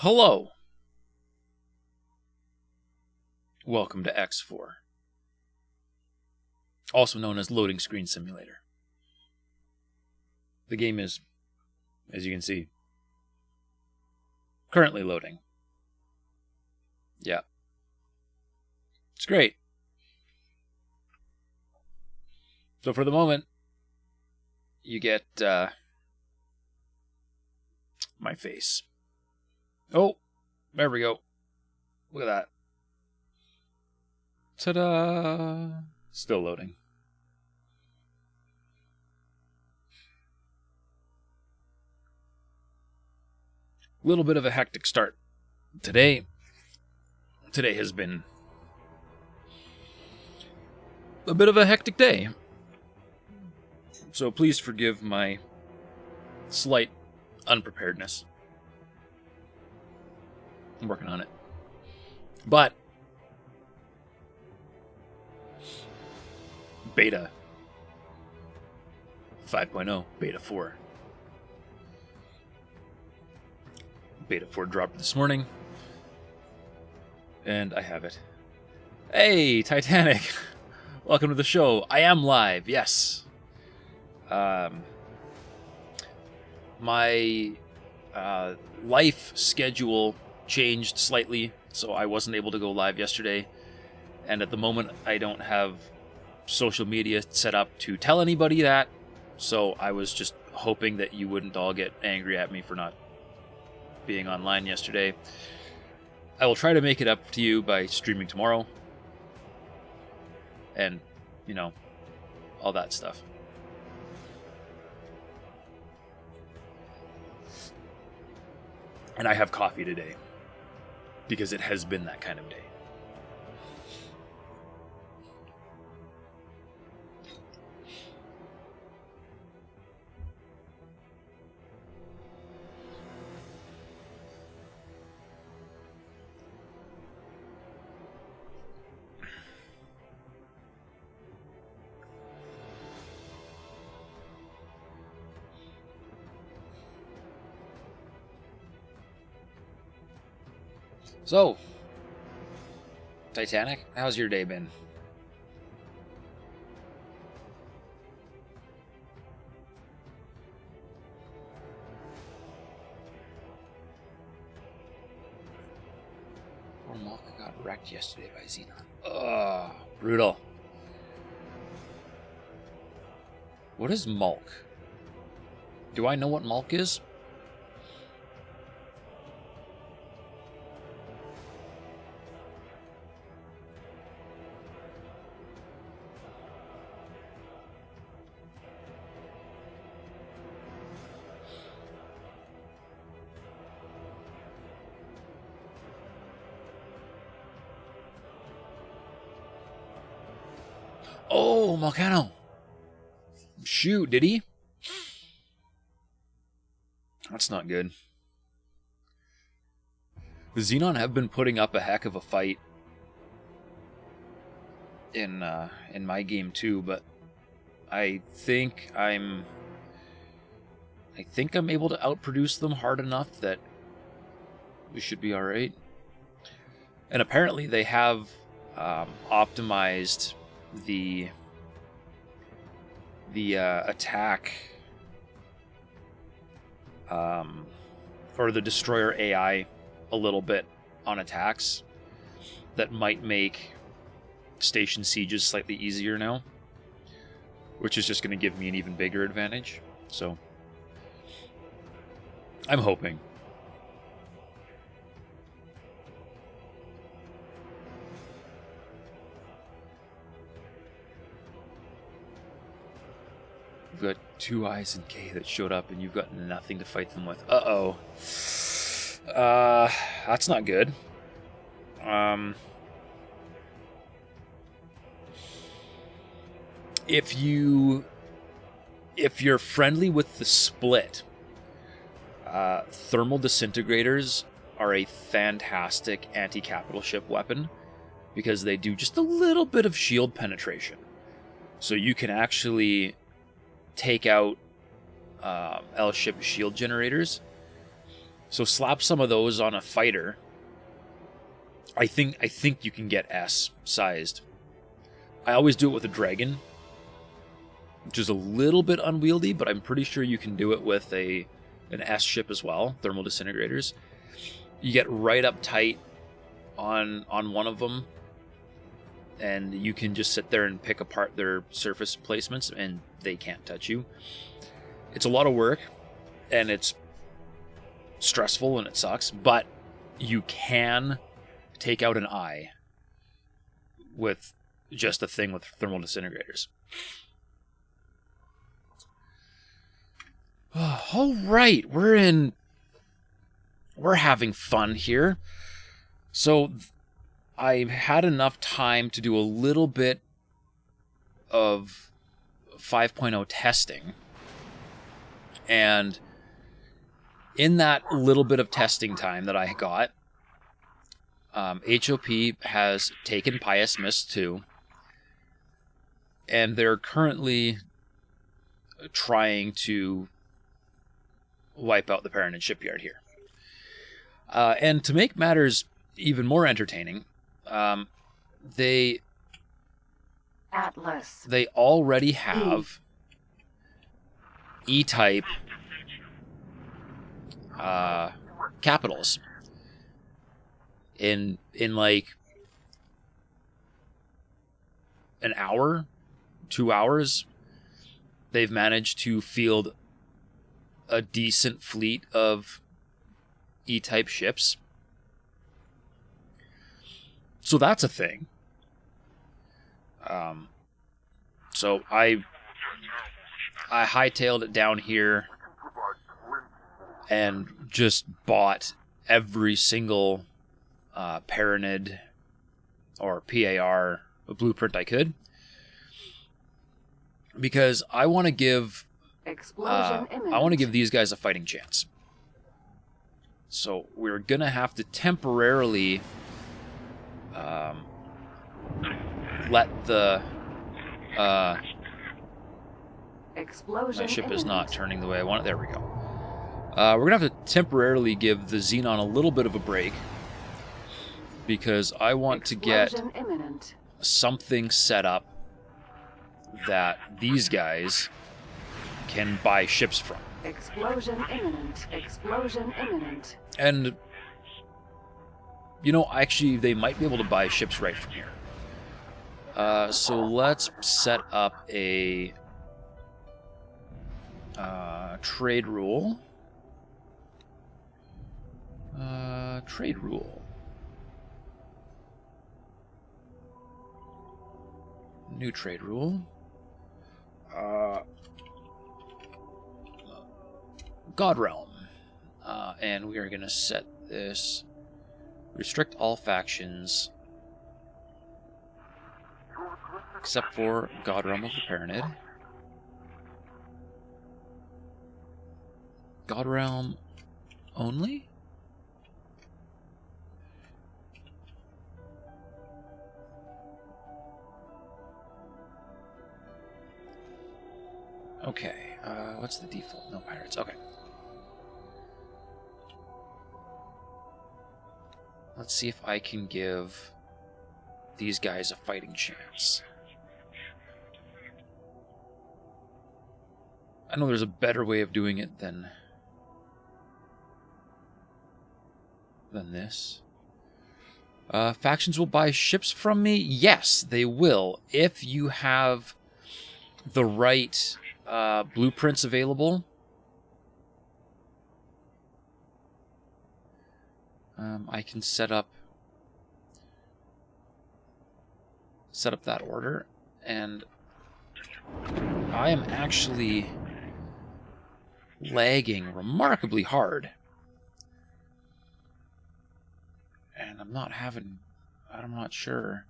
Hello. Welcome to X4. also known as Loading Screen Simulator. The game is, as you can see, currently loading. Yeah. It's great. So for the moment, you get my face. Oh, there we go. Look at that. Ta-da! Still loading. Little bit of a hectic start. Today has been a bit of a hectic day. So please forgive my slight unpreparedness. I'm working on it. But Beta 5.0, Beta 4. Beta 4 dropped this morning. And I have it. Hey, Titanic! Welcome to the show. I am live, yes. My life schedule changed slightly, so I wasn't able to go live yesterday. And at the moment, I don't have social media set up to tell anybody that. So I was just hoping that you wouldn't all get angry at me for not being online yesterday. I will try to make it up to you by streaming tomorrow. And, you know, all that stuff. And I have coffee today. Because it has been that kind of day. So, Titanic, how's your day been? Poor Malka got wrecked yesterday by Xenon. Ugh, brutal. What is Malk? Do I know what Malk is? Oh, Malcano. Shoot, did he? That's not good. The Xenon have been putting up a heck of a fight in my game too, but I think I'm able to outproduce them hard enough that we should be all right. And apparently they have optimized the attack or the destroyer AI a little bit on attacks that might make station sieges slightly easier now, which is just going to give me an even bigger advantage. So I'm hoping. You've got two eyes and K that showed up and you've got nothing to fight them with. Uh-oh. That's not good. If you're friendly with the split, thermal disintegrators are a fantastic anti-capital ship weapon because they do just a little bit of shield penetration. So you can actually take out L-ship shield generators. So slap some of those on a fighter. I think you can get S-sized. I always do it with a dragon which is a little bit unwieldy, but I'm pretty sure you can do it with an S ship as well, thermal disintegrators. You get right up tight on one of them, and you can just sit there and pick apart their surface placements, and they can't touch you. It's a lot of work, and it's stressful, and it sucks, but you can take out an eye with just a thing with thermal disintegrators. All right, we're having fun here. So I've had enough time to do a little bit of 5.0 testing. And in that little bit of testing time that I got, HOP has taken Pious Mist 2, and they're currently trying to wipe out the Paranid shipyard here. And to make matters even more entertaining, they already have E-type capitals in like an hour, 2 hours. They've managed to field a decent fleet of E-type ships. So that's a thing. So I hightailed it down here and just bought every single Paranid or PAR blueprint I could, because I want to give these guys a fighting chance. So we're gonna have to temporarily let the my ship is not turning the way I want it. There we go. We're gonna have to temporarily give the Xenon a little bit of a break, because I want to get something set up that these guys can buy ships from. Explosion imminent. Explosion imminent. And, actually, they might be able to buy ships right from here. So let's set up a trade rule. Trade rule. New trade rule. God Realm. And we are going to set this. Restrict all factions except for God Realm of the Paranid. God Realm only? Okay, what's the default? No pirates, okay. Let's see if I can give these guys a fighting chance. I know there's a better way of doing it than this. Factions will buy ships from me? Yes, they will, if you have the right blueprints available. I can set up that order, and I am actually lagging remarkably hard, and I'm not sure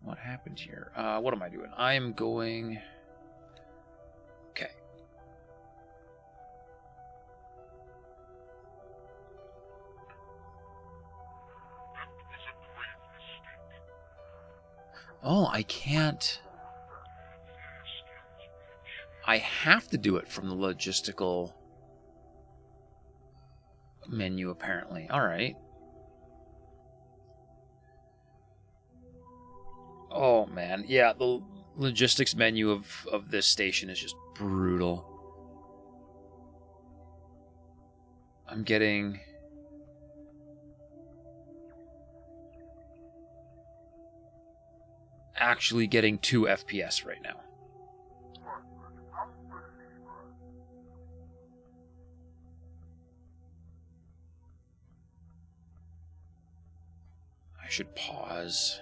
what happened here. What am I doing? I am going. Okay. Oh, I can't. I have to do it from the logistical menu, apparently. All right. Oh, man. Yeah, logistics menu of this station is just brutal. I'm getting... actually getting 2 FPS right now. I should pause.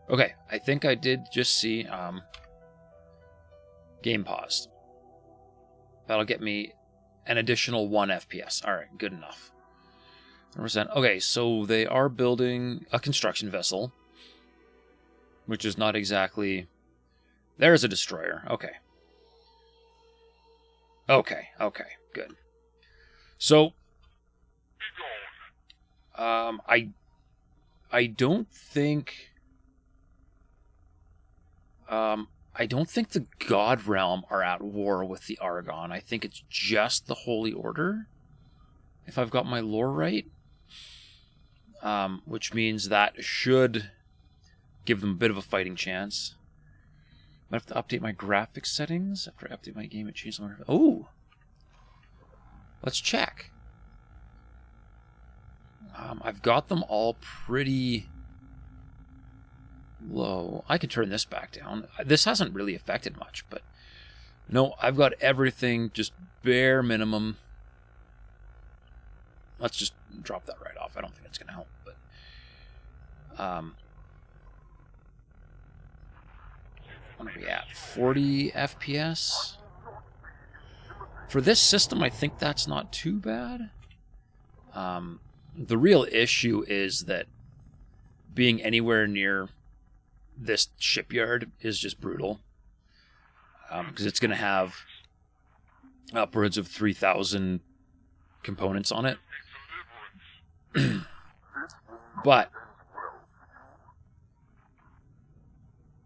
Okay, I think I did just see game paused. That'll get me an additional 1 FPS. Alright, good enough. 100%. Okay, so they are building a construction vessel, which is not exactly... There's a destroyer. Okay. Okay, good. So, I don't think... I don't think the God Realm are at war with the Argon. I think it's just the Holy Order, if I've got my lore right. Which means that should give them a bit of a fighting chance. I have to update my graphics settings. After I update my game, it changes my... Oh! Let's check. I've got them all pretty... low. I can turn this back down. This hasn't really affected much, but no, I've got everything just bare minimum. Let's just drop that right off. I don't think it's going to help, but what are we at? 40 FPS? For this system, I think that's not too bad. The real issue is that being anywhere near this shipyard is just brutal, because it's going to have upwards of 3,000 components on it. But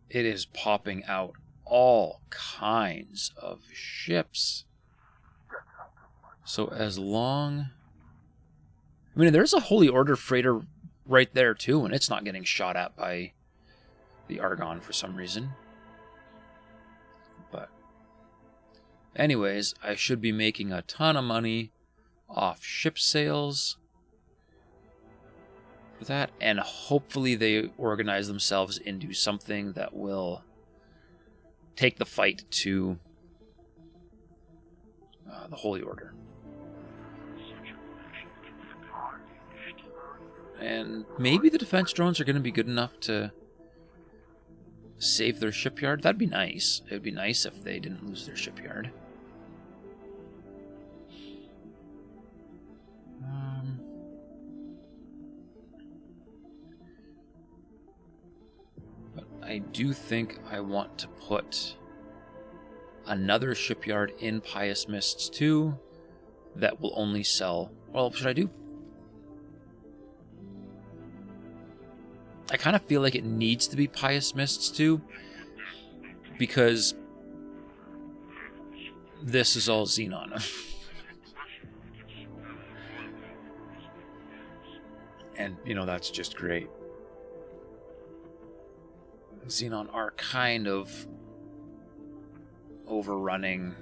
it is popping out all kinds of ships. So as long... I mean, there's a Holy Order freighter right there too, and it's not getting shot at by the Argon for some reason. But anyways, I should be making a ton of money off ship sales for that, and hopefully they organize themselves into something that will take the fight to the Holy Order. And maybe the defense drones are going to be good enough to save their shipyard. That'd be nice. It would be nice if they didn't lose their shipyard. But I do think I want to put another shipyard in Pious Mists 2 that will only sell... Well, should I do... I kind of feel like it needs to be Pious Mists 2, because this is all Xenon. And, you know, that's just great. Xenon are kind of overrunning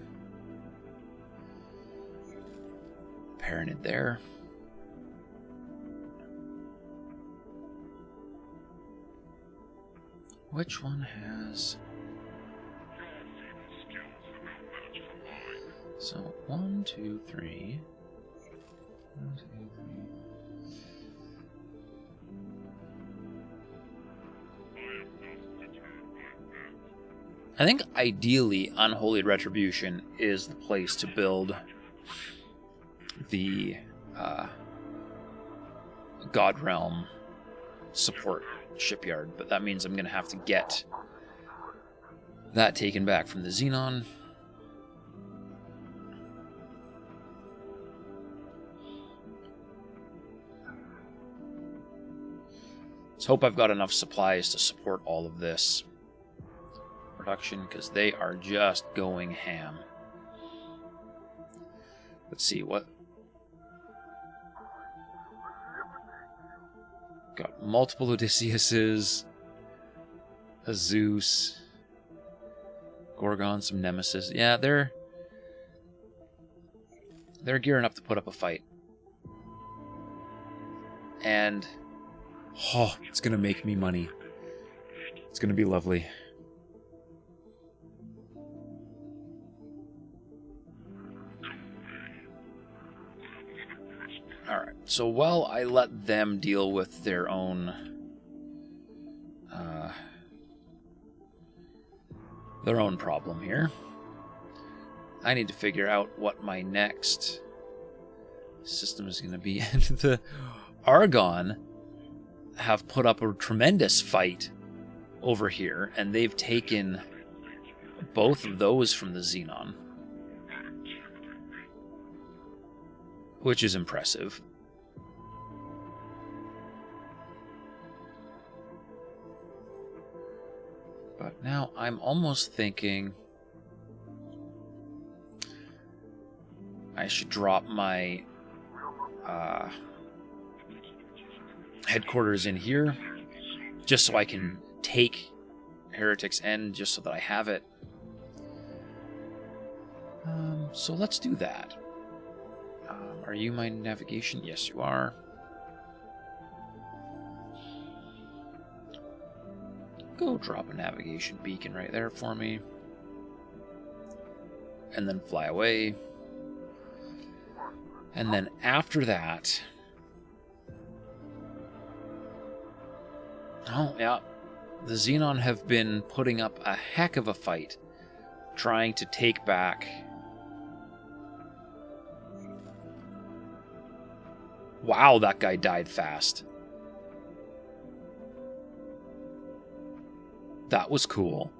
Paranid there. Which one has... So, 1, 2, 3... 1, 2, 3... I think ideally Unholy Retribution is the place to build the God Realm support shipyard, but that means I'm going to have to get that taken back from the Xenon. Let's hope I've got enough supplies to support all of this. production because they are just going ham. Let's see what. Got multiple Odysseus's, a Zeus, Gorgon, some Nemesis. Yeah, they're gearing up to put up a fight. And oh, it's gonna make me money. It's gonna be lovely. Alright, so while I let them deal with their own problem here, I need to figure out what my next system is going to be. And the Argon have put up a tremendous fight over here, and they've taken both of those from the Xenon, which is impressive. But now I'm almost thinking I should drop my headquarters in here just so I can take Heretic's End, just so that I have it. So let's do that. Are you my navigation? Yes, you are. Go drop a navigation beacon right there for me. And then fly away. And then after that... Oh, yeah. The Xenon have been putting up a heck of a fight, trying to take back... Wow, that guy died fast. That was cool.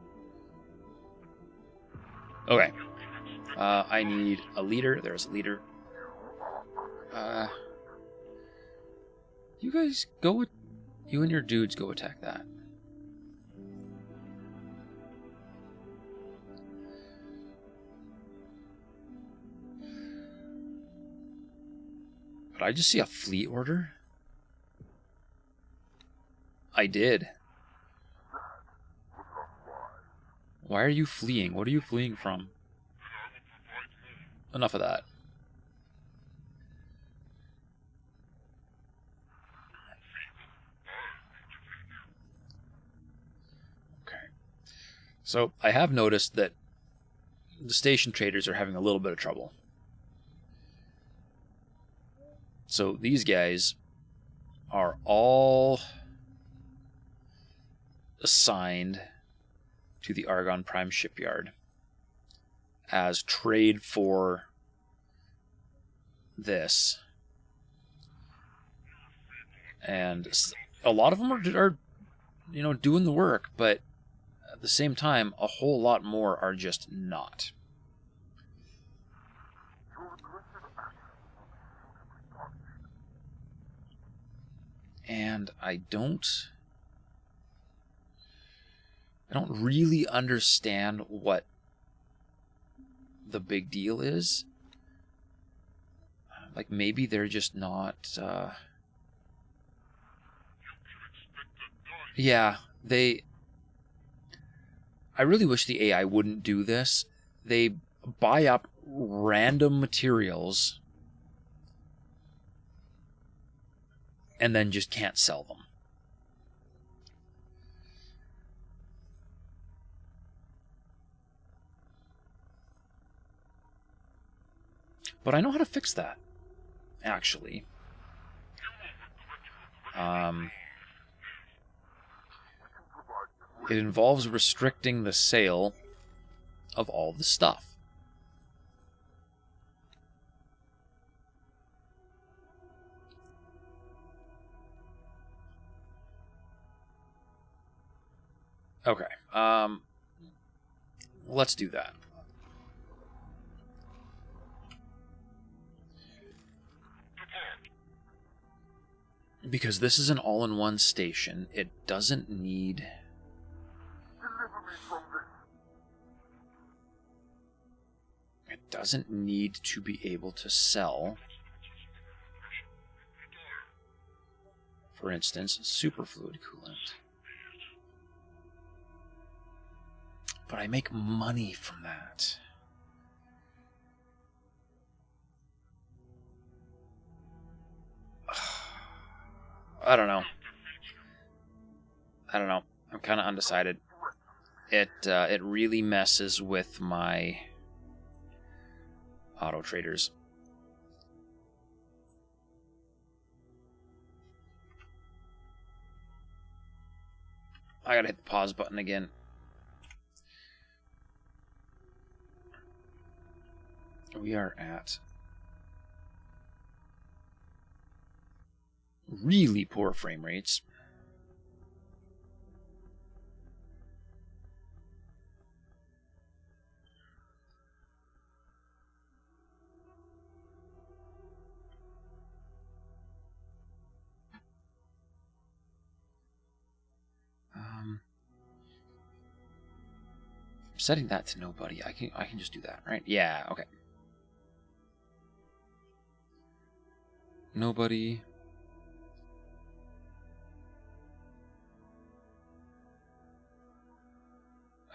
Okay. I need a leader. There's a leader. You guys go with... You and your dudes go attack that. Did I just see a fleet order? I did. Why are you fleeing? What are you fleeing from? Enough of that. Okay. So, I have noticed that the station traders are having a little bit of trouble. So, these guys are all assigned to the Argon Prime shipyard as trade for this. And a lot of them are you know, doing the work, but at the same time, a whole lot more are just not. And I don't really understand what the big deal is. Like, maybe they're just not... Yeah, they... I really wish the AI wouldn't do this. They buy up random materials and then just can't sell them. But I know how to fix that, actually. It involves restricting the sale of all the stuff. Okay, let's do that. Because this is an all-in-one station, it doesn't need... doesn't need to be able to sell, for instance, superfluid coolant. But I make money from that. I don't know. I'm kind of undecided. It really messes with my auto traders. I gotta hit the pause button again. We are at really poor frame rates. Setting that to nobody. I can just do that, right? Yeah, okay. Nobody.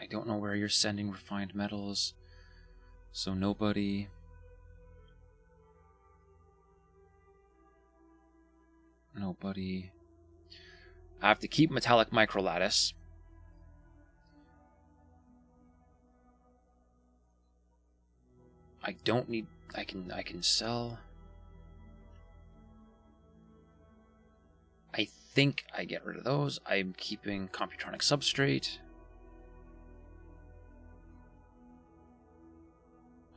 I don't know where you're sending refined metals, so nobody. Nobody. I have to keep metallic microlattice. I don't need. I can sell. I think I get rid of those. I'm keeping computronic substrate.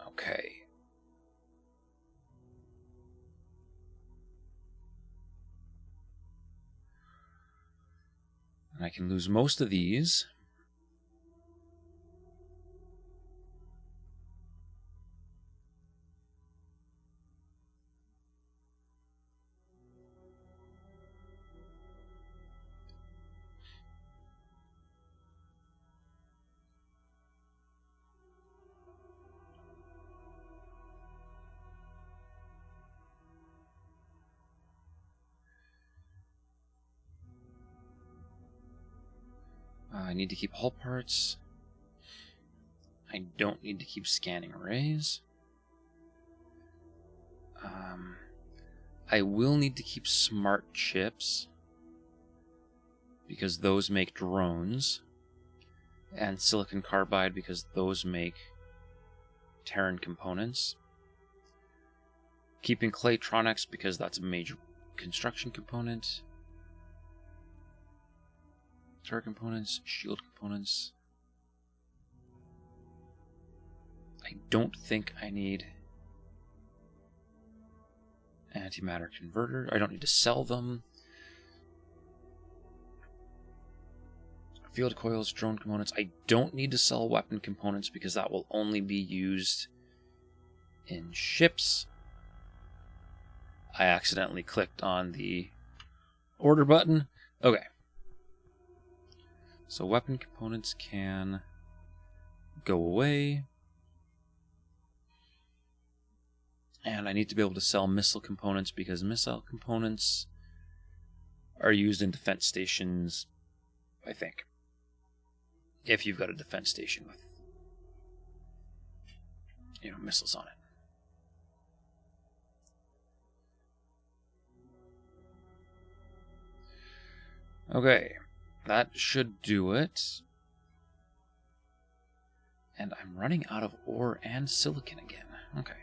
Okay. And I can lose most of these. I need to keep hull parts. I don't need to keep scanning arrays. I will need to keep smart chips, because those make drones, and silicon carbide because those make Terran components. Keeping Claytronics because that's a major construction component. Turret components, shield components. I don't think I need antimatter converter. I don't need to sell them. Field coils, drone components. I don't need to sell weapon components because that will only be used in ships. I accidentally clicked on the order button. Okay. So weapon components can go away. And I need to be able to sell missile components because missile components are used in defense stations, I think. If you've got a defense station with, missiles on it. Okay, that should do it. And I'm running out of ore and silicon again. Okay.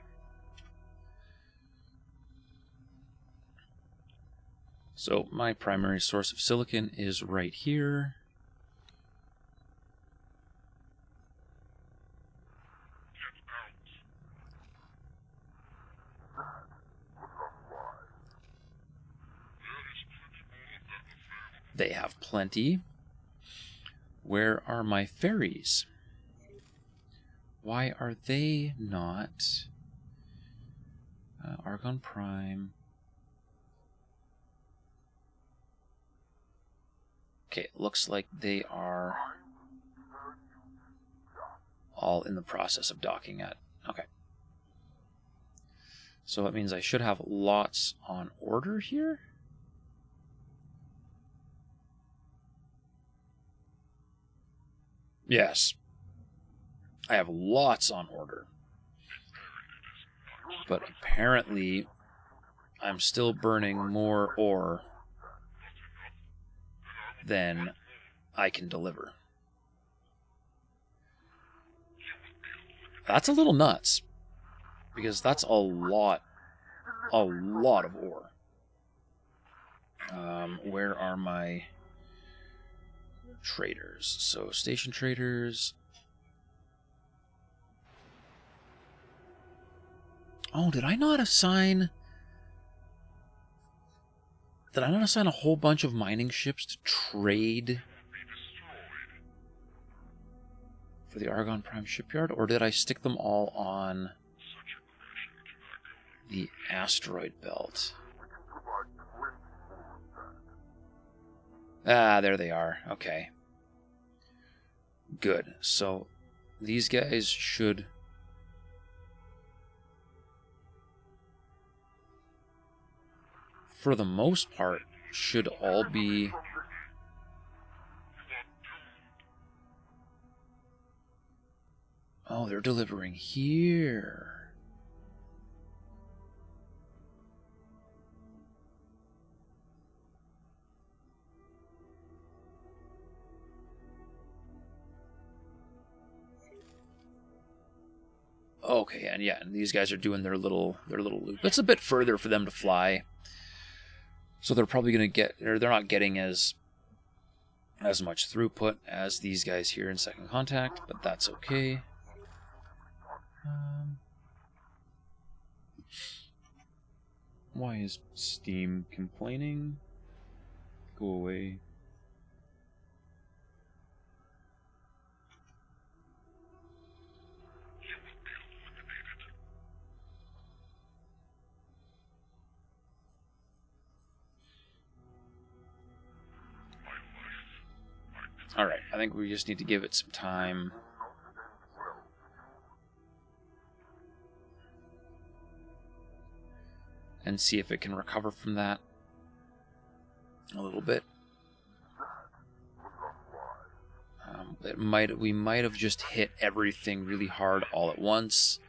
So my primary source of silicon is right here. They have plenty. Where are my ferries? Why are they not? Argon Prime. Okay, it looks like they are all in the process of docking at. Okay. So that means I should have lots on order here. Yes. I have lots on order. But apparently, I'm still burning more ore than I can deliver. That's a little nuts, because that's a lot of ore. Where are my traders? So, station traders. Oh, did I not assign a whole bunch of mining ships to trade for the Argonne Prime Shipyard? Or did I stick them all on the asteroid belt? Ah, there they are. Okay. Good. So, these guys should... for the most part, should all be... Oh, they're delivering here. Okay, and yeah, and these guys are doing their little loop. It's a bit further for them to fly. So they're probably going to get, or they're not getting as much throughput as these guys here in Second Contact, but that's okay. Why is Steam complaining? Go away. Alright, I think we just need to give it some time. And see if it can recover from that a little bit. We might have just hit everything really hard all at once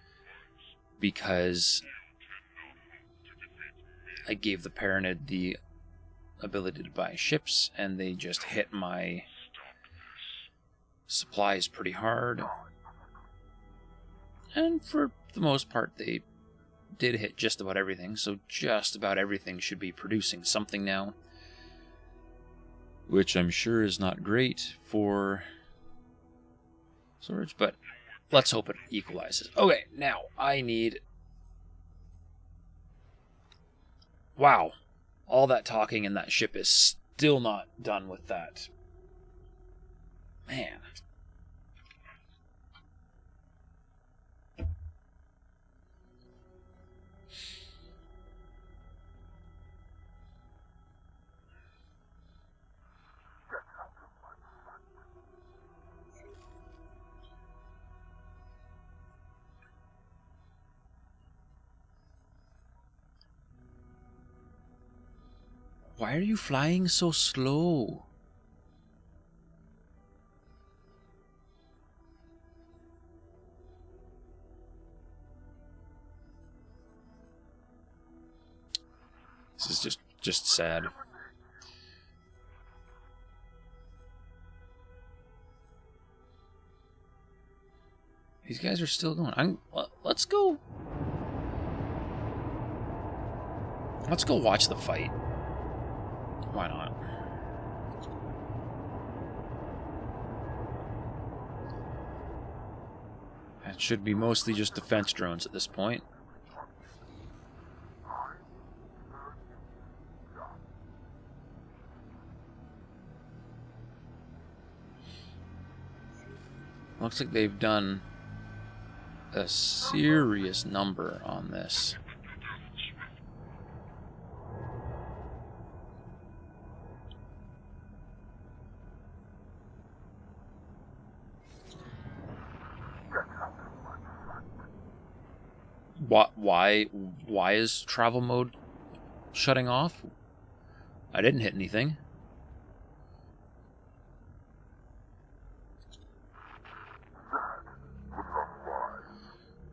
because I gave the Paranid the ability to buy ships, and they just hit my supplies pretty hard. And for the most part, they did hit just about everything, so just about everything should be producing something now. Which I'm sure is not great for storage, but let's hope it equalizes. Okay, now I need... Wow. All that talking and that ship is still not done with that. Man. Why are you flying so slow? This is just sad. These guys are still going. Let's go. Let's go watch the fight. Why not? It should be mostly just defense drones at this point. Looks like they've done a serious number on this. Why is travel mode shutting off? I didn't hit anything.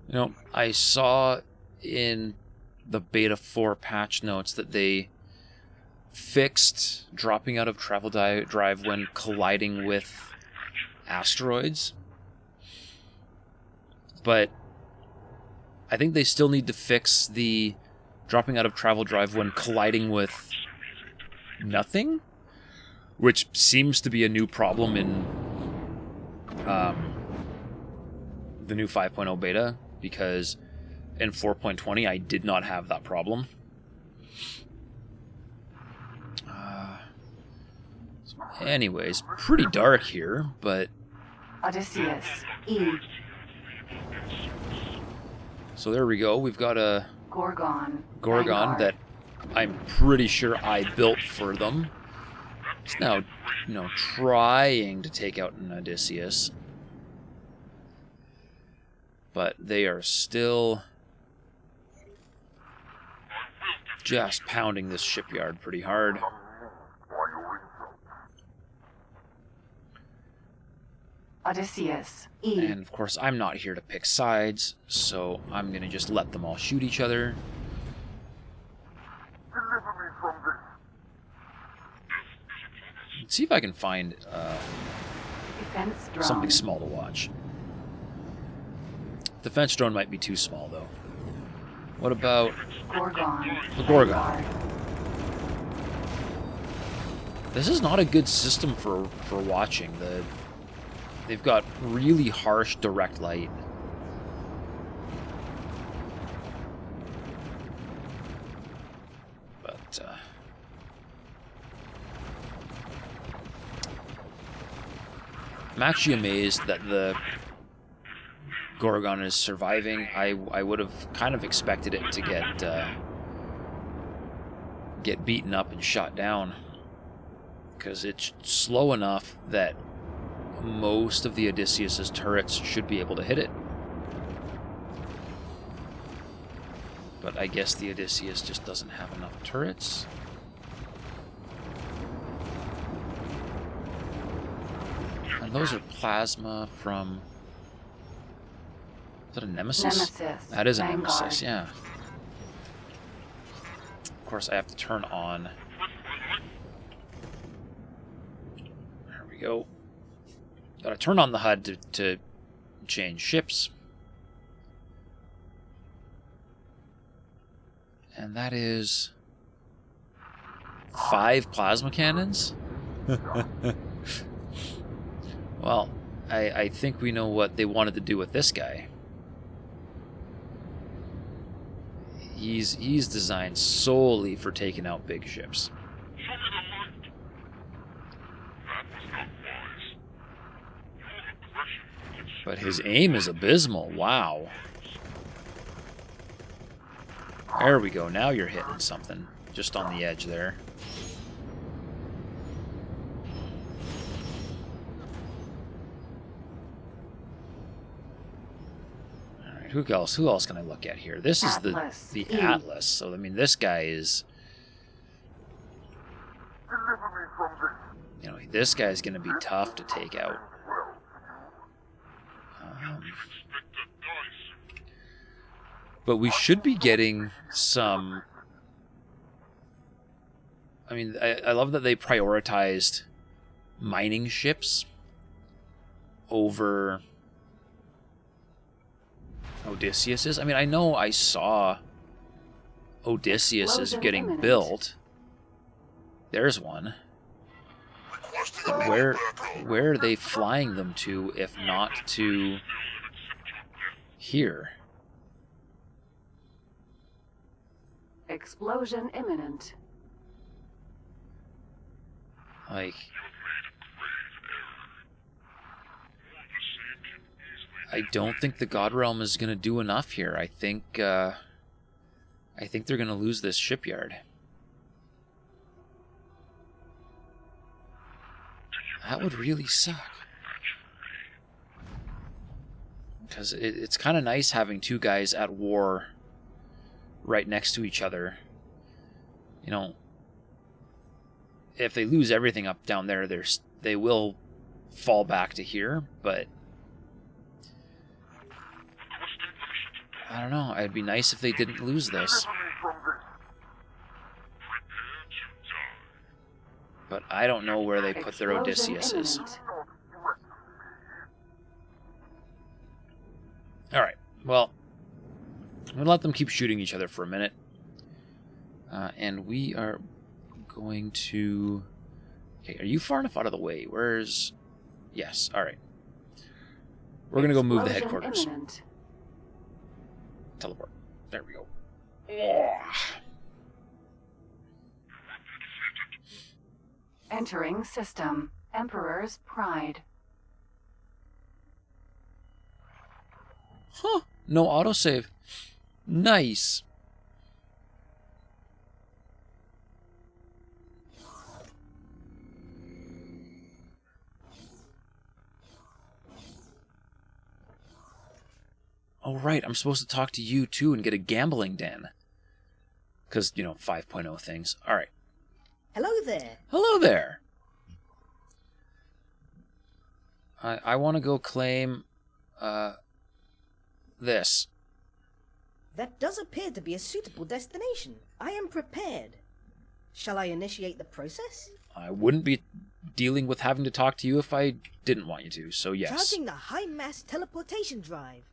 You know, I saw in the Beta 4 patch notes that they fixed dropping out of travel drive when colliding with asteroids. But I think they still need to fix the dropping out of travel drive when colliding with nothing, which seems to be a new problem in the new 5.0 beta, because in 4.20 I did not have that problem. Anyways, pretty dark here, but... Odysseus, E. So there we go. We've got a Gorgon that I'm pretty sure I built for them. It's now, you know, trying to take out an Odysseus. But they are still just pounding this shipyard pretty hard. Odysseus, E. And of course, I'm not here to pick sides, so I'm going to just let them all shoot each other. Let's see if I can find Defense drone. something small to watch. Defense drone might be too small, though. What about Gorgon. the Gorgon? This is not a good system for watching. They've got really harsh direct light. But I'm actually amazed that the Gorgon is surviving. I would have kind of expected it to get beaten up and shot down, because it's slow enough that most of the Odysseus's turrets should be able to hit it. But I guess the Odysseus just doesn't have enough turrets. And those are plasma from... Is that a Nemesis? Nemesis. That is a Vanguard. Nemesis, yeah. Of course, I have to turn on... There we go. Gotta turn on the HUD to change ships. And that is 5 plasma cannons? Well, I think we know what they wanted to do with this guy. He's designed solely for taking out big ships. But his aim is abysmal. Wow. There we go. Now you're hitting something. Just on the edge there. Alright, who else can I look at here? This is Atlas. the Atlas. So, I mean, this guy is... You know, this guy's going to be tough to take out. But we should be getting some... I mean, I love that they prioritized mining ships over Odysseus's. I mean, I know I saw Odysseus's getting imminent. built. There's one. But where are they flying them to, if not to here? Explosion imminent. Like, I don't think the God Realm is going to do enough here. I think they're going to lose this shipyard. That would really suck. Because it's kind of nice having 2 guys at war right next to each other, you know, if they lose everything up down there, they will fall back to here, but I don't know. It'd be nice if they didn't lose this. But I don't know where they put their Odysseus's. Alright, well, I'm going to let them keep shooting each other for a minute. And we are going to... Okay, are you far enough out of the way? Where's... Yes, alright. We're going to go move the headquarters. Imminent. Teleport. There we go. Entering system. Emperor's Pride. Huh. No autosave. Nice. Oh, right. I'm supposed to talk to you, too, and get a gambling den. Because, you know, 5.0 things. All right. Hello there. Hello there. I want to go claim this. That does appear to be a suitable destination. I am prepared. Shall I initiate the process? I wouldn't be dealing with having to talk to you if I didn't want you to, so yes. Charging the high mass teleportation drive.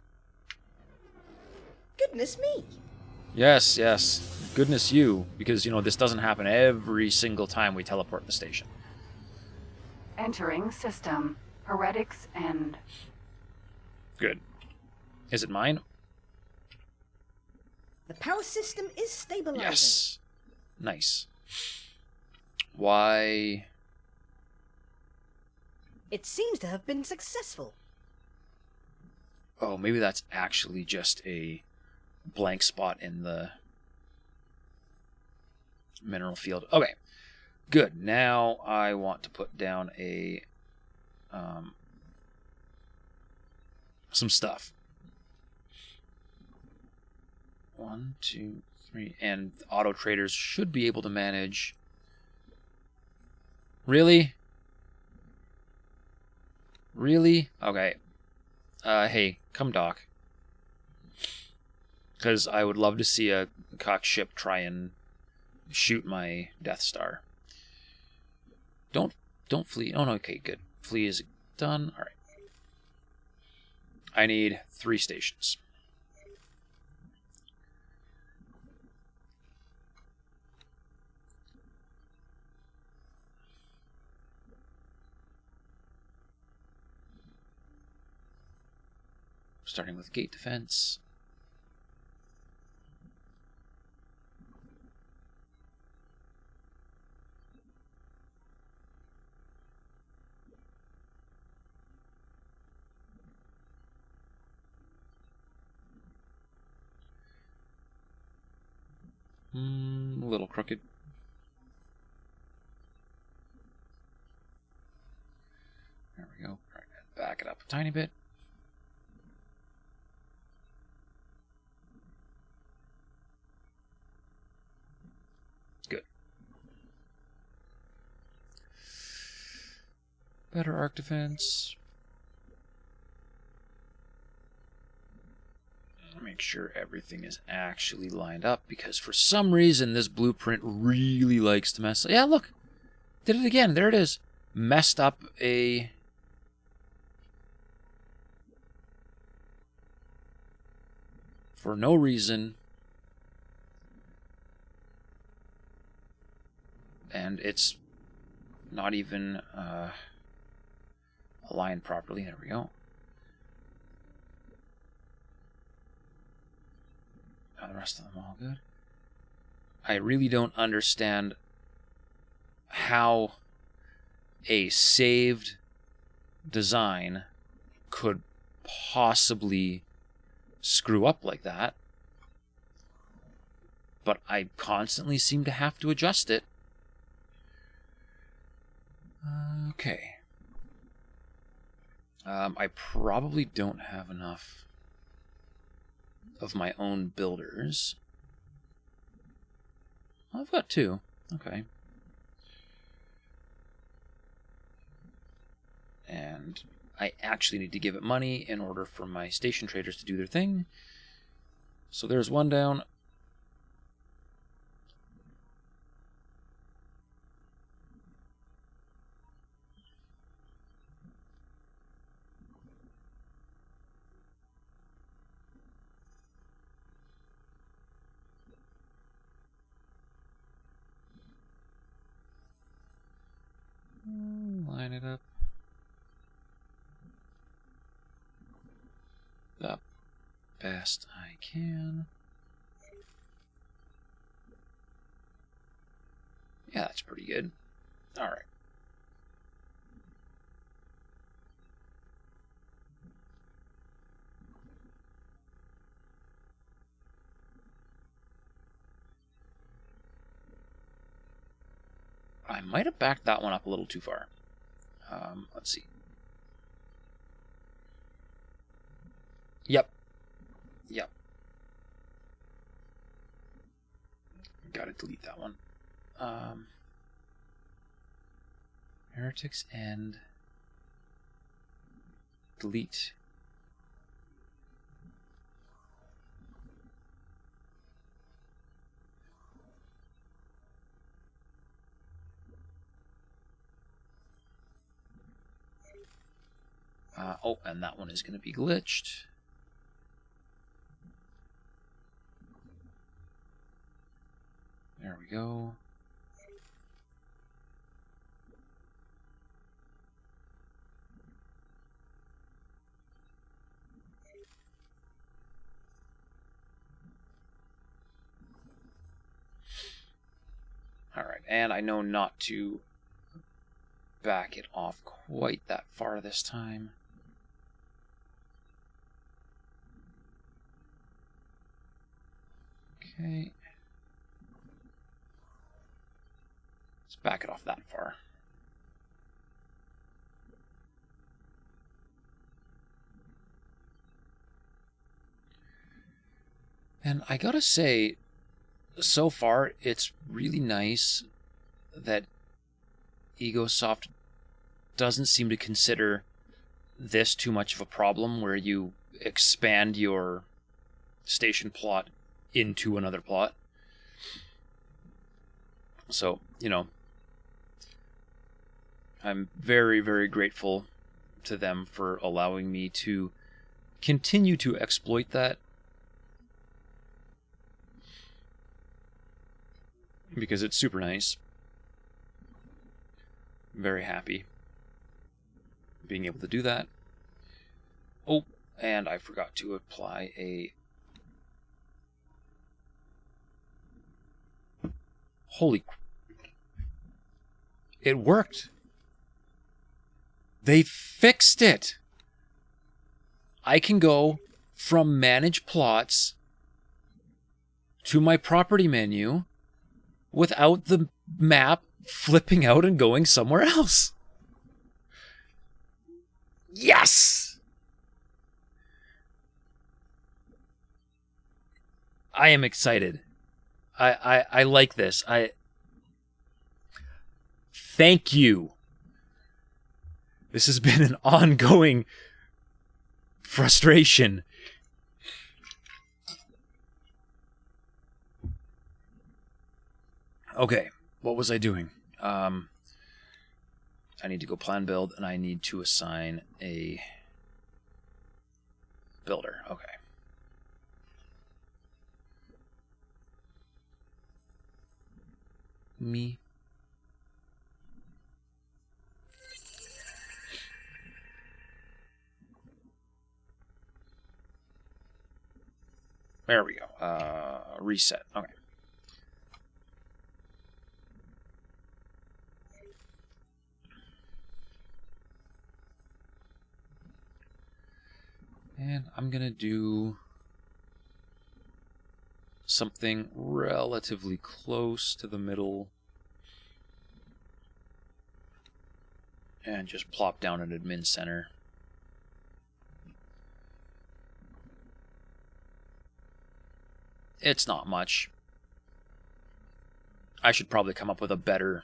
Goodness me. Yes, yes. Goodness you, because, you know, this doesn't happen every single time we teleport the station. Entering system. Heretics End. Good. Is it mine? The power system is stabilizing. Yes. Nice. Why? It seems to have been successful. Oh, maybe that's actually just a blank spot in the mineral field. Okay. Good. Now I want to put down a some stuff. 1, 2, 3, and auto traders should be able to manage. Really? Really? Okay. Hey, come dock. Because I would love to see a cock ship try and shoot my Death Star. Don't flee. Oh no, okay, good. Flee is done. Alright. I need 3 stations. Starting with gate defense. A little crooked. There we go. All right, back it up a tiny bit. Good. Better arc defense. Make sure everything is actually lined up, because for some reason this blueprint really likes to mess up. Yeah, look. Did it again. There it is. Messed up a... for no reason. And it's not even aligned properly. There we go. The rest of them all good. I really don't understand how a saved design could possibly screw up like that, but I constantly seem to have to adjust it. Okay. I probably don't have enough of my own builders. I've got 2. Okay. And I actually need to give it money in order for my station traders to do their thing. So there's 1 down. Line it up. The best I can. Yeah, that's pretty good. Alright. I might have backed that one up a little too far. Let's see. Yep. Gotta delete that one. Heretics and delete. Oh, and that one is going to be glitched. There we go. Alright, and I know not to back it off quite that far this time. Okay. Let's back it off that far. And I gotta say, so far, it's really nice that Egosoft doesn't seem to consider this too much of a problem where you expand your station plot into another plot. So, you know, I'm very, very grateful to them for allowing me to continue to exploit that. Because it's super nice. I'm very happy being able to do that. Oh, and I forgot to apply a... Holy... It worked! They fixed it! I can go from Manage Plots to my property menu without the map flipping out and going somewhere else. Yes! I am excited. I like this. Thank you. This has been an ongoing frustration. Okay, what was I doing? I need to go plan build, and I need to assign a builder. Okay. Me. There we go. Reset. Okay. And I'm going to do something relatively close to the middle. And just plop down an admin center. It's not much. I should probably come up with a better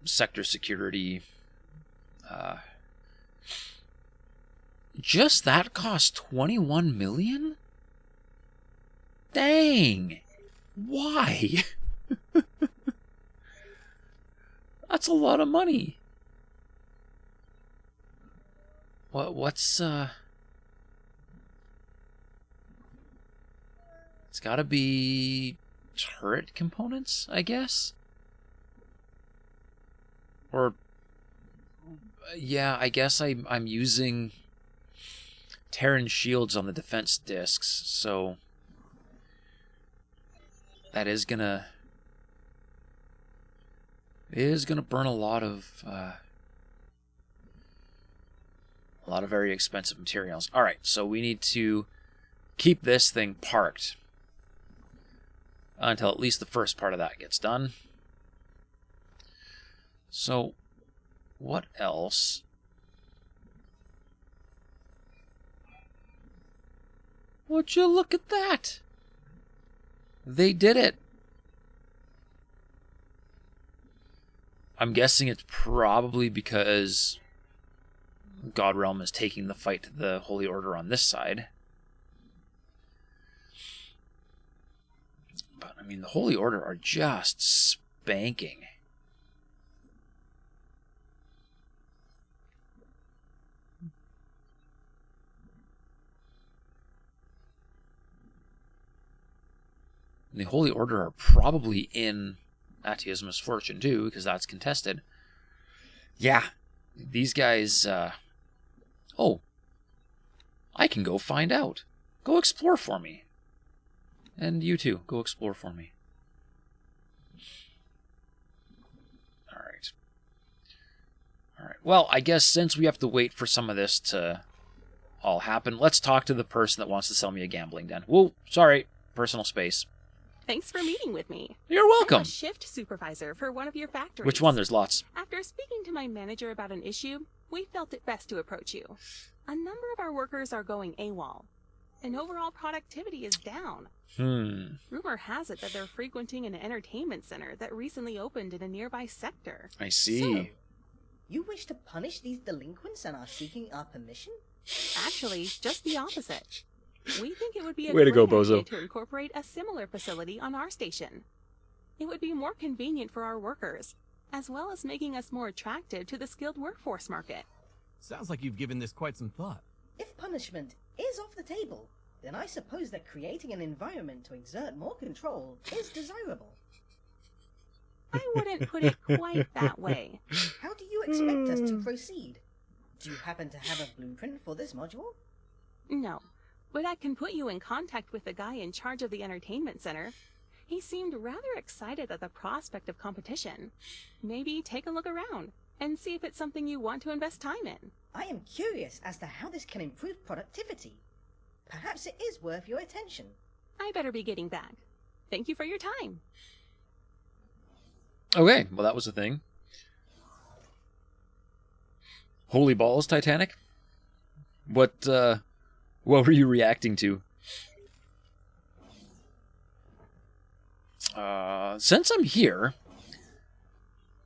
sector security. Just that cost 21 million? Dang! Why? That's a lot of money. What's it's gotta be turret components, I guess? Or yeah, I guess I'm using Terran shields on the defense discs, so that is gonna burn a lot of very expensive materials. All right, so we need to keep this thing parked until at least the first part of that gets done. So, what else? Would you look at that? They did it. I'm guessing it's probably because God Realm is taking the fight to the Holy Order on this side. But, I mean, the Holy Order are just spanking. And the Holy Order are probably in Atia's Misfortune too, because that's contested. Yeah, these guys... Oh, I can go find out. Go explore for me. And you too, go explore for me. Alright. Alright, well, I guess since we have to wait for some of this to all happen, let's talk to the person that wants to sell me a gambling den. Whoa, sorry, personal space. Thanks for meeting with me. You're welcome. I'm a shift supervisor for one of your factories. Which one? There's lots. After speaking to my manager about an issue, we felt it best to approach you. A number of our workers are going AWOL, and overall productivity is down. Rumor has it that they're frequenting an entertainment center that recently opened in a nearby sector. I see. So, you wish to punish these delinquents and are seeking our permission? Actually, just the opposite. We think it would be a Way to great go, Bozo. idea to incorporate a similar facility on our station. It would be more convenient for our workers, as well as making us more attractive to the skilled workforce market. Sounds like you've given this quite some thought. If punishment is off the table, then I suppose that creating an environment to exert more control is desirable. I wouldn't put it quite that way. How do you expect us to proceed? Do you happen to have a blueprint for this module? No, but I can put you in contact with the guy in charge of the entertainment center. He seemed rather excited at the prospect of competition. Maybe take a look around and see if it's something you want to invest time in. I am curious as to how this can improve productivity. Perhaps it is worth your attention. I better be getting back. Thank you for your time. Okay, well that was the thing. Holy balls, Titanic? What were you reacting to? Since I'm here,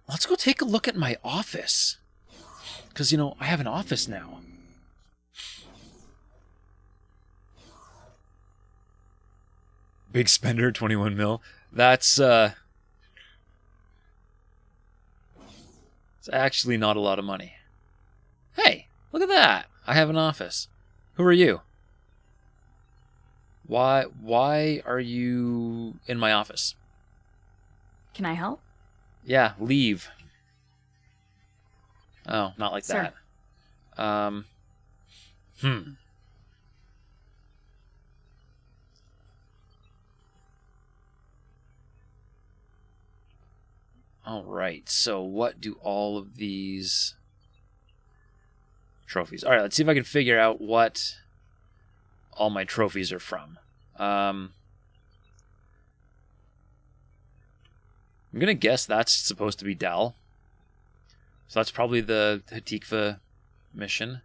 let's go take a look at my office. Because, you know, I have an office now. Big spender, 21 mil. That's, it's actually not a lot of money. Hey, look at that. I have an office. Who are you? Why are you in my office? Can I help? Yeah, leave. Oh, not like Sir. that. All right, so what do all of these trophies... All right, let's see if I can figure out what all my trophies are from. I'm going to guess that's supposed to be Dell. So that's probably the Hatikva mission.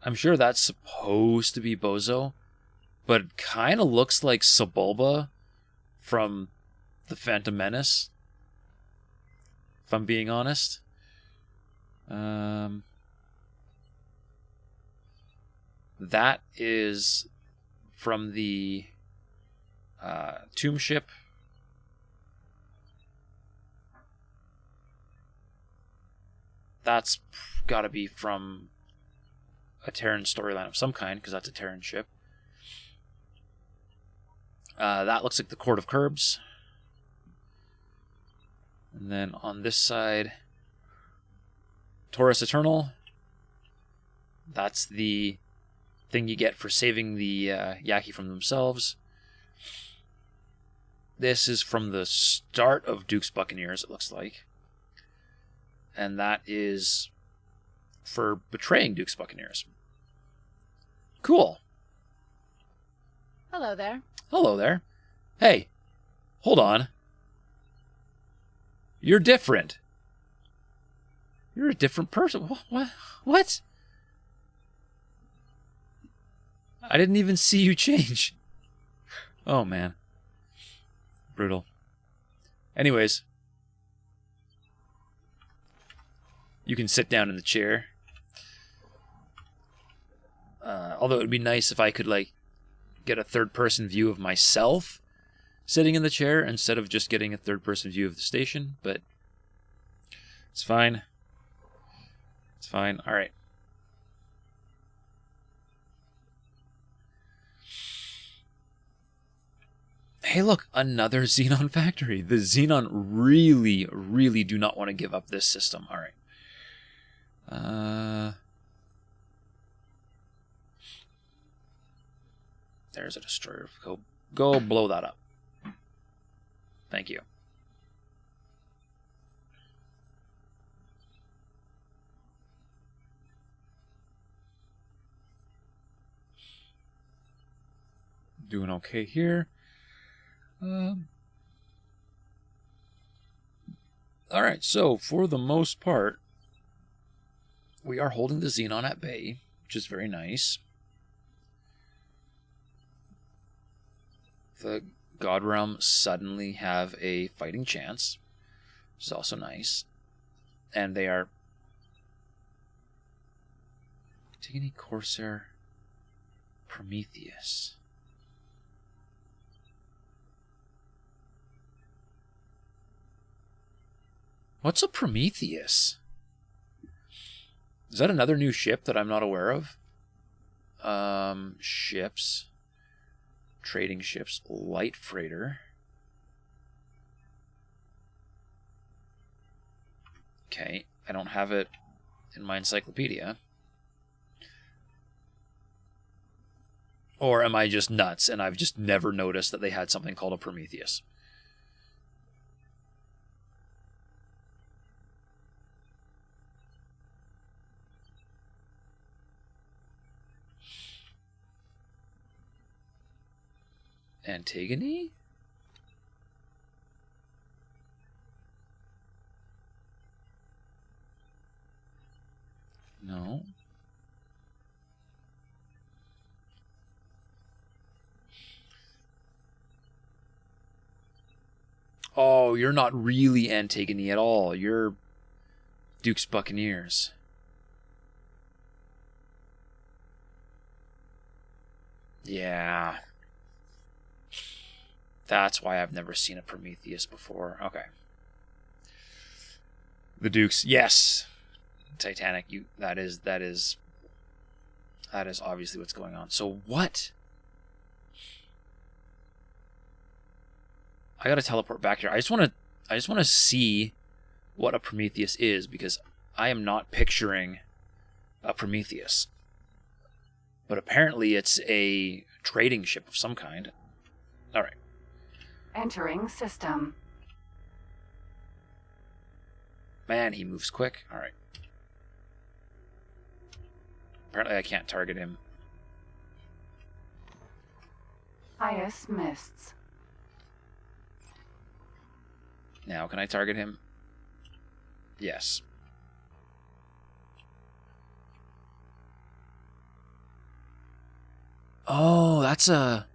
I'm sure that's supposed to be Bozo, but it kind of looks like Sebulba from The Phantom Menace, if I'm being honest. That is from the Tomb Ship. That's got to be from a Terran storyline of some kind, because that's a Terran ship. That looks like the Court of Curbs. And then on this side, Taurus Eternal. That's the thing you get for saving the Yaki from themselves. This is from the start of Duke's Buccaneers, it looks like. And that is for betraying Duke's Buccaneers. Cool. Hello there. Hello there. Hey, hold on. You're different. You're a different person. What? I didn't even see you change. Oh, man. Brutal. Anyways. You can sit down in the chair. Although it would be nice if I could, like, get a third-person view of myself sitting in the chair instead of just getting a third-person view of the station, but it's fine. It's fine. All right. Hey, look, another Xenon factory. The Xenon really, really do not want to give up this system. All right. There's a destroyer. Go blow that up. Thank you. Doing okay here. Alright, so for the most part, we are holding the Xenon at bay, which is very nice. The God Realm suddenly have a fighting chance, which is also nice. And they are... Antigone, Corsair, Prometheus. What's a Prometheus? Is that another new ship that I'm not aware of? Ships. Trading ships. Light freighter. Okay, I don't have it in my encyclopedia. Or am I just nuts and I've just never noticed that they had something called a Prometheus? Antigone? No. Oh, you're not really Antigone at all. You're Duke's Buccaneers. Yeah. That's why I've never seen a Prometheus before. Okay. The Dukes, yes. Titanic, that is obviously what's going on. So what? I gotta teleport back here. I just wanna see what a Prometheus is, because I am not picturing a Prometheus. But apparently it's a trading ship of some kind. Alright. Entering system. Man, he moves quick. Alright. Apparently I can't target him. Ice mists. Now, can I target him? Yes. Oh, that's a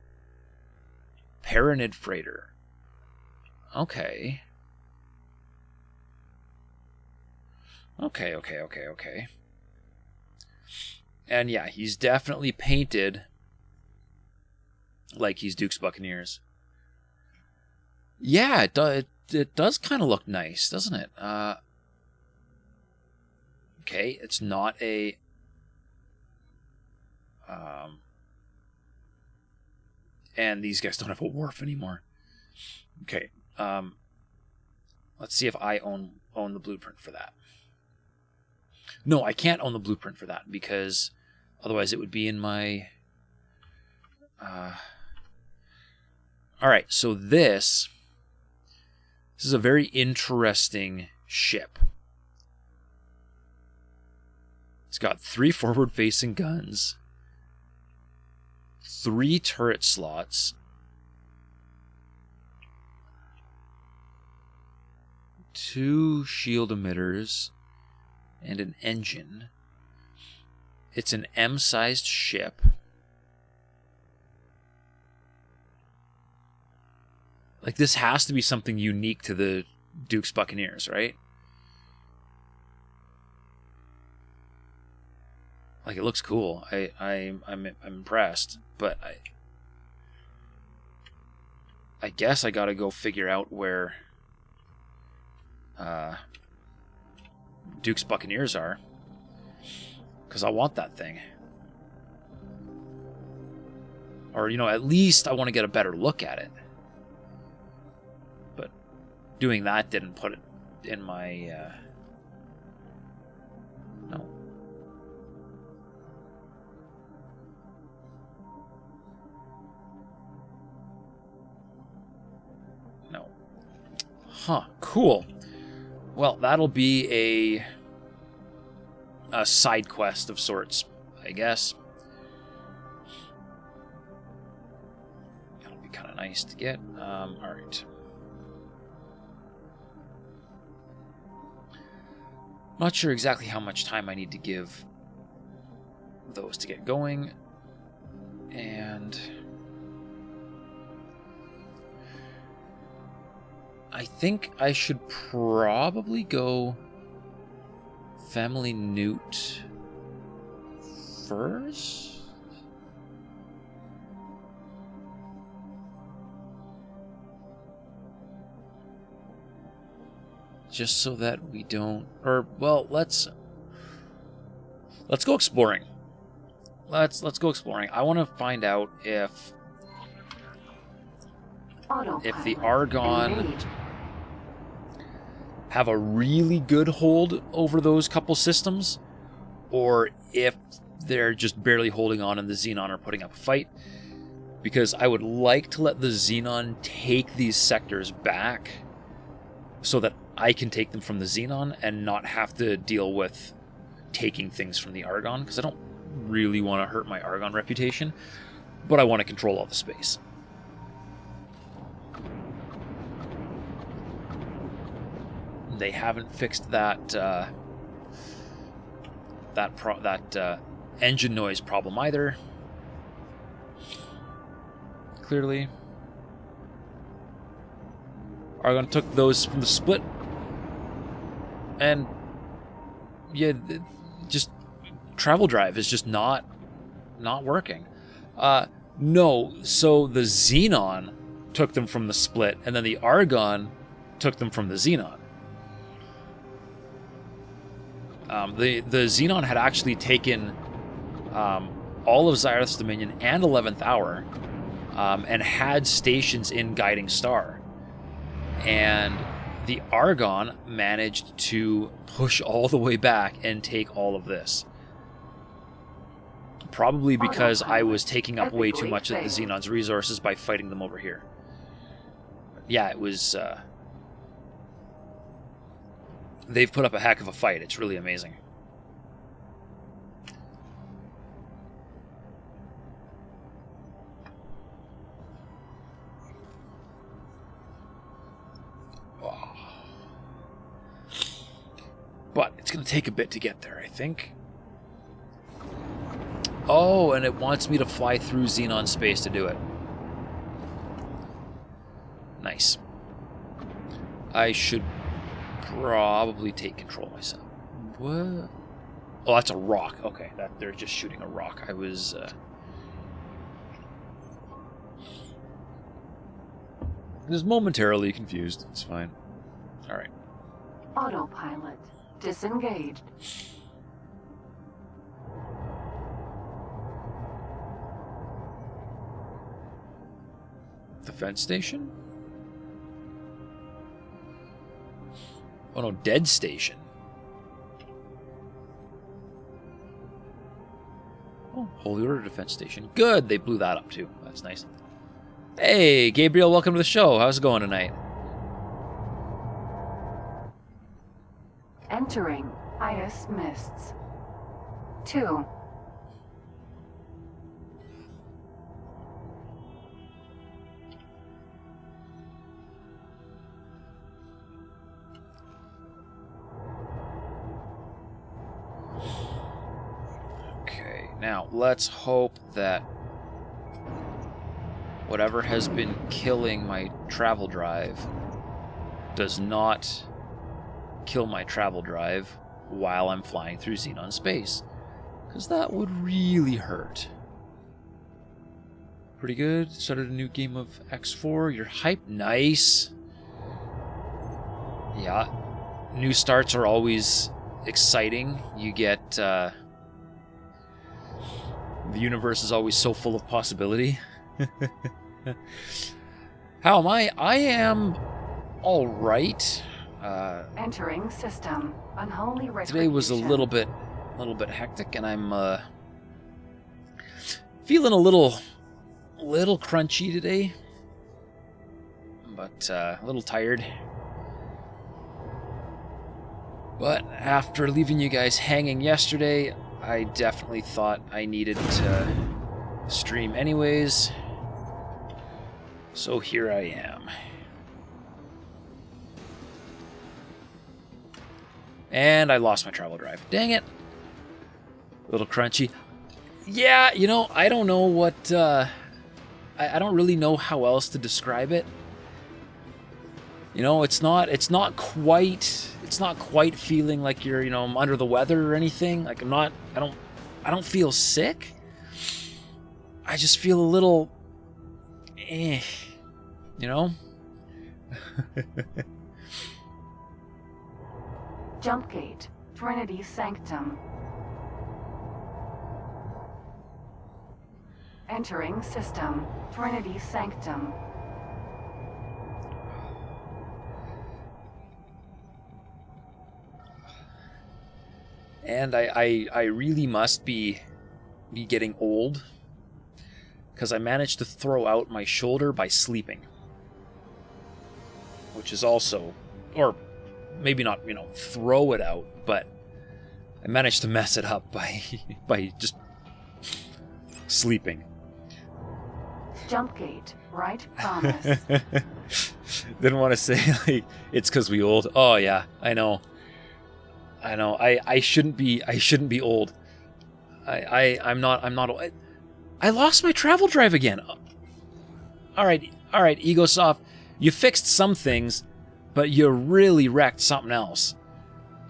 Paranid freighter. Okay. Okay. And yeah, he's definitely painted like he's Duke's Buccaneers. Yeah, it does kind of look nice, doesn't it? Okay, it's not a... and these guys don't have a wharf anymore. Okay, let's see if I own the blueprint for that. No, I can't own the blueprint for that because otherwise it would be in my... Alright, so this is a very interesting ship. It's got 3 forward-facing guns, 3 turret slots, 2 shield emitters, and an engine. It's an M-sized ship. Like, this has to be something unique to the Duke's Buccaneers, right? Like, it looks cool. I'm impressed, but I guess I gotta go figure out where Duke's Buccaneers are, because I want that thing. Or, you know, at least I want to get a better look at it. But doing that didn't put it in my... No. No. Huh, cool. Well, that'll be a side quest of sorts, I guess. That'll be kind of nice to get. Alright. Not sure exactly how much time I need to give those to get going. And I think I should probably go Family Newt first. Just so that we don't... Or, well, let's go exploring. Let's go exploring. I want to find out if the Argonne Engage. have a really good hold over those couple systems, or if they're just barely holding on and the Xenon are putting up a fight. Because I would like to let the Xenon take these sectors back so that I can take them from the Xenon and not have to deal with taking things from the Argonne, because I don't really want to hurt my Argonne reputation, but I want to control all the space. They haven't fixed that engine noise problem either. Clearly, Argonne took those from the split, and yeah, just travel drive is just not working. No, so the Xenon took them from the split, and then the Argonne took them from the Xenon. The Xenon had actually taken all of Xyrath's Dominion and 11th Hour, and had stations in Guiding Star. And the Argonne managed to push all the way back and take all of this. Probably because I was taking up way too much of the Xenon's resources by fighting them over here. Yeah, it was... they've put up a heck of a fight. It's really amazing. But it's going to take a bit to get there, I think. Oh, and it wants me to fly through Xenon space to do it. Nice. I should probably take control myself. What? Oh, that's a rock. Okay, they're just shooting a rock. I was... just momentarily confused. It's fine. Alright. Autopilot disengaged. Defense station? Oh no, dead station. Oh, Holy Order defense station. Good, they blew that up too. That's nice. Hey, Gabriel, welcome to the show. How's it going tonight? Entering IS mists. 2. Okay, now let's hope that whatever has been killing my travel drive does not kill my travel drive while I'm flying through Xenon space. Because that would really hurt. Pretty good. Started a new game of X4. You're hyped. Nice. Yeah. New starts are always exciting. You get... the universe is always so full of possibility. How am I? I am alright. Entering system. Unholy retribution. Today was a little bit hectic, and I'm feeling a little crunchy today, but a little tired. But after leaving you guys hanging yesterday, I definitely thought I needed to stream anyways. So here I am. And I lost my travel drive. Dang it. A little crunchy. Yeah, you know, I don't know what... I don't really know how else to describe it. You know, it's not quite feeling like you're, you know, I'm under the weather or anything. Like I don't feel sick. I just feel a little... you know? Jump gate. Trinity Sanctum. Entering system. Trinity Sanctum. And I really must be getting old, because I managed to throw out my shoulder by sleeping, which is also, or maybe not, you know, throw it out, but I managed to mess it up by just sleeping. Jump gate. Right promise. Didn't want to say like it's because we old. Oh yeah, I know. I shouldn't be old. I'm not old. I lost my travel drive again. All right, EgoSoft. You fixed some things, but you really wrecked something else.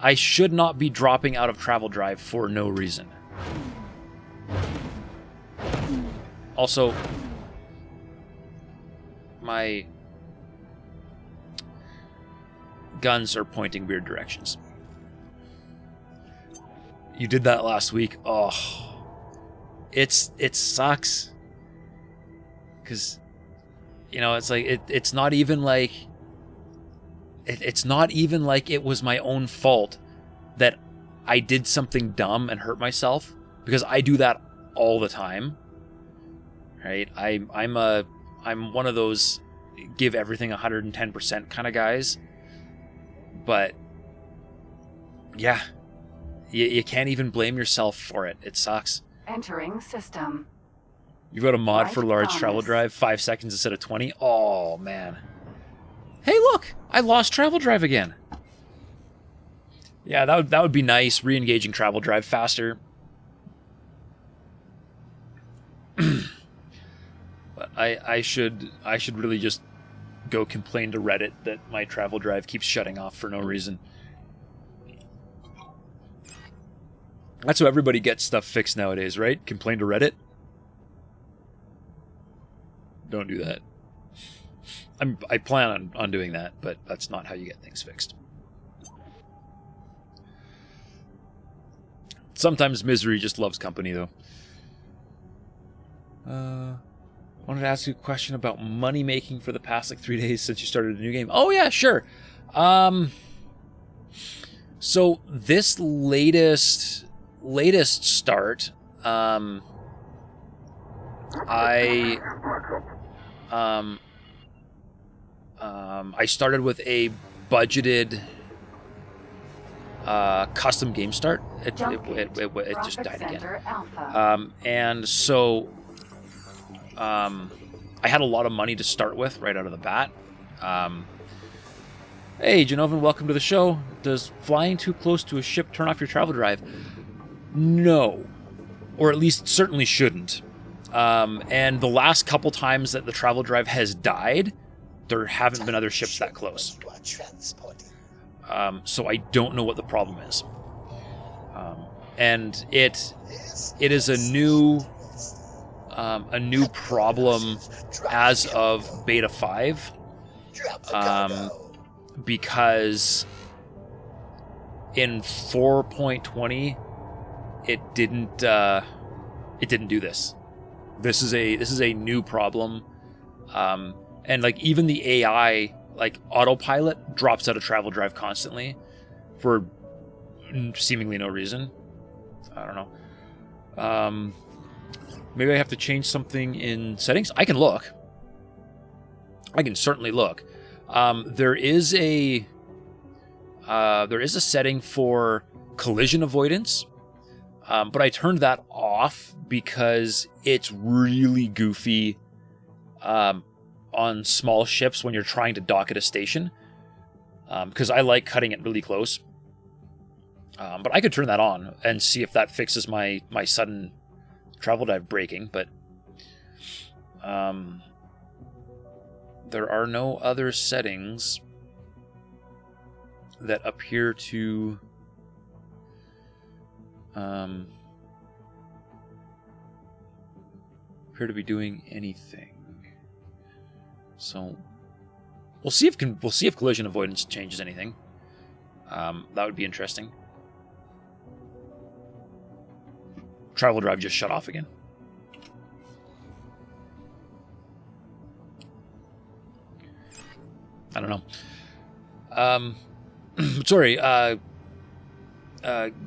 I should not be dropping out of travel drive for no reason. Also, my guns are pointing weird directions. You did that last week. Oh, it sucks. Cause, you know, it's like it's not even like it's not even like it was my own fault that I did something dumb and hurt myself, because I do that all the time. Right? I'm one of those give everything 110% kind of guys. But yeah, you can't even blame yourself for it. It sucks. Entering system. You got a mod Right for large promise. travel drive, 5 seconds instead of 20. Oh man. Hey, look, I lost travel drive again. Yeah, that would be nice. Re-engaging travel drive faster. But I should really just go complain to Reddit that my travel drive keeps shutting off for no reason. That's how everybody gets stuff fixed nowadays, right? Complain to Reddit? Don't do that. I plan on doing that, but that's not how you get things fixed. Sometimes misery just loves company, though. Wanted to ask you a question about money making for the past 3 days since you started a new game. Oh yeah, sure. So this latest start, I started with a budgeted custom game start. It just died again. And so I had a lot of money to start with right out of the bat. Hey, Genovan, welcome to the show. Does flying too close to a ship turn off your travel drive? No. Or at least certainly shouldn't. And the last couple times that the travel drive has died, there haven't been other ships that close. So I don't know what the problem is. And it is a new problem as of beta 5. Because in 4.20 it didn't do this. This is a new problem. And even the AI, autopilot drops out of travel drive constantly for seemingly no reason. I don't know. Maybe I have to change something in settings. I can look. I can certainly look. There is a setting for collision avoidance, but I turned that off because it's really goofy on small ships when you're trying to dock at a station. Because I like cutting it really close. But I could turn that on and see if that fixes my sudden travel dive breaking, but there are no other settings that appear to be doing anything. So we'll see if collision avoidance changes anything. That would be interesting. Travel drive just shut off again. I don't know. Sorry,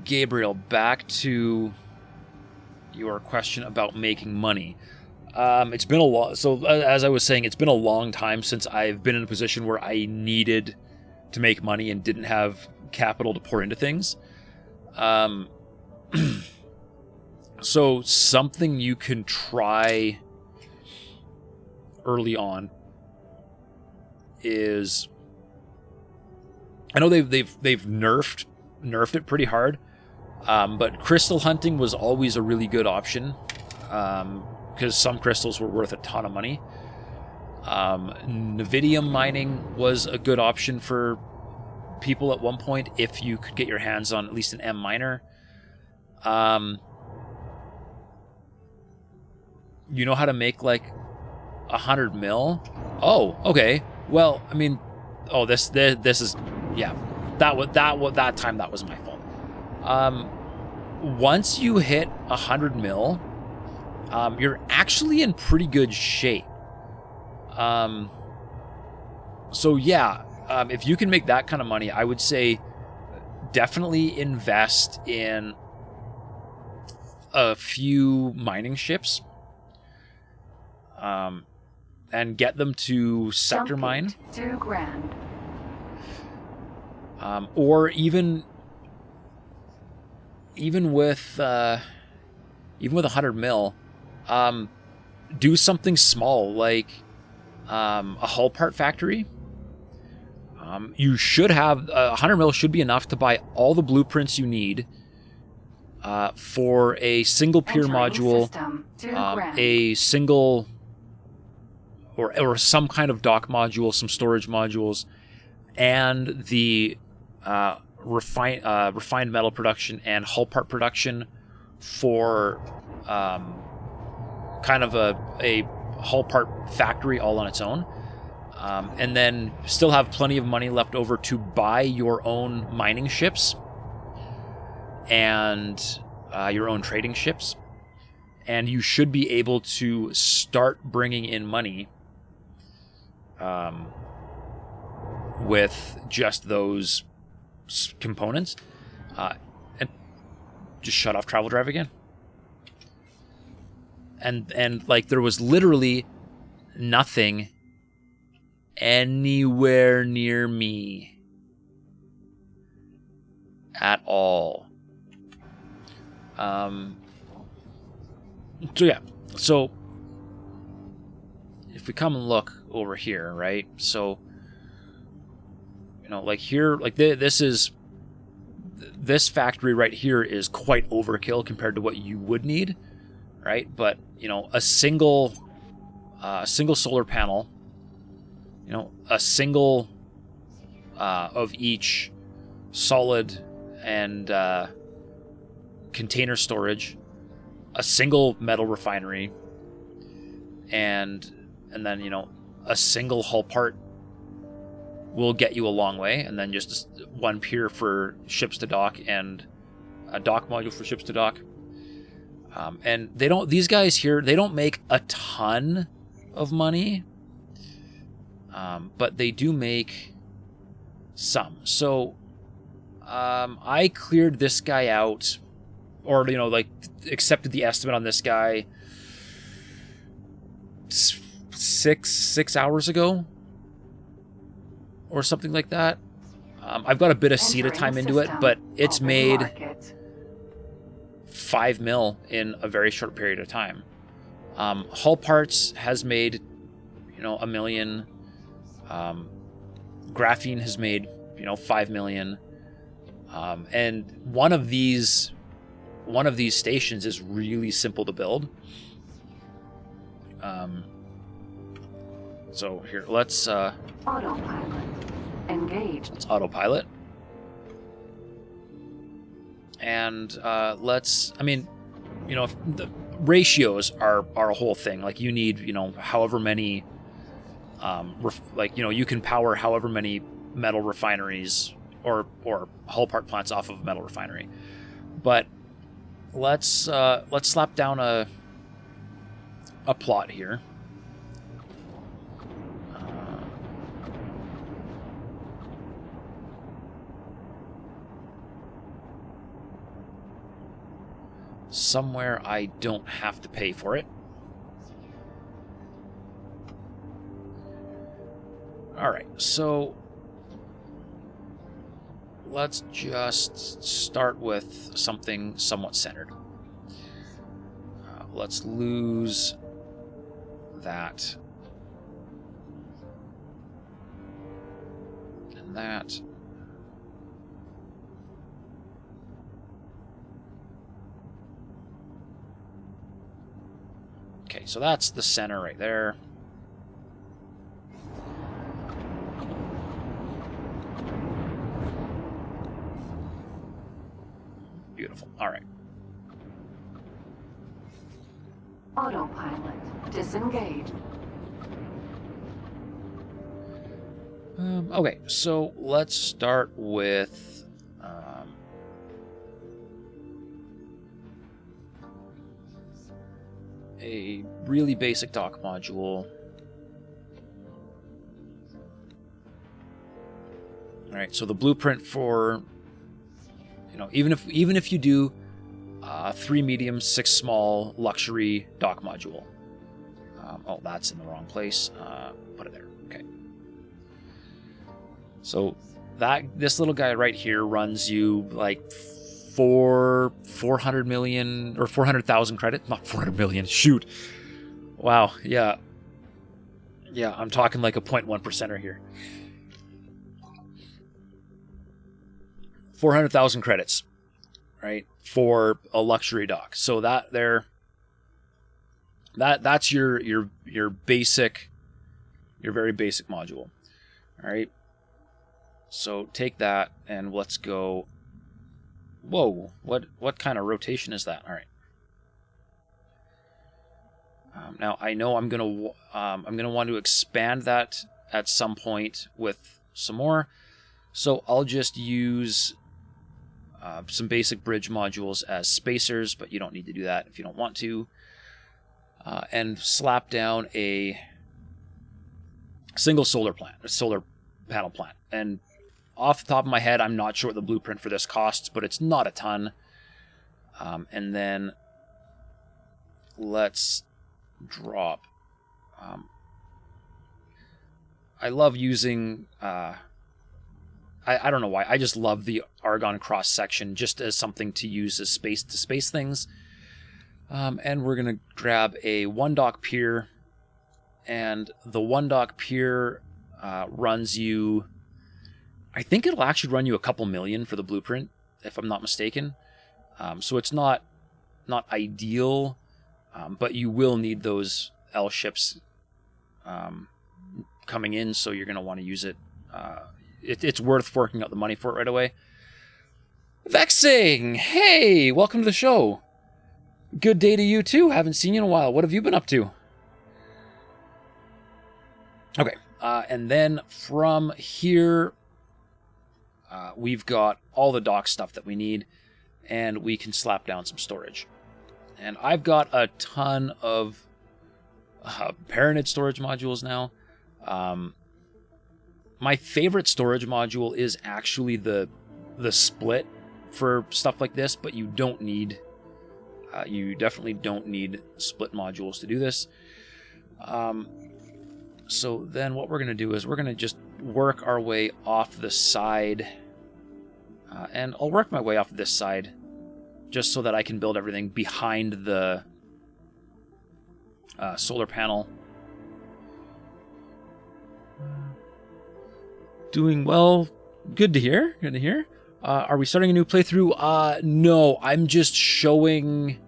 Gabriel, back to your question about making money. It's been a long... So, as I was saying, it's been a long time since I've been in a position where I needed to make money and didn't have capital to pour into things. So, something you can try early on is... I know they've nerfed it pretty hard, but crystal hunting was always a really good option, because some crystals were worth a ton of money. Nevidium mining was a good option for people at one point if you could get your hands on at least an M miner. You know how to make 100 mil? Oh, okay. Well, I mean, this is, yeah. That time that was my fault. Once you hit 100 mil, you're actually in pretty good shape. So yeah, if you can make that kind of money, I would say definitely invest in a few mining ships. And get them to sector mine. $2,000. Or even with 100 mil, do something small like a hull part factory. You should have 100 mil should be enough to buy all the blueprints you need for a single peer Entering module, system. 2 grand. a single or some kind of dock module, some storage modules, and the refined metal production and hull part production for kind of a hull part factory all on its own. And then still have plenty of money left over to buy your own mining ships and your own trading ships. And you should be able to start bringing in money with just those components. And just shut off travel drive again. And like there was literally nothing anywhere near me at all. So if we come and look over here, right? So, you know, like here, like this factory right here is quite overkill compared to what you would need, right? But, you know, a single solar panel, you know, a single of each solid and container storage, a single metal refinery, and then, you know, a single hull part will get you a long way, and then just one pier for ships to dock and a dock module for ships to dock. And these guys here, they don't make a ton of money, but they do make some. So I cleared this guy out, or, you know, like accepted the estimate on this guy six hours ago or something like that. I've got a bit of CETA time into it, but it's made 5 mil in a very short period of time. Hull Parts has made, you know, 1 million. Graphene has made, you know, 5 million. And one of these stations is really simple to build. So here, let's Autopilot. Engaged. let's autopilot. And I mean, you know, the ratios are a whole thing. Like you need, you know, however many, like, you know, you can power however many metal refineries or hull part plants off of a metal refinery. But let's slap down a plot here. Somewhere I don't have to pay for it. Alright, so let's just start with something somewhat centered. Let's lose that and that. Okay, so that's the center right there. Beautiful. All right. Autopilot. Disengage. Okay, so let's start with a really basic dock module. All right, so the blueprint for, you know, even if you do 3 medium, 6 small luxury dock module. Oh, that's in the wrong place. Put it there. Okay. So this little guy right here runs you like 400 million or 400,000 credit, not 400 million. Shoot. Wow. Yeah. Yeah. I'm talking like a 0.1%er here. 400,000 credits. right, for a luxury dock. So that's your basic, your very basic module. All right. So take that and let's go. Whoa, what kind of rotation is that? All right. Now I know I'm gonna want to expand that at some point with some more. So I'll just use some basic bridge modules as spacers, but you don't need to do that if you don't want to. And slap down a single solar panel plant. And off the top of my head, I'm not sure what the blueprint for this costs, but it's not a ton. And then let's drop. I love using. I don't know why. I just love the argon cross section just as something to use as space to space things. And we're gonna grab a one dock pier, and the one dock pier runs you. I think it'll actually run you a couple million for the blueprint, if I'm not mistaken. So it's not ideal, but you will need those L ships coming in, so you're going to want to use it. It's worth forking out the money for it right away. Vexing! Hey, welcome to the show. Good day to you too. Haven't seen you in a while. What have you been up to? Okay, and then from here, we've got all the dock stuff that we need, and we can slap down some storage. And I've got a ton of Paranid storage modules now. My favorite storage module is actually the split for stuff like this, but you don't need, you definitely don't need split modules to do this. So then what we're going to do is we're going to just work our way off the side. And I'll work my way off this side just so that I can build everything behind the solar panel. Doing well. Good to hear. Good to hear. Are we starting a new playthrough? No, I'm just showing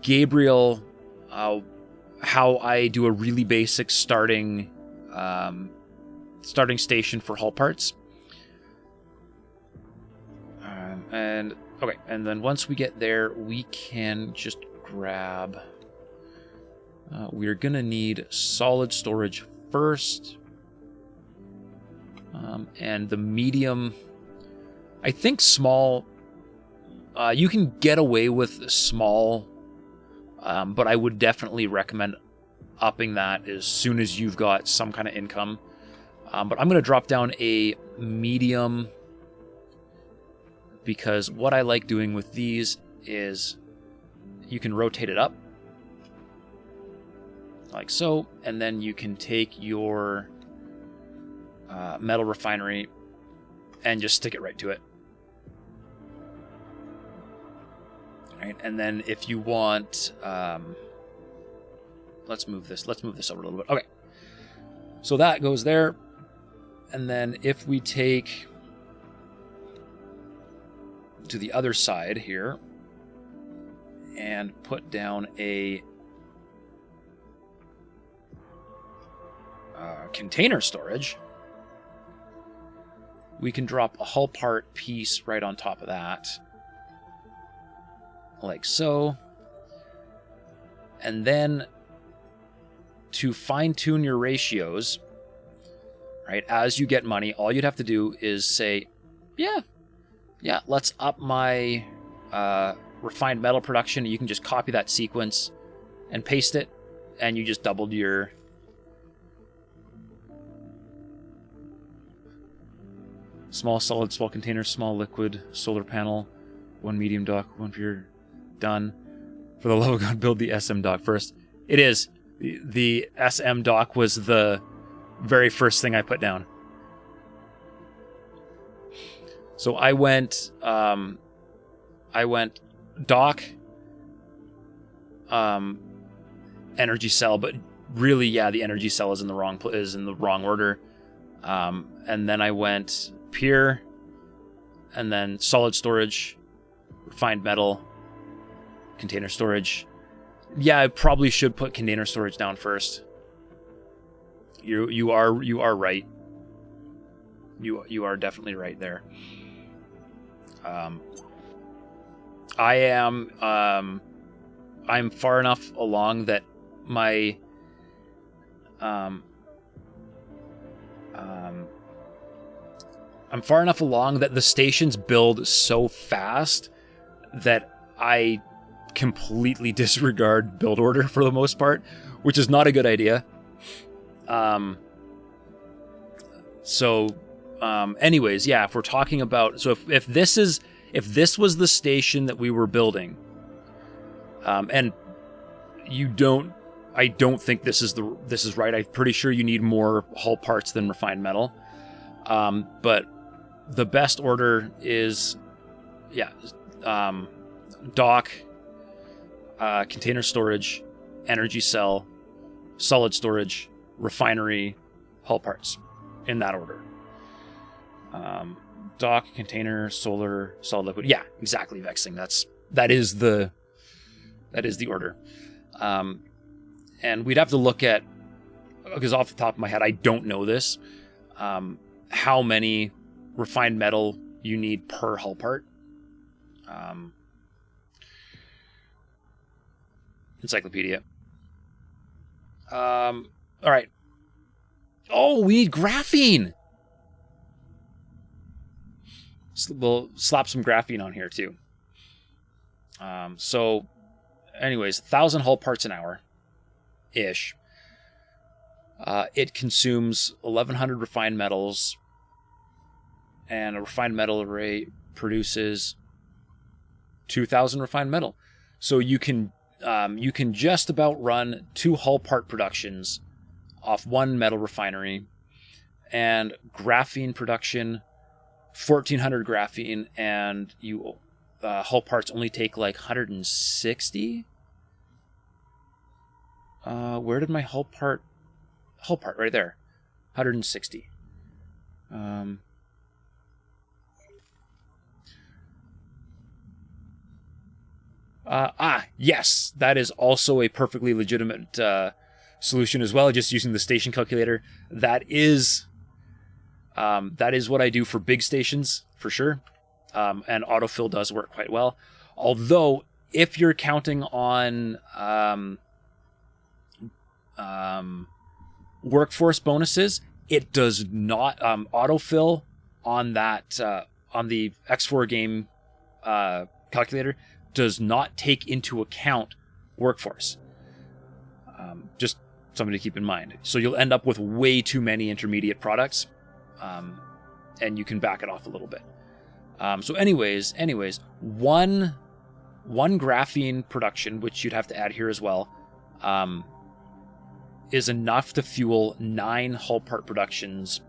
Gabriel how I do a really basic starting station for hull parts. And okay, and then once we get there, we can just grab. We're gonna need solid storage first, and the medium. I think small. You can get away with small, but I would definitely recommend upping that as soon as you've got some kind of income. But I'm gonna drop down a medium. Because what I like doing with these is you can rotate it up like so, and then you can take your metal refinery and just stick it right to it. All right, and then if you want, let's move this over a little bit. Okay, so that goes there, and then if we take to the other side here and put down a container storage, we can drop a hull part piece right on top of that like so. And then to fine-tune your ratios, right, as you get money, all you'd have to do is say, yeah, let's up my refined metal production. You can just copy that sequence and paste it, and you just doubled your small solid, small container, small liquid, solar panel, one medium dock, one pure, done. For the love of God, build the SM dock first. It is. The SM dock was the very first thing I put down. So I went dock, energy cell, but really, yeah, the energy cell is in the wrong order. And then I went pier, and then solid storage, refined metal, container storage. Yeah, I probably should put container storage down first. You are right. You are definitely right there. I am I'm far enough along that my I'm far enough along that the stations build so fast that I completely disregard build order for the most part, which is not a good idea. Anyways, yeah, if we're talking about, so if this was the station that we were building, and I don't think this is right. I'm pretty sure you need more hull parts than refined metal. But the best order is, dock, container storage, energy cell, solid storage, refinery, hull parts, in that order. Dock, container, solar, solid liquid. Yeah, exactly, Vexing. That is the order. And we'd have to look at, because off the top of my head, I don't know this, how many refined metal you need per hull part. Encyclopedia. All right. Oh, we need graphene. We'll slap some graphene on here too. So, anyways, 1,000 hull parts an hour, ish. It consumes 1,100 refined metals, and a refined metal array produces 2,000 refined metal. So you can just about run 2 hull part productions off 1 metal refinery, and graphene production, 1,400 graphene, and you hull parts only take like 160. Where did my hull part right there, 160. Yes, that is also a perfectly legitimate solution as well, just using the station calculator. That is what I do for big stations, for sure. And autofill does work quite well. Although, if you're counting on workforce bonuses, it does not. Autofill on that on the X4 game calculator does not take into account workforce. Just something to keep in mind. So you'll end up with way too many intermediate products, and you can back it off a little bit. So anyways, one graphene production, which you'd have to add here as well, is enough to fuel 9 hull part productions.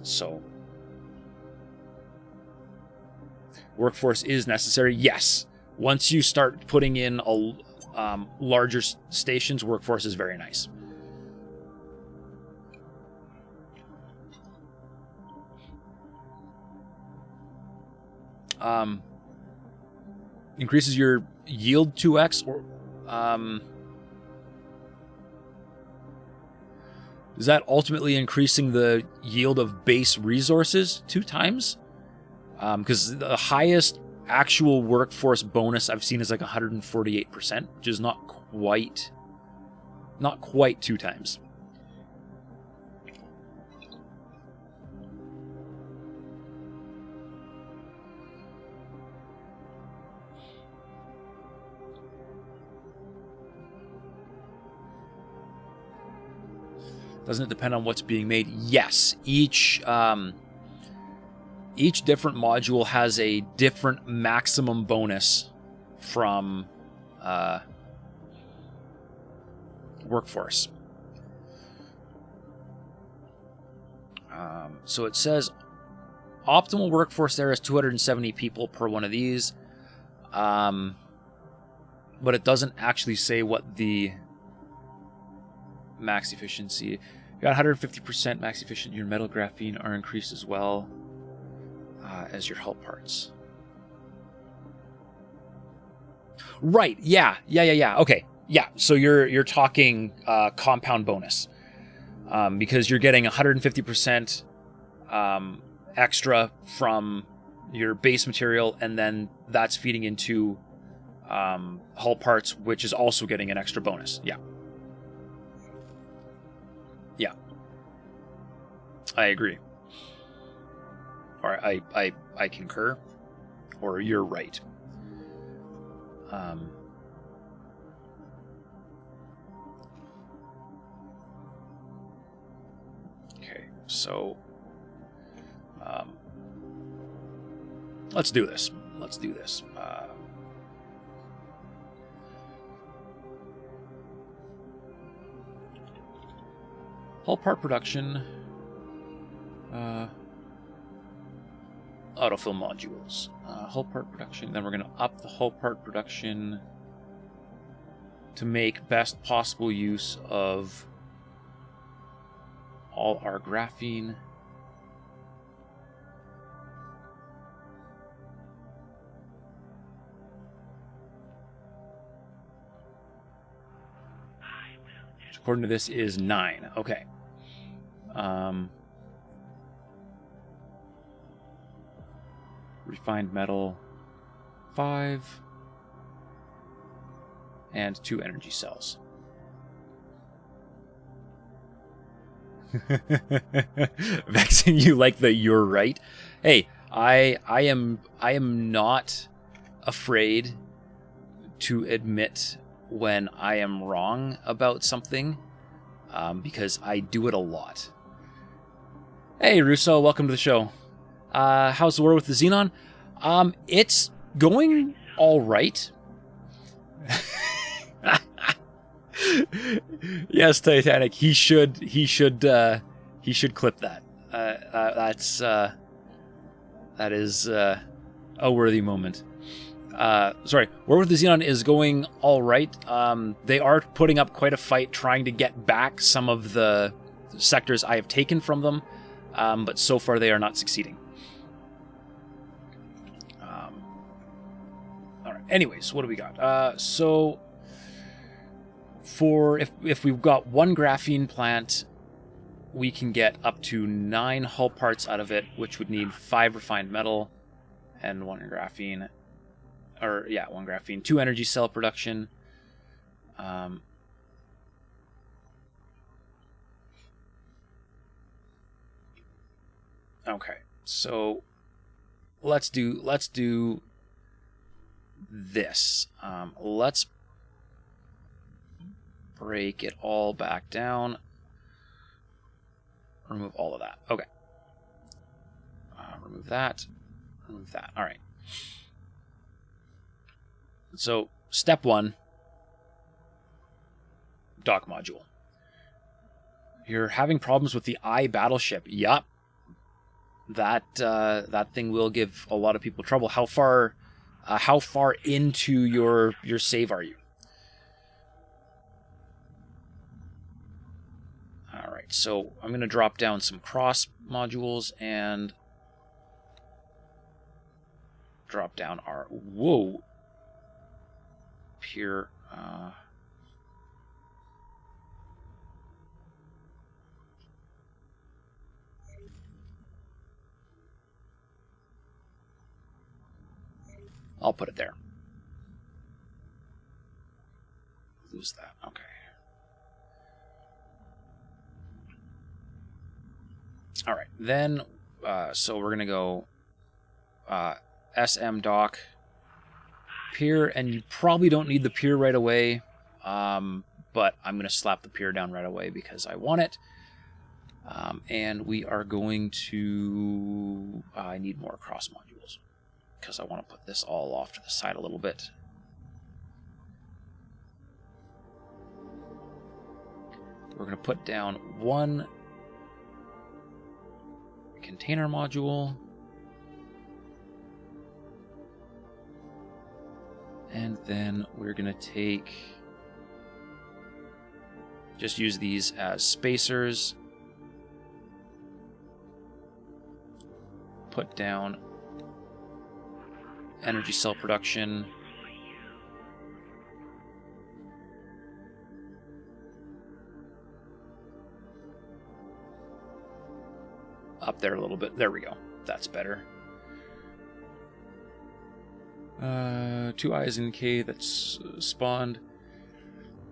So workforce is necessary. Yes, once you start putting in larger stations, workforce is very nice. Increases your yield 2x, or is that ultimately increasing the yield of base resources 2 times? Because the highest actual workforce bonus I've seen is like 148%, which is not quite 2 times. Doesn't it depend on what's being made? Yes. Each different module has a different maximum bonus from workforce. So it says optimal workforce there is 270 people per one of these. But it doesn't actually say what the max efficiency. You got 150% max efficient. Your metal graphene are increased as well as your hull parts. Right. Yeah. Okay. Yeah. So you're talking compound bonus, because you're getting 150% extra from your base material, and then that's feeding into hull parts, which is also getting an extra bonus. Yeah. Yeah. I agree. Or I concur. Or you're right. Okay, so let's do this. Hull part production. Autofill modules. Hull part production. Then we're going to up the hull part production to make best possible use of all our graphene. Which according to this is 9. Okay. Refined metal 5 and 2 energy cells. Vexing you like the you're right. Hey, I am not afraid to admit when I am wrong about something, because I do it a lot. Hey Russo, welcome to the show. How's the war with the Xenon? It's going all right. Yes, Titanic. He should clip that. That is a worthy moment. Sorry, War with the Xenon is going all right. They are putting up quite a fight trying to get back some of the sectors I have taken from them, but so far they are not succeeding. All right. Anyways, what do we got? So for if we've got one graphene plant, we can get up to 9 hull parts out of it, which would need 5 refined metal and 1 graphene. Or, yeah, 1 graphene. 2 energy cell production. Okay, so let's do this. Let's break it all back down. Remove all of that. Okay. Remove that. Remove that. All right. So, step 1, dock module. You're having problems with the I battleship. Yup. That thing will give a lot of people trouble. How far into your save are you? All right. So, I'm going to drop down some cross modules and drop down our pure I'll put it there. Lose that. Okay. All right. Then, so we're gonna go SM dock pier, and you probably don't need the pier right away, but I'm gonna slap the pier down right away because I want it. And we are going to. I need more cross modules because I want to put this all off to the side a little bit. We're going to put down 1 container module. And then we're going to just use these as spacers. Put down energy cell production. up there a little bit. There we go. That's better. 2 eyes in K that's spawned.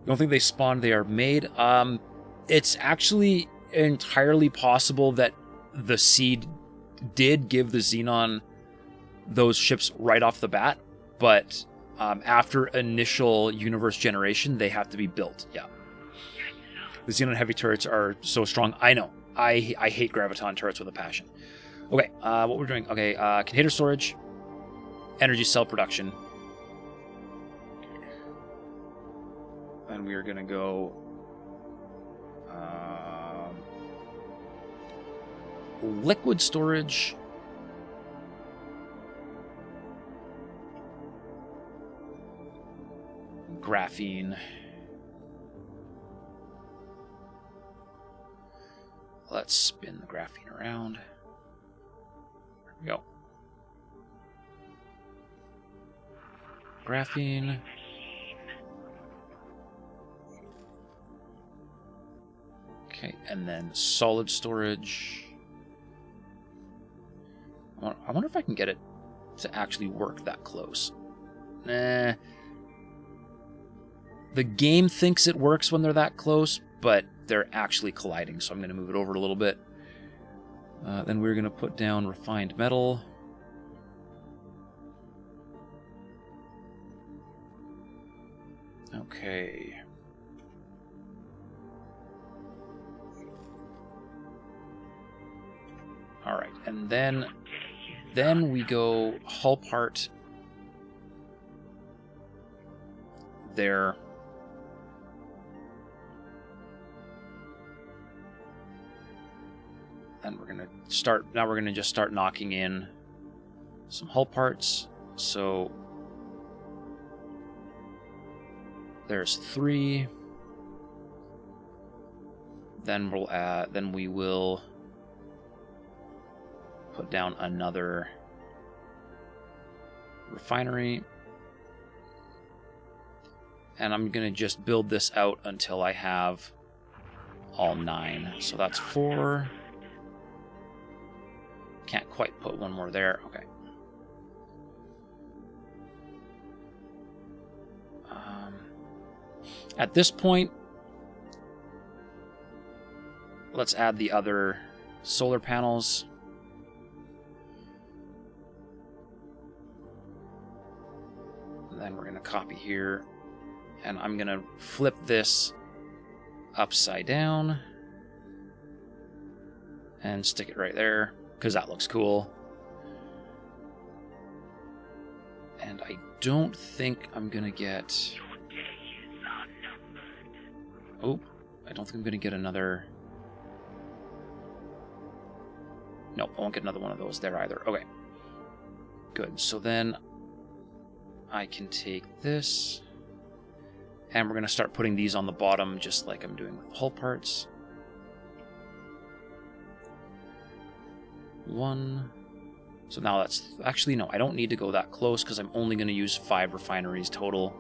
Don't think they spawned, they are made. It's actually entirely possible that the seed did give the Xenon those ships right off the bat, but after initial universe generation, they have to be built. Yeah. The Xenon heavy turrets are so strong. I know. I hate Graviton turrets with a passion. Okay, what we're doing. Okay, container storage, energy cell production. And we are going to go liquid storage. Graphene. Let's spin the graphene around. There we go. Graphene. Okay, and then solid storage. I wonder if I can get it to actually work that close. Nah. The game thinks it works when they're that close, but they're actually colliding, so I'm going to move it over a little bit. Then we're going to put down refined metal. Okay. All right, and then we go hull part there. And we're going to start, now we're going to just start knocking in some hull parts. So there's 3. Then we'll add, then we will put down another refinery. And I'm going to just build this out until I have all 9. So that's 4. Can't quite put one more there. Okay. At this point, let's add the other solar panels. Then we're going to copy here, and I'm going to flip this upside down and stick it right there, because that looks cool. And I don't think I'm going to get... Oh, I don't think I'm going to get another... Nope, I won't get another one of those there either. Okay. Good, so then I can take this, and we're going to start putting these on the bottom just like I'm doing with hull parts. 1. So now that's... Actually, no, I don't need to go that close because I'm only going to use 5 refineries total.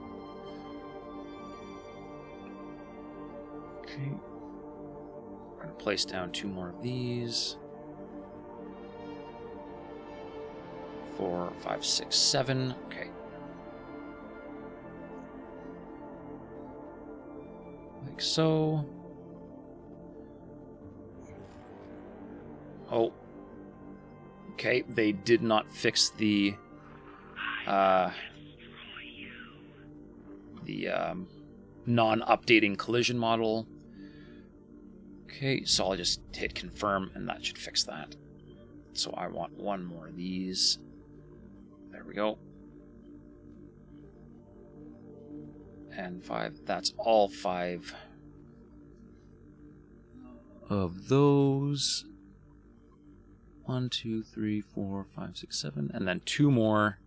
Okay. We're going to place down 2 more of these. 4, 5, 6, 7. Okay. Like so. Oh. Okay, they did not fix the non-updating collision model. Okay, so I'll just hit confirm, and that should fix that. So I want 1 more of these. There we go. And 5. That's all 5 of those. 1, 2, 3, 4, 5, 6, 7, and then 2 more.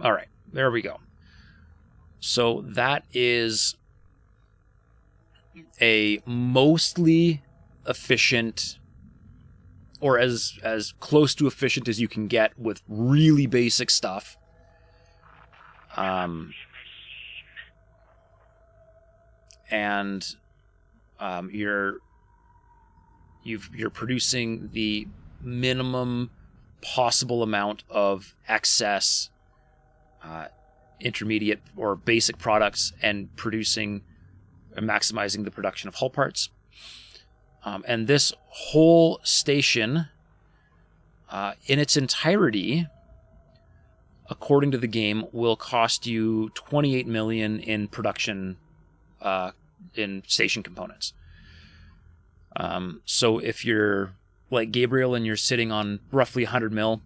All right, there we go. So that is a mostly efficient, or as close to efficient as you can get with really basic stuff. And you're producing the minimum possible amount of excess intermediate or basic products and producing and maximizing the production of hull parts. And this whole station, in its entirety, according to the game, will cost you 28 million in production in station components. So if you're like Gabriel and you're sitting on roughly 100 mil,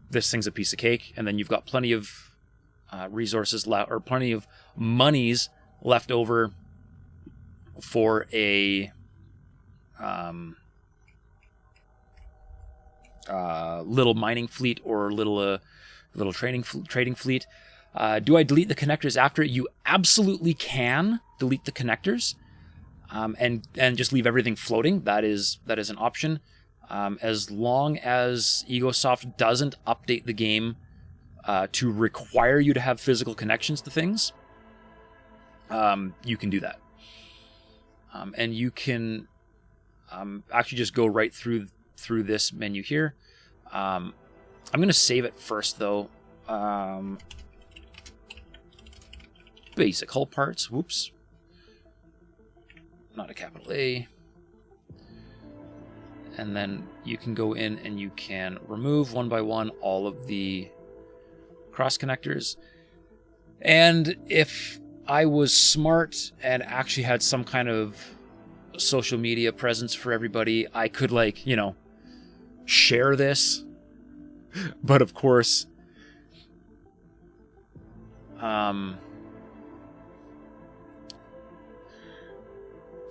this thing's a piece of cake, and then you've got plenty of resources left, or plenty of monies left over for a little mining fleet or little trading fleet. Do I delete the connectors after? You absolutely can delete the connectors, and just leave everything floating. That is an option, as long as Egosoft doesn't update the game to require you to have physical connections to things. You can do that, and you can actually just go right through this menu here. I'm going to save it first, though. Basic hull parts. Whoops. Not a capital A. And then you can go in and you can remove one by one all of the cross connectors. And if I was smart and actually had some kind of social media presence for everybody, I could, like, you know, share this. But of course,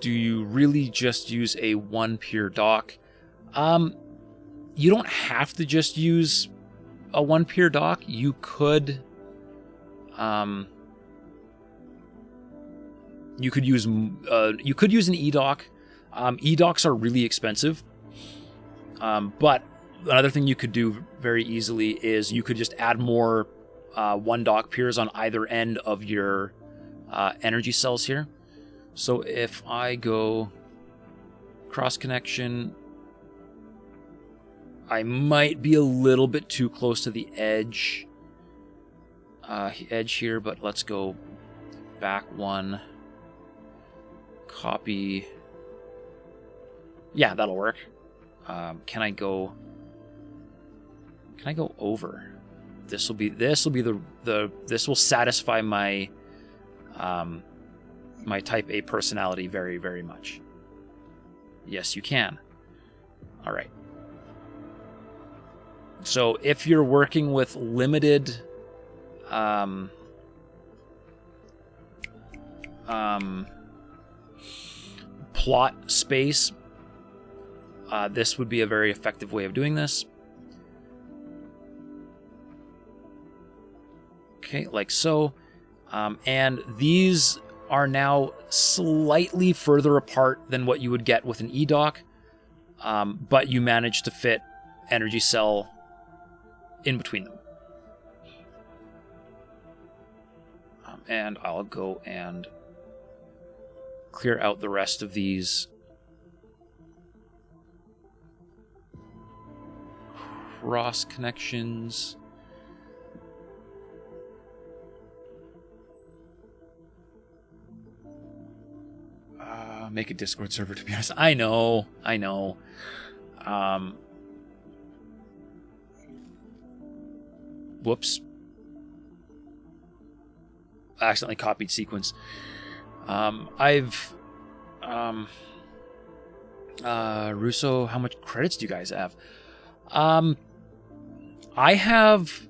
do you really just use a one pier dock? You don't have to just use a one pier dock. You could use an e-dock. E-docks are really expensive. But another thing you could do very easily is you could just add more one dock piers on either end of your energy cells here. So if I go cross connection, I might be a little bit too close to the edge here, but let's go back one, copy. Yeah, that'll work. Can I go over? This will satisfy my my type A personality very, very much. Yes, you can. All right. So if you're working with limited plot space, this would be a very effective way of doing this. Okay, like so. And these are now slightly further apart than what you would get with an e-dock, but you manage to fit energy cell in between them. And I'll go and clear out the rest of these cross connections. Make a Discord server, to be honest. I know. Whoops. I accidentally copied sequence. Russo, how much credits do you guys have? I have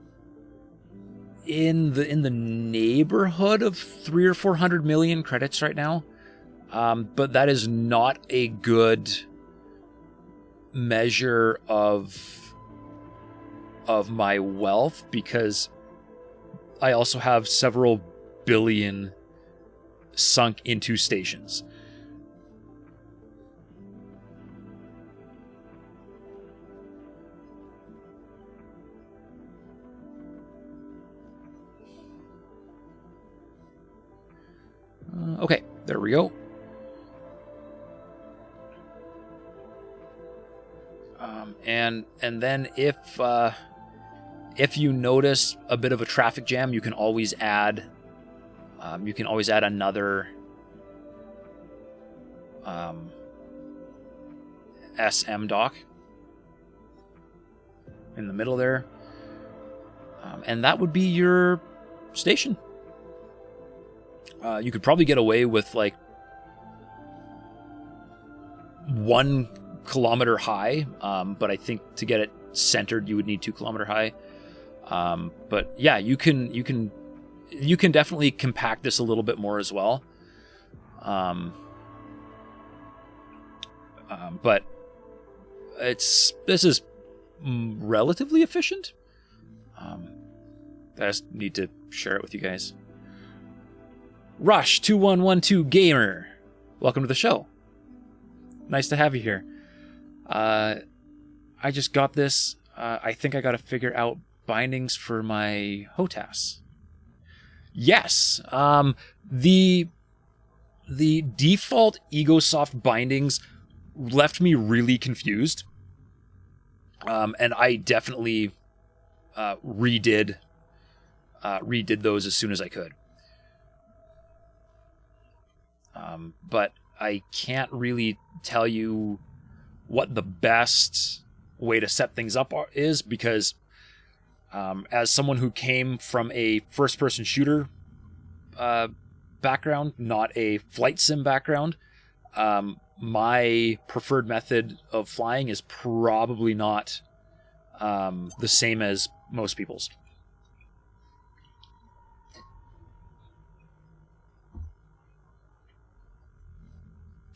in the neighborhood of 300 or 400 million credits right now. But that is not a good measure of my wealth, because I also have several billion sunk into stations. we go. And then if you notice a bit of a traffic jam, you can always add another SM dock in the middle there, and that would be your station. You could probably get away with like 1 kilometer high, but I think to get it centered, you would need 2 kilometer high. But yeah, you can definitely compact this a little bit more as well. But this is relatively efficient. I just need to share it with you guys. Rush 2112 Gamer, welcome to the show. Nice to have you here. I just got this. I think I got to figure out bindings for my HOTAS. Yes. The default EgoSoft bindings left me really confused. And I definitely redid those as soon as I could. But I can't really tell you what the best way to set things up is, because as someone who came from a first-person shooter background, not a flight sim background, my preferred method of flying is probably not the same as most people's.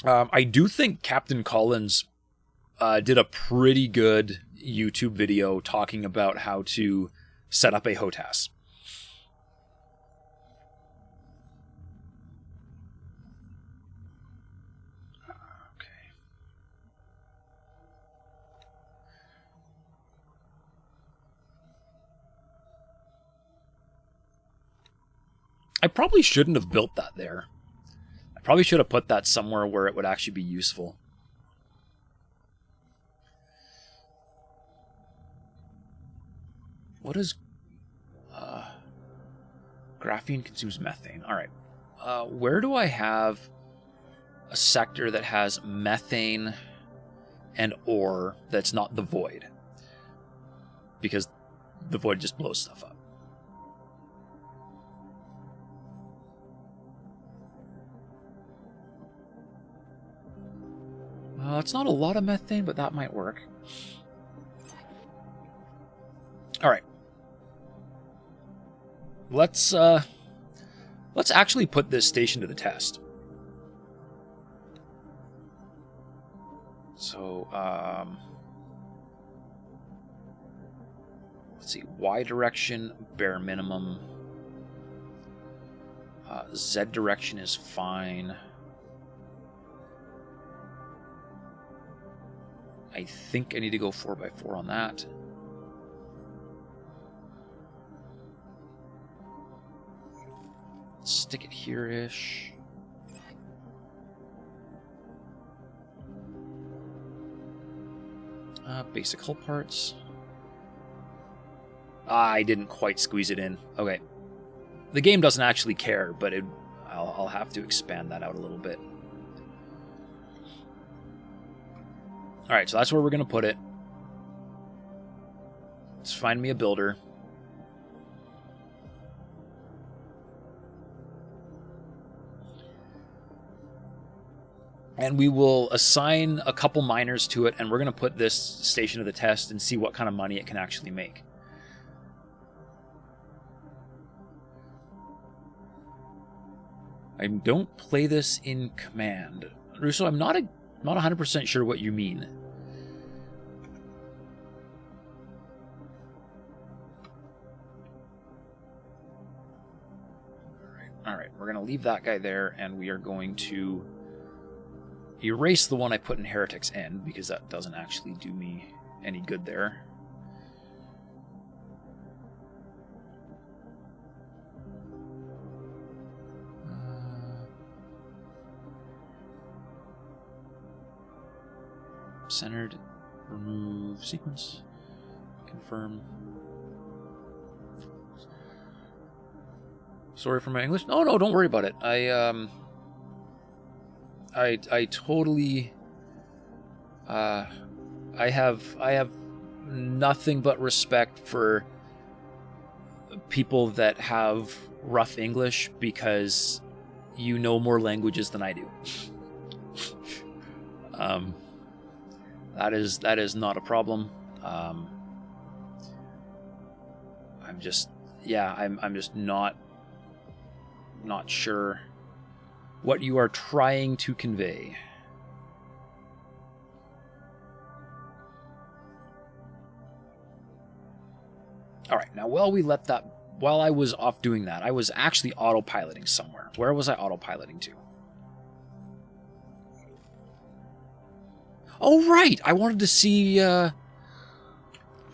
I do think Captain Collins did a pretty good YouTube video talking about how to set up a HOTAS. Okay. I probably shouldn't have built that there. I probably should have put that somewhere where it would actually be useful. What is... graphene consumes methane. Alright. Where do I have a sector that has methane and ore that's not the void? Because the void just blows stuff up. It's not a lot of methane, but that might work. Alright. Let's actually put this station to the test. So, let's see. Y direction, bare minimum. Z direction is fine. I think I need to go 4x4 on that. Let's stick it here-ish. Basic hull parts. I didn't quite squeeze it in. Okay. The game doesn't actually care, but I'll have to expand that out a little bit. Alright, so that's where we're going to put it. Let's find me a builder. And we will assign a couple miners to it, and we're going to put this station to the test and see what kind of money it can actually make. I don't play this in command. Russo, I'm not 100% sure what you mean. Alright, we're going to leave that guy there, and we are going to erase the one I put in Heretic's End, because that doesn't actually do me any good there. Centered. Remove sequence. Confirm. Sorry for my English. No, don't worry about it. I totally. I have nothing but respect for people that have rough English because you know more languages than I do. That is not a problem. I'm just not sure what you are trying to convey. All right, now while I was off doing that, I was actually autopiloting somewhere. Where was I autopiloting to? Oh, right! I wanted to see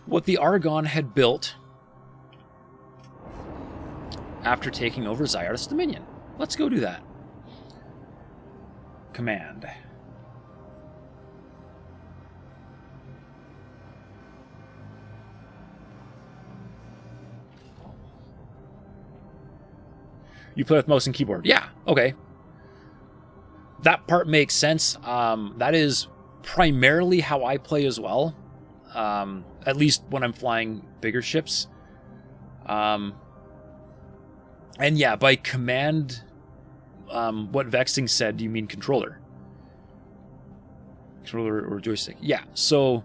what the Argon had built after taking over Zyarth's Dominion. Let's go do that. Command. You play with mouse and keyboard. Yeah, okay. That part makes sense. That is primarily how I play as well. At least when I'm flying bigger ships. And yeah, by command, what Vexing said, you mean controller? Controller or joystick? Yeah, so...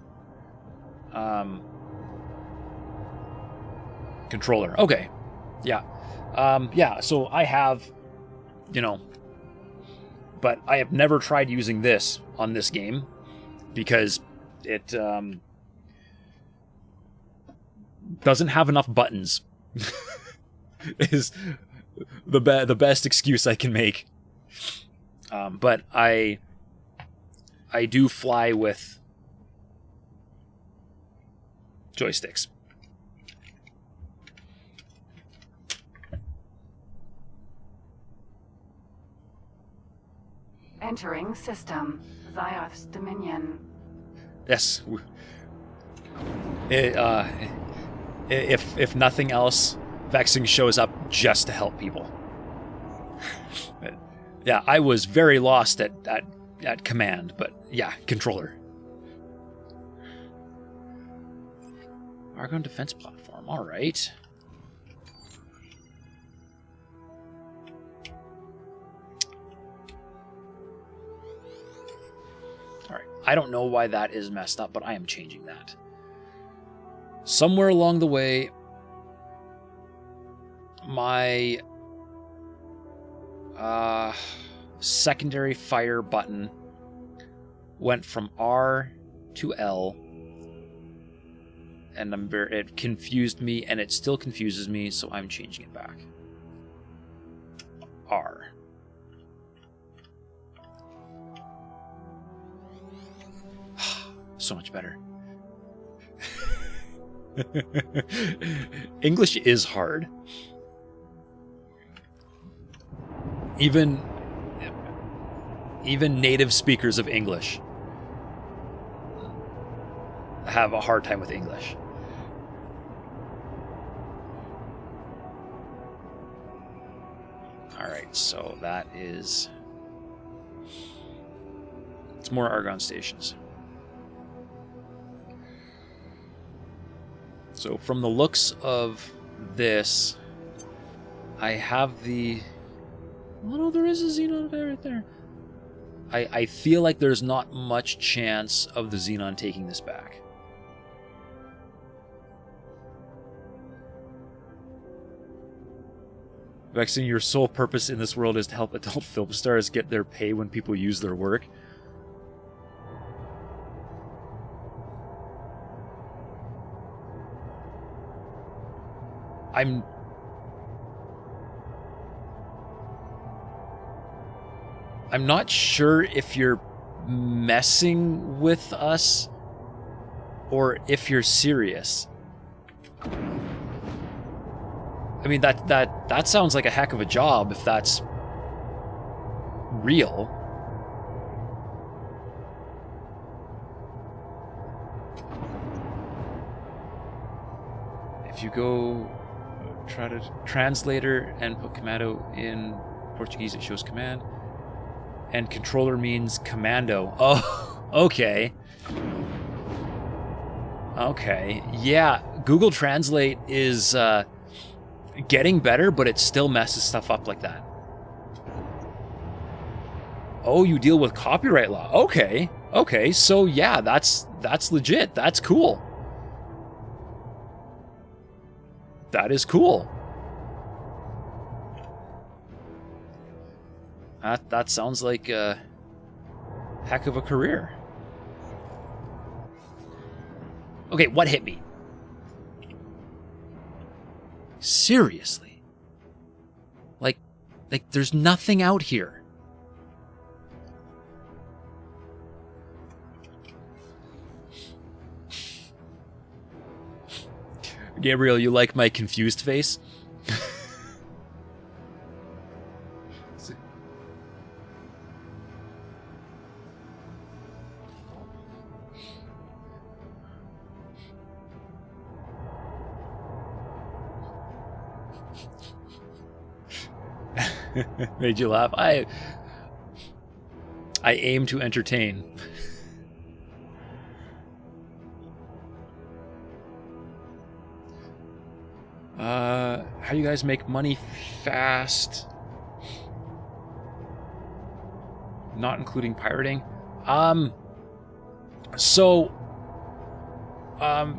controller. Okay. Yeah. Yeah, so I have, but I have never tried using this on this game because it doesn't have enough buttons. Is the best excuse I can make. But I do fly with joysticks. Entering system. Zyarth's Dominion. Yes. If nothing else, Vexing shows up just to help people. Yeah, I was very lost at command, but yeah, controller. Argon defense platform. All right. I don't know why that is messed up, but I am changing that. Somewhere along the way, my secondary fire button went from R to L, and it confused me, and it still confuses me, so I'm changing it back. R. So much better. English is hard. Even native speakers of English have a hard time with English. All right, so that is... It's more Argon stations. So from the looks of this, I have the... Oh no, there is a Xenon right there. I feel like there's not much chance of the Xenon taking this back. Vexing, your sole purpose in this world is to help adult film stars get their pay when people use their work. I'm not sure if you're messing with us or if you're serious. I mean, that sounds like a heck of a job if that's real. if you go try to translator and put commando in Portuguese, it shows command. And controller means commando. Oh, okay. Okay. Yeah, Google Translate is getting better, but it still messes stuff up like that. Oh, you deal with copyright law. Okay. Okay, so yeah, that's legit. That's cool. That is cool. That sounds like a heck of a career. Okay, what hit me? Seriously. Like there's nothing out here. Gabriel, you like my confused face? Made you laugh? I aim to entertain. How do you guys make money fast? Not including pirating. You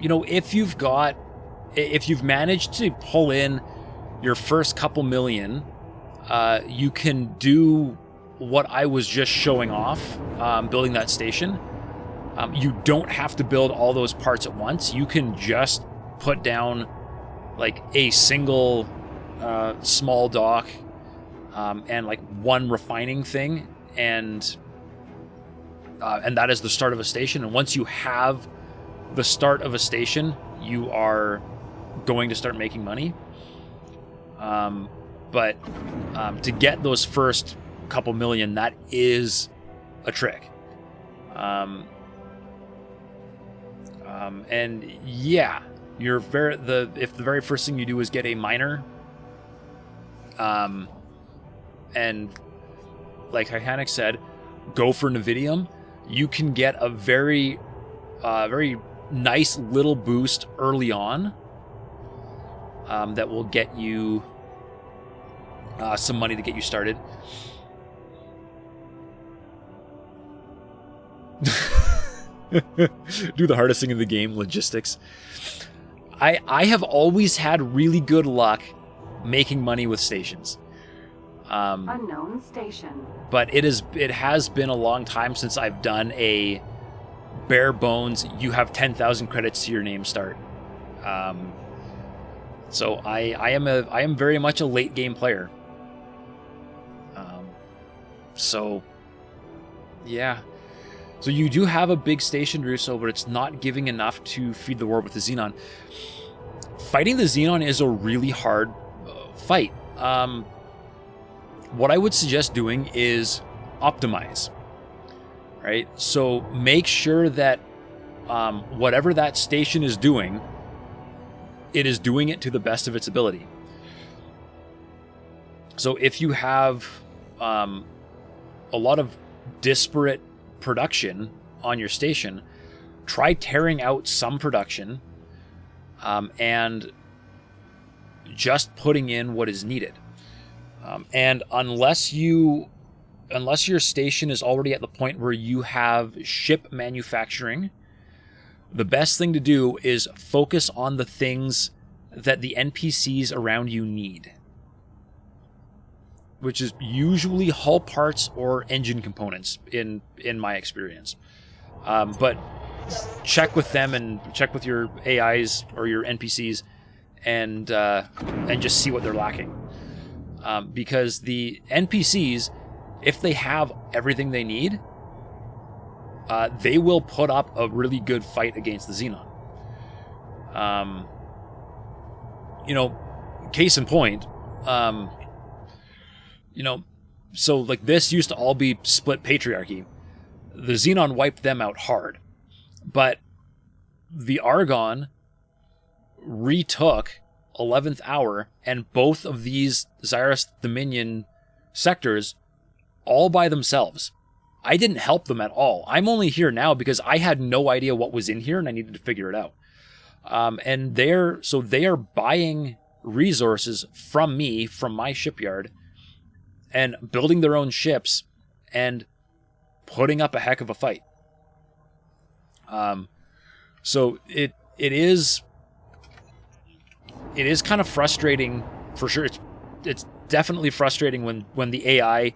know, if you've managed to pull in your first couple million, you can do what I was just showing off, building that station. You don't have to build all those parts at once. You can just put down like a single small dock and like one refining thing, and that is the start of a station. And once you have the start of a station, you are going to start making money. But to get those first couple million, that is a trick. And yeah, if the very first thing you do is get a miner, and like Titanic said, go for Nevidium, you can get a very nice little boost early on, that will get you some money to get you started. Do the hardest thing in the game, logistics. I have always had really good luck making money with stations. Unknown station. But it has been a long time since I've done a bare bones, you have 10,000 credits to your name start. So I am very much a late game player. So yeah. So you do have a big station, Russo, but it's not giving enough to feed the war with the Xenon. Fighting the Xenon is a really hard fight. What I would suggest doing is optimize, right? So make sure that whatever that station is doing, it is doing it to the best of its ability. So if you have a lot of disparate production on your station, try tearing out some production and just putting in what is needed. And unless your station is already at the point where you have ship manufacturing, the best thing to do is focus on the things that the NPCs around you need, which is usually hull parts or engine components in my experience. But check with them and check with your AIs or your NPCs and just see what they're lacking. Because the NPCs, if they have everything they need, they will put up a really good fight against the Xenon. Case in point, so like this used to all be split patriarchy. The Xenon wiped them out hard, but the Argon retook 11th Hour and both of these Xyrus Dominion sectors all by themselves. I didn't help them at all. I'm only here now because I had no idea what was in here and I needed to figure it out. And they are buying resources from me, from my shipyard, and building their own ships and putting up a heck of a fight. So it is kind of frustrating for sure. It's definitely frustrating when the AI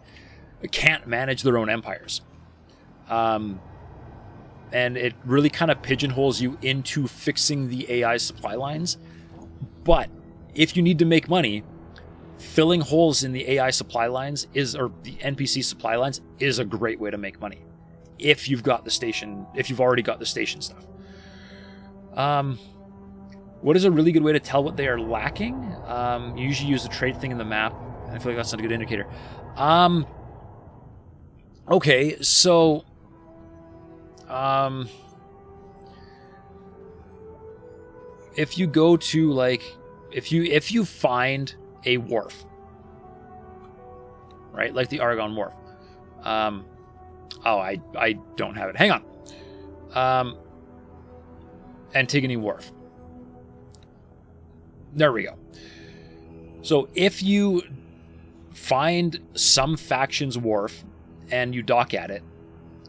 can't manage their own empires. And it really kind of pigeonholes you into fixing the AI supply lines. But if you need to make money, filling holes in the AI supply lines or the NPC supply lines is a great way to make money. If you've already got the station stuff. What is a really good way to tell what they are lacking? You usually use the trade thing in the map. I feel like that's not a good indicator. Okay, so if you go to if you find a wharf, right, like the Argon Wharf. I don't have it. Hang on. Antigone Wharf. There we go. So if you find some faction's wharf and you dock at it,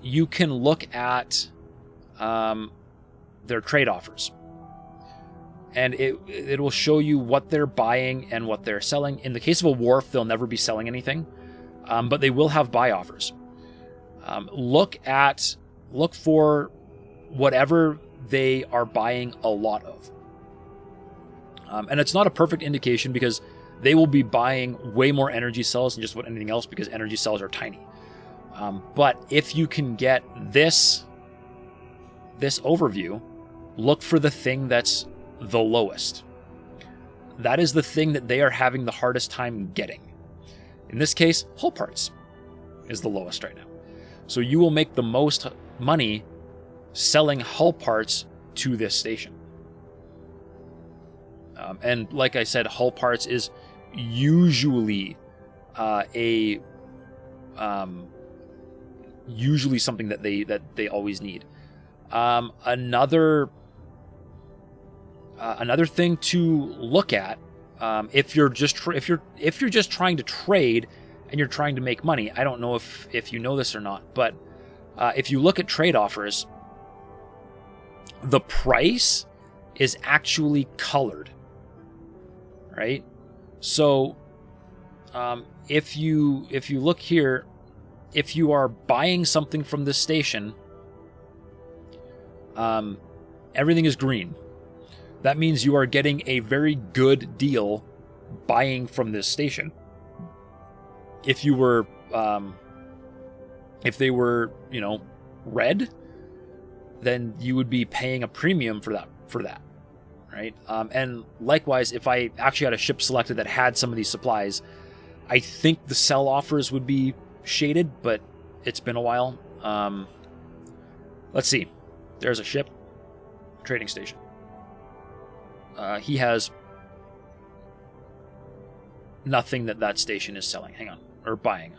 you can look at their trade offers. And it will show you what they're buying and what they're selling. In the case of a wharf, they'll never be selling anything, but they will have buy offers. Look for whatever they are buying a lot of. And it's not a perfect indication because they will be buying way more energy cells than just about anything else because energy cells are tiny. But if you can get this overview, look for the thing that's the lowest. That is the thing that they are having the hardest time getting. In this case, hull parts is the lowest right now. So you will make the most money selling hull parts to this station. And like I said, hull parts is usually usually something that they always need. Another thing to look at, if you're just trying to trade and you're trying to make money, I don't know if you know this or not, but if you look at trade offers, the price is actually colored, right? So if you look here, if you are buying something from this station, everything is green. That means you are getting a very good deal buying from this station. If you were, if they were, red, then you would be paying a premium for that, right? And likewise, if I actually had a ship selected that had some of these supplies, I think the sell offers would be shaded, but it's been a while. Let's see. There's a ship. Trading station. He has nothing that station is selling. Hang on. Or buying.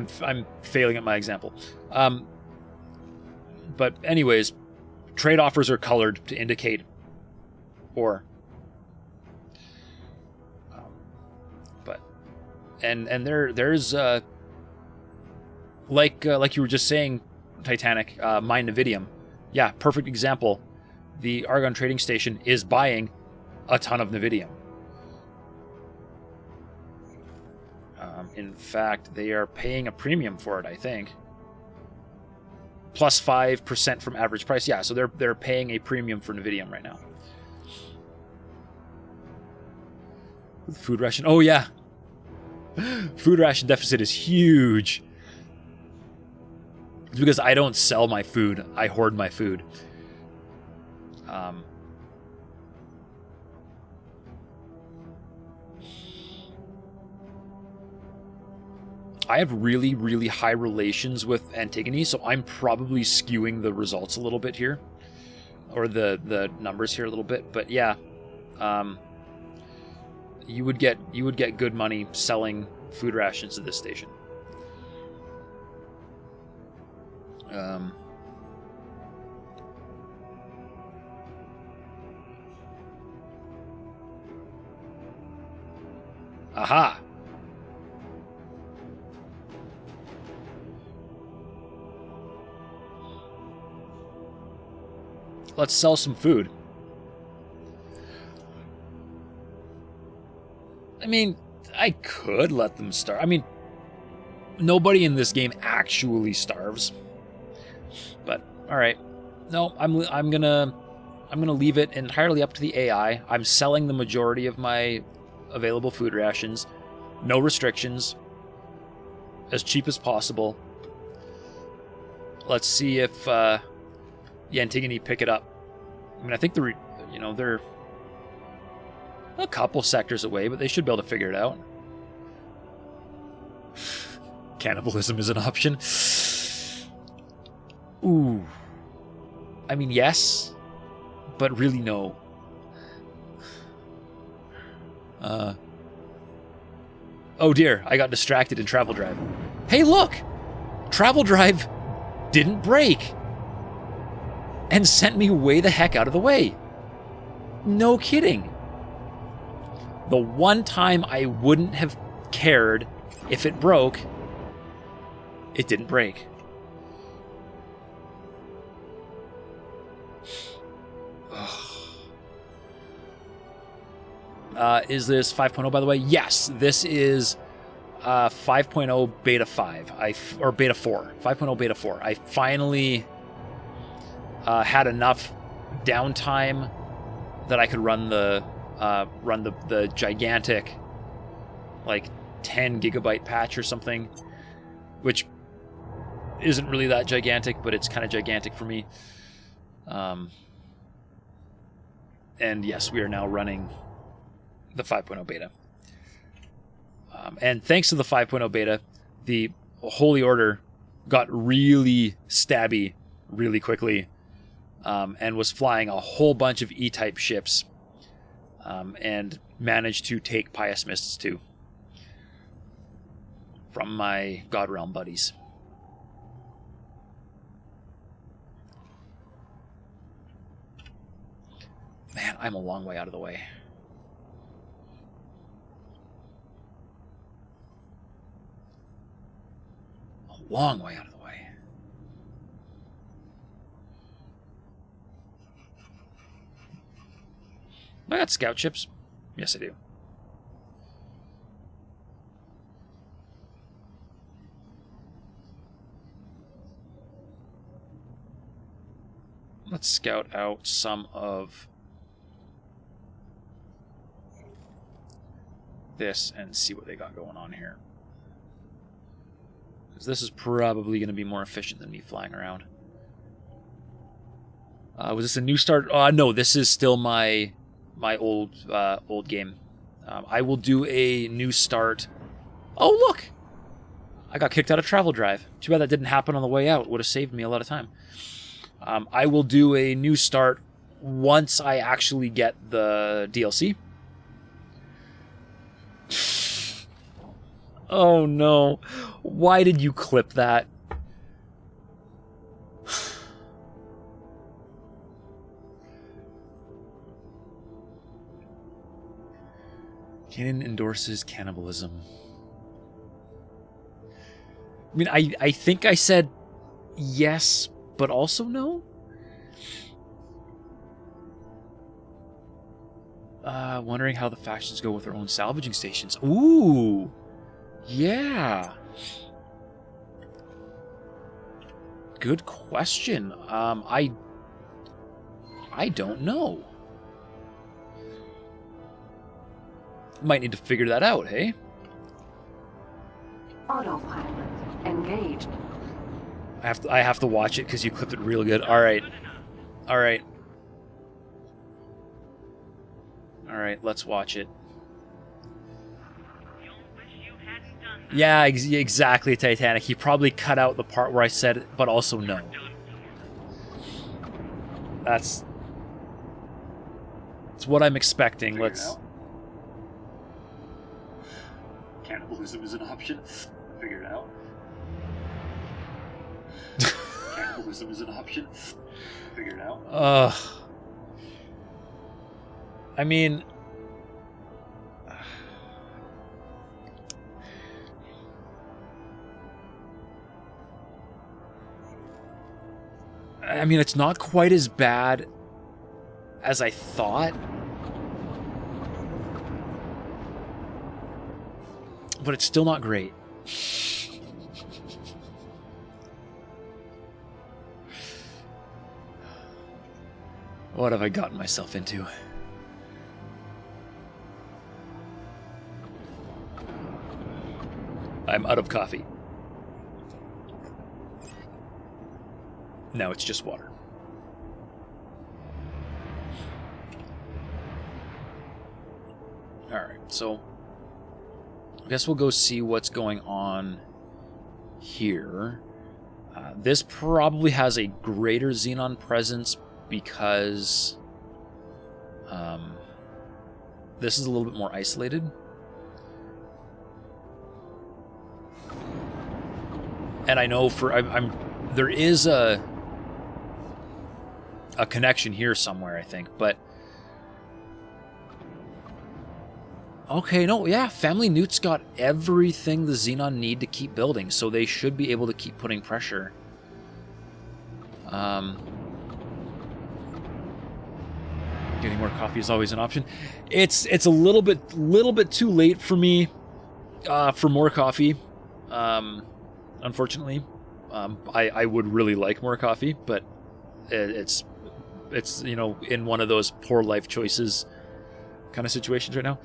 I'm failing at my example. But anyways, trade offers are colored to indicate ore. But there's like you were just saying, Titanic, mine Navidium. Yeah, perfect example. The Argon Trading Station is buying a ton of Navidium. In fact, they are paying a premium for it, I think. Plus 5% from average price. Yeah, so they're paying a premium for Navidium right now. Food ration. Oh, yeah. Food ration deficit is huge. It's because I don't sell my food. I hoard my food. I have really, really high relations with Antigone, so I'm probably skewing the results a little bit here. Or the numbers here a little bit. But yeah, you would get good money selling food rations at this station. Aha! Let's sell some food. I mean, I could let them starve. I mean, nobody in this game actually starves. But all right, no, I'm gonna leave it entirely up to the AI. I'm selling the majority of my available food rations, no restrictions, as cheap as possible. Let's see if the Antigone pick it up. I mean, I think they're a couple sectors away, but they should be able to figure it out. Cannibalism is an option. Ooh. I mean, yes, but really no. Oh dear, I got distracted in Travel Drive. Hey, look! Travel Drive didn't break and sent me way the heck out of the way. No kidding. The one time I wouldn't have cared if it broke, it didn't break. Is this 5.0, by the way? Yes, this is 5.0 beta 5, or beta 4. 5.0 beta 4. I finally had enough downtime that I could run the gigantic, like 10 gigabyte patch or something, which isn't really that gigantic, but it's kind of gigantic for me. And yes, we are now running the 5.0 beta. And thanks to the 5.0 beta, the Holy Order got really stabby really quickly, and was flying a whole bunch of E-type ships, and managed to take Pious Mists too from my God Realm buddies. Man, I'm a long way out of the way. A long way out of the way. I got scout ships. Yes, I do. Let's scout out some of this and see what they got going on here. Because this is probably going to be more efficient than me flying around. Was this a new start? No, this is still my old game. I will do a new start. Oh, look! I got kicked out of Travel Drive. Too bad that didn't happen on the way out. Would have saved me a lot of time. I will do a new start once I actually get the DLC. Oh no. Why did you clip that? Canon endorses cannibalism. I mean, I think I said yes, but also no? Wondering how the factions go with their own salvaging stations. Ooh! Yeah! Good question. I don't know. Might need to figure that out, hey? Autopilot engaged. I have to watch it because you clipped it real good. Alright. Alright. Alright, let's watch it. You'll wish you hadn't done Yeah, exactly, Titanic. He probably cut out the part where I said it, but also no. That's what I'm expecting. Let's... Cannibalism is an option. Figure it out. Cannibalism is an option. Figure it out. I mean... it's not quite as bad as I thought. But it's still not great. What have I gotten myself into? I'm out of coffee. Now it's just water. Alright, so I guess we'll go see what's going on here. This probably has a greater Xenon presence because this is a little bit more isolated. And I know there is a connection here somewhere, I think, but okay, no, yeah, Family Newt's got everything the Xenon need to keep building, so they should be able to keep putting pressure. Getting more coffee is always an option. It's a little bit too late for me for more coffee. Unfortunately, I would really like more coffee, but it's in one of those poor life choices kind of situations right now.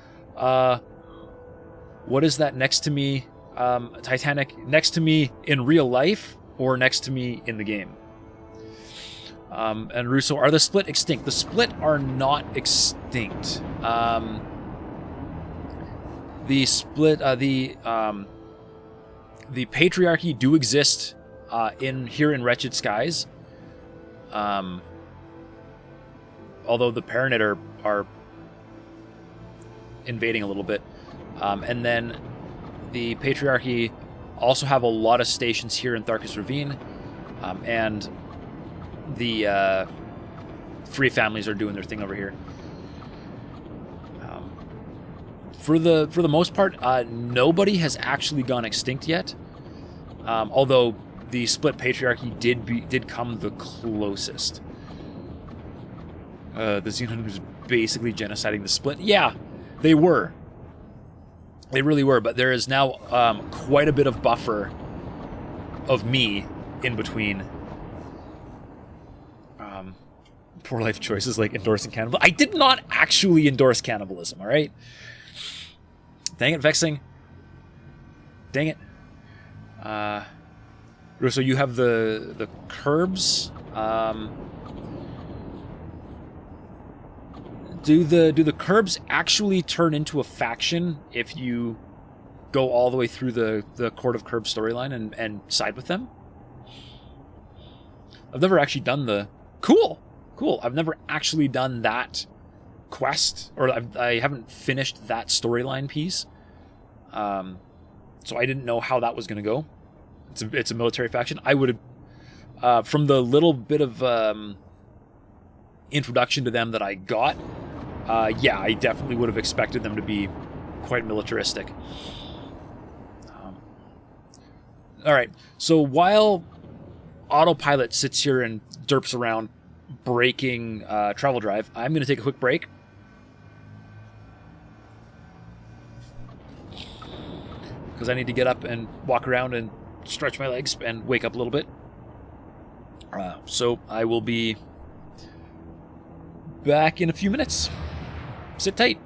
What is that next to me? Titanic, next to me in real life or next to me in the game? And Russo, are the Split extinct? The Split are not extinct. The Split, the Patriarchy do exist here in Wretched Skies. Although the Paranid are invading a little bit. And then the Patriarchy also have a lot of stations here in Tharkus Ravine. And the Free Families are doing their thing over here. For the most part, nobody has actually gone extinct yet. Although the Split Patriarchy did come the closest. The Xenon was basically genociding the Split. Yeah, they were. They really were, but there is now quite a bit of buffer of me in between. Poor life choices like endorsing cannibalism. I did not actually endorse cannibalism, all right? Dang it, Vexing. Dang it. Russo, you have the curbs. Do the curbs actually turn into a faction if you go all the way through the Court of Curbs storyline and side with them? I've never actually done the... Cool! I've never actually done that quest, or I haven't finished that storyline piece. So I didn't know how that was going to go. It's a military faction. I would have... from the little bit of introduction to them that I got... yeah, I definitely would have expected them to be quite militaristic. Alright, so while Autopilot sits here and derps around breaking travel drive, I'm going to take a quick break. Because I need to get up and walk around and stretch my legs and wake up a little bit. So I will be back in a few minutes. Sit tight.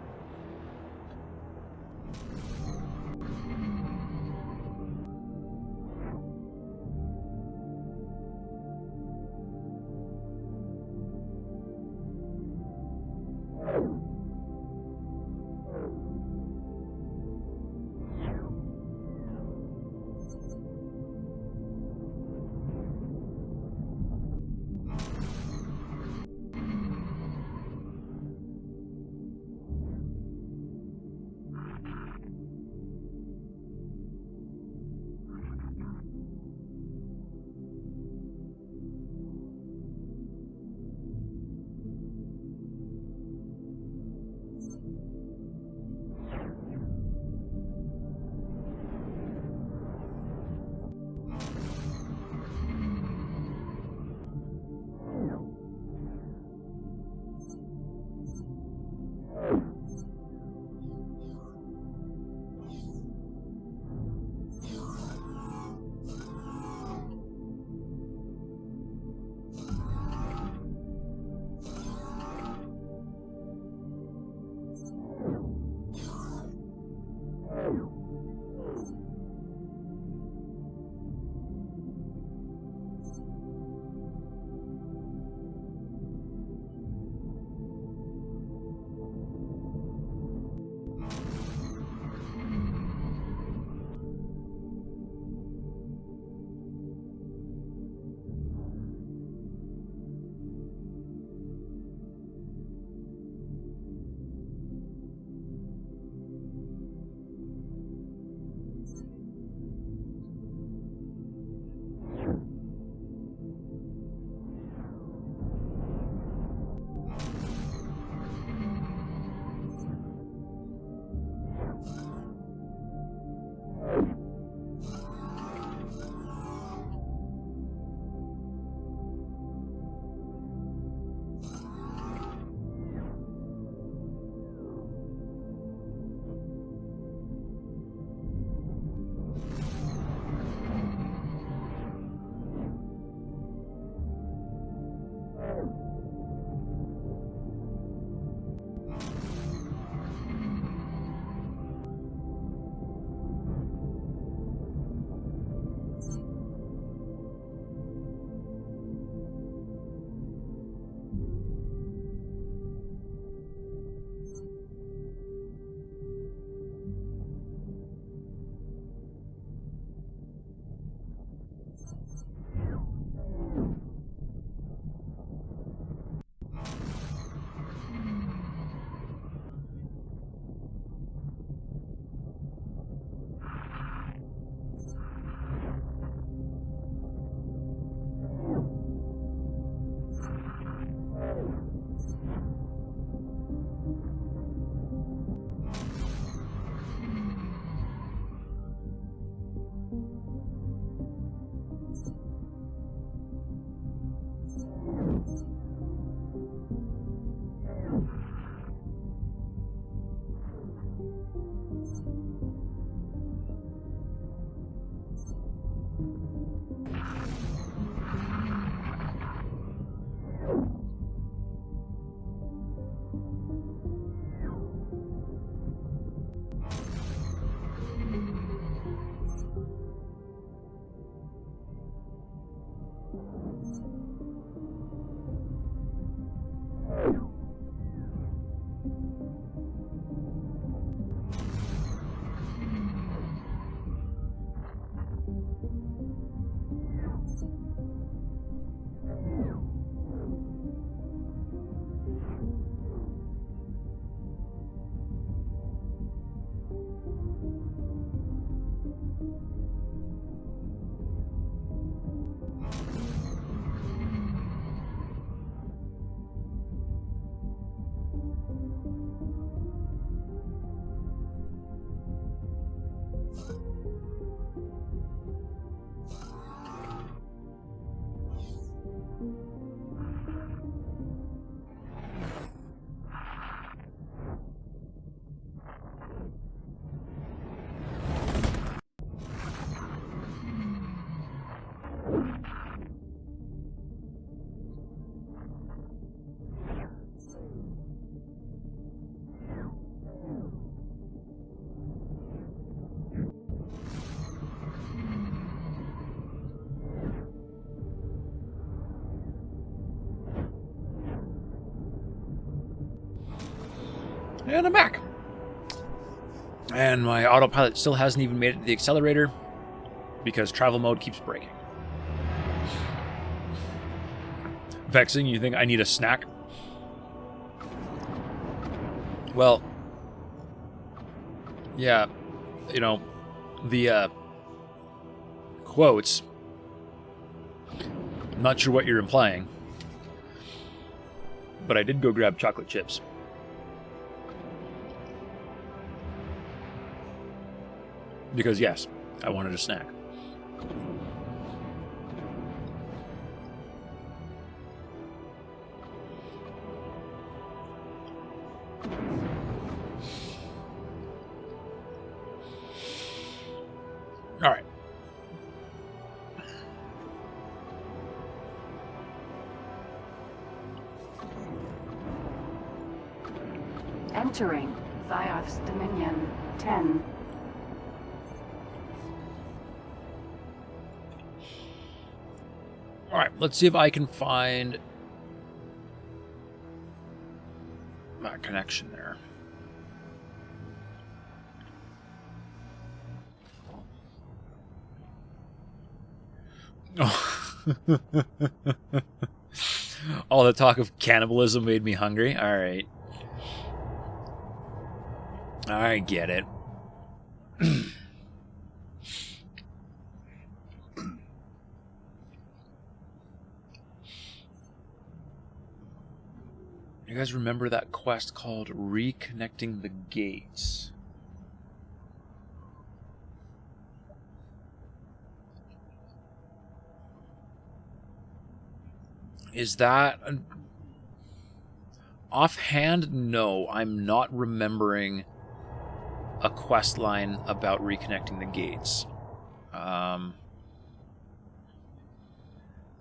And I'm back. And my autopilot still hasn't even made it to the accelerator because travel mode keeps breaking. Vexing, you think I need a snack? Well, yeah, you know, the quotes, I'm not sure what you're implying, but I did go grab chocolate chips. Because, yes, I wanted a snack. All right. Entering Zioth's Dominion 10. All right, let's see if I can find that connection there. Oh. All the talk of cannibalism made me hungry. All right. I get it. You guys remember that quest called Reconnecting the Gates? Is that... Offhand, no. I'm not remembering a quest line about reconnecting the gates.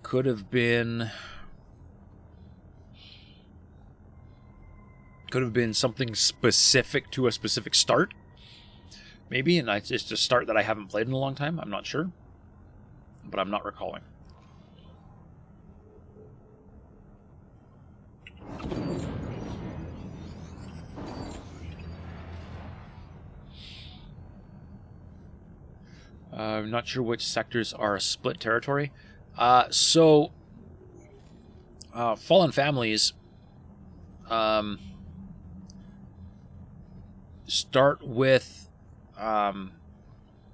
Could have been... Could have been something specific to a specific start. Maybe, and it's just a start that I haven't played in a long time. I'm not sure. But I'm not recalling. I'm not sure which sectors are a split territory. So, Fallen Families start with...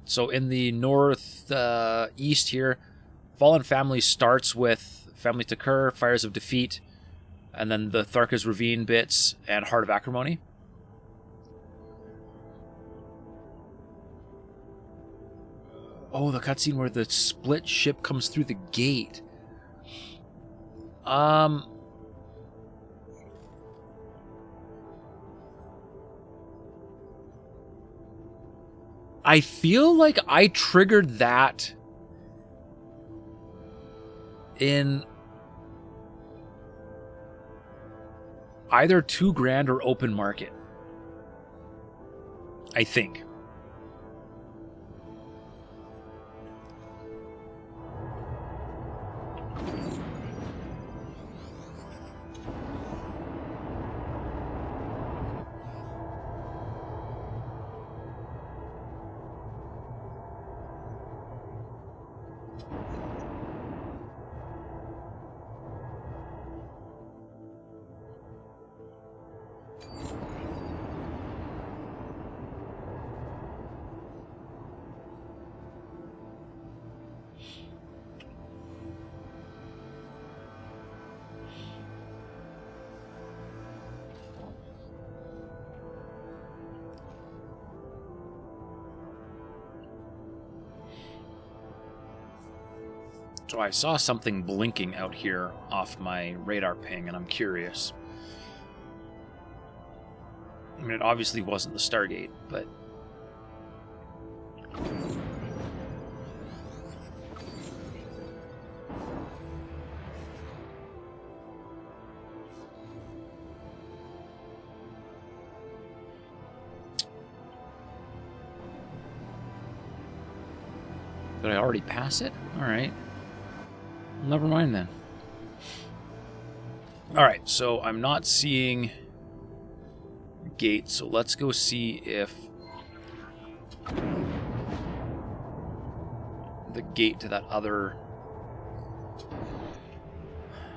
so in the north east here, Fallen Families starts with Family Takur, Fires of Defeat, and then the Tharka's Ravine bits and Heart of Acrimony. Oh, the cutscene where the split ship comes through the gate. I feel like I triggered that in either 2 Grand or Open Market. I think. So I saw something blinking out here off my radar ping, and I'm curious. I mean, it obviously wasn't the Stargate, but... Did I already pass it? Alright. Never mind then. Alright, so I'm not seeing gate, so let's go see if the gate to that other...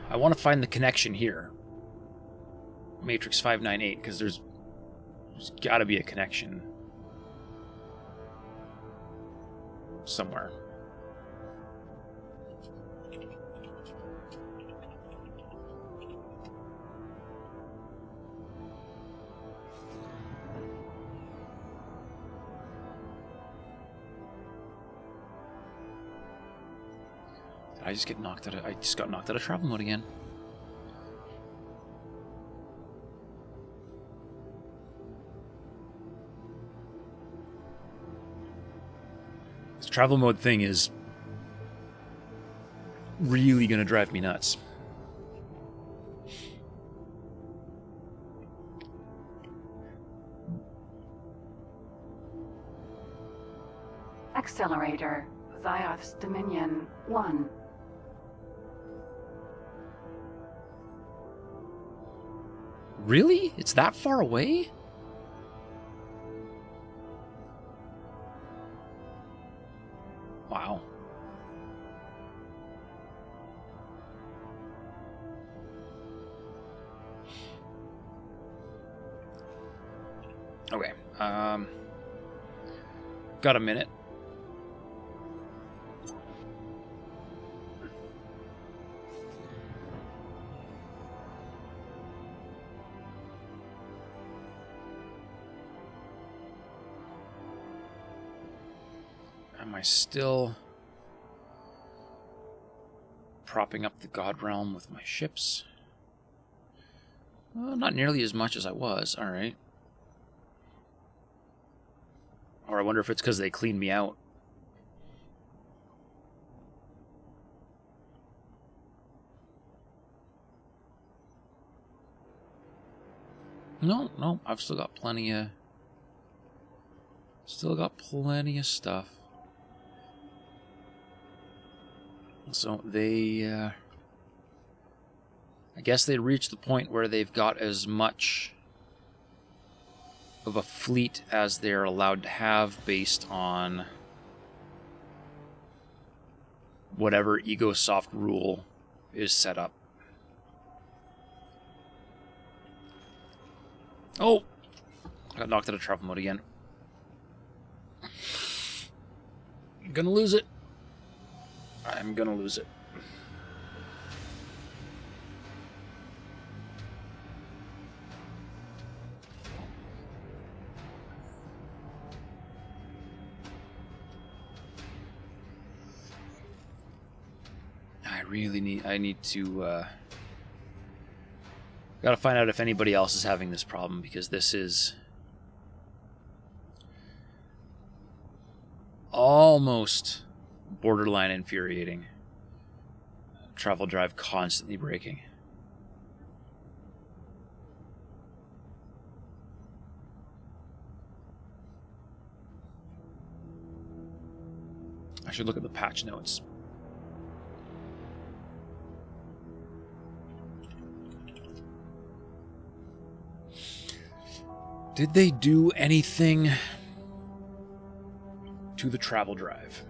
I want to find the connection here. Matrix 598, because there's got to be a connection somewhere. I just got knocked out of travel mode again. This travel mode thing is really gonna drive me nuts. Accelerator, Zioth's Dominion 1. Really? It's that far away? Wow. Okay. Got a minute. Am I still propping up the God Realm with my ships? Well, not nearly as much as I was. All right. Or I wonder if it's because they cleaned me out. No, I've still got plenty of stuff. So they, I guess they reached the point where they've got as much of a fleet as they're allowed to have based on whatever EgoSoft rule is set up. Oh! I got knocked out of travel mode again. I'm gonna lose it. I'm gonna lose it. I need to, gotta find out if anybody else is having this problem, because this is almost borderline infuriating. Travel drive constantly breaking. I should look at the patch notes. Did they do anything to the travel drive?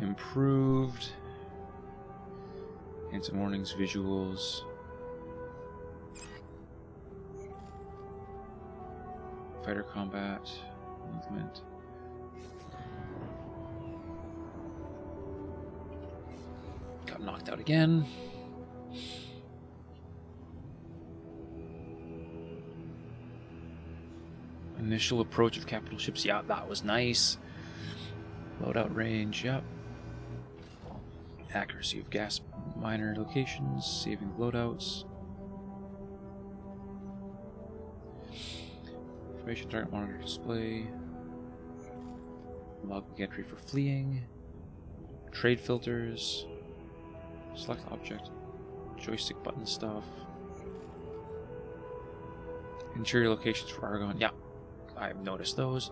Improved. Instant warnings, visuals. Fighter combat, movement. Got knocked out again. Initial approach of capital ships. Yeah, that was nice. Loadout range. Yep. Accuracy of gas miner locations. Saving loadouts. Information target monitor display. Log entry for fleeing. Trade filters. Select object. Joystick button stuff. Interior locations for Argon. Yeah, I've noticed those.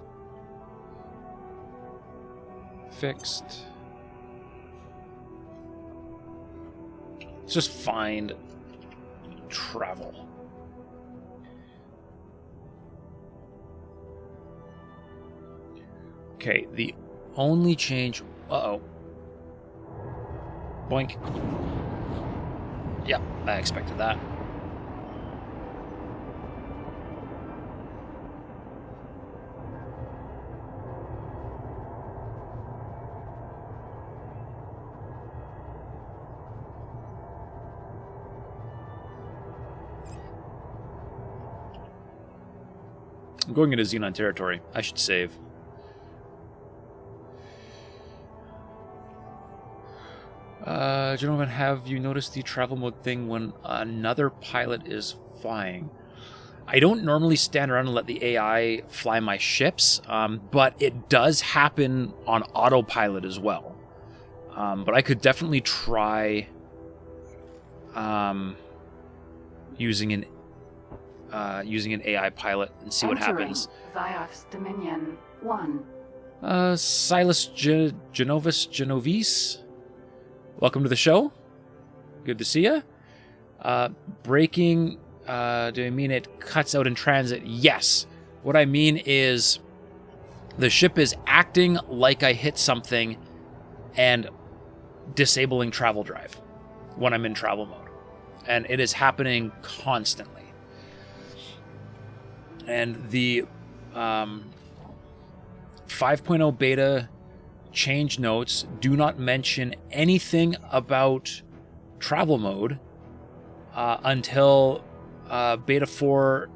Fixed. Let's just find travel. Okay, the only change... Uh-oh. Boink. Yep, I expected that. I'm going into Xenon territory. I should save. Gentlemen, have you noticed the travel mode thing when another pilot is flying? I don't normally stand around and let the AI fly my ships, but it does happen on autopilot as well. But I could definitely try using an AI pilot and see what happens. Zioth's Dominion 1. Silas Genovese? Welcome to the show. Good to see you. Braking, do I mean it cuts out in transit? Yes. What I mean is the ship is acting like I hit something and disabling travel drive when I'm in travel mode. And it is happening constantly. And the 5.0 beta change notes do not mention anything about travel mode until beta 4,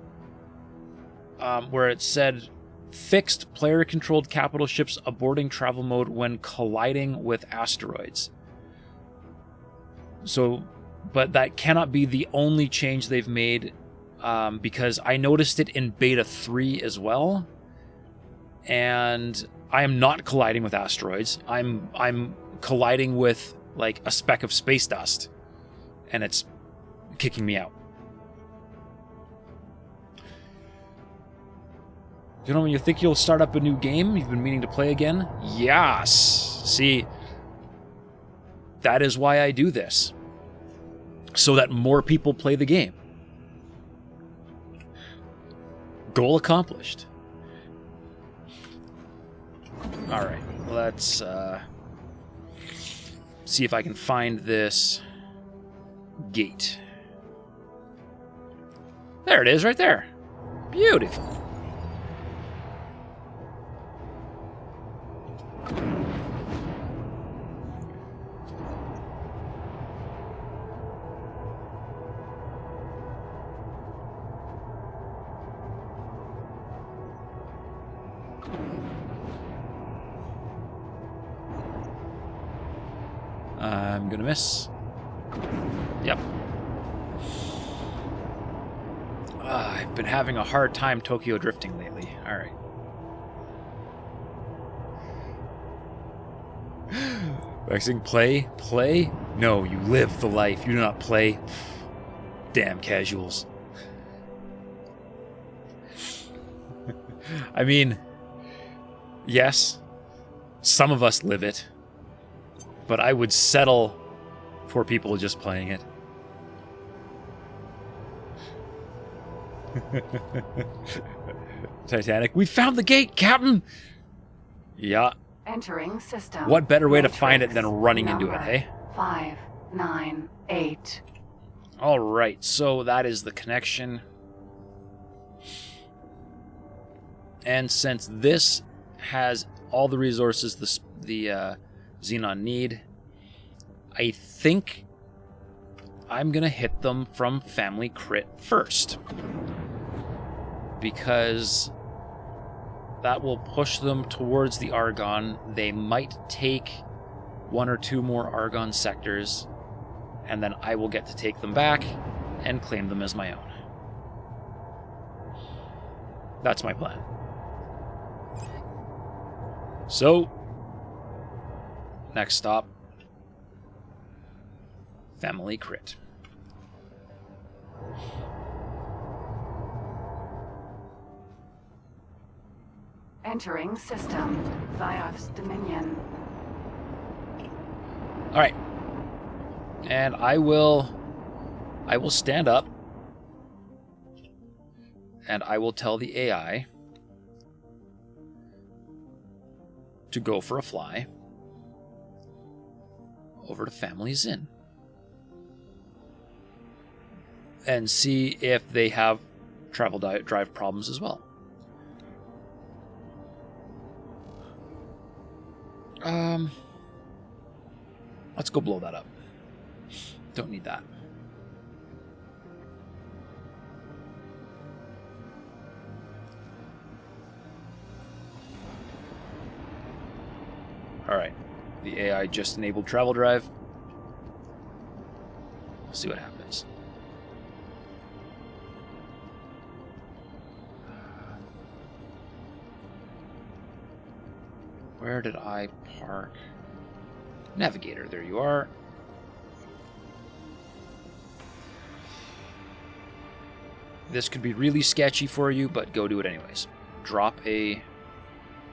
where it said fixed player-controlled capital ships aborting travel mode when colliding with asteroids. So, but that cannot be the only change they've made, because I noticed it in beta 3 as well, and I am not colliding with asteroids. I'm colliding with like a speck of space dust, and it's kicking me out. Gentlemen, you think you'll start up a new game you've been meaning to play again? Yes. See, that is why I do this, so that more people play the game. Goal accomplished. All right, let's see if I can find this gate. There it is, right there. Beautiful. I'm gonna miss. Yep. I've been having a hard time Tokyo drifting lately. Alright. Vexing, play? Play? No, you live the life. You do not play. Damn casuals. I mean, yes, some of us live it, but I would settle for people just playing it. Titanic, we found the gate, Captain! Yeah. Entering system. What better way to Matrix find it than running into it, number hey? 598. Alright, so that is the connection. And since this has all the resources the Xenon need, I think I'm gonna hit them from Family Crit first. Because that will push them towards the Argonne. They might take 1 or 2 more Argonne sectors, and then I will get to take them back and claim them as my own. That's my plan. So, next stop, Family Crit. Entering system. Zioth's Dominion. All right. And I will stand up and I will tell the AI to go for a fly over to Family's Inn and see if they have travel drive problems as well. Let's go blow that up. Don't need that. Alright. The AI just enabled travel drive. We'll see what happens. Where did I park? Navigator, there you are. This could be really sketchy for you, but go do it anyways. Drop a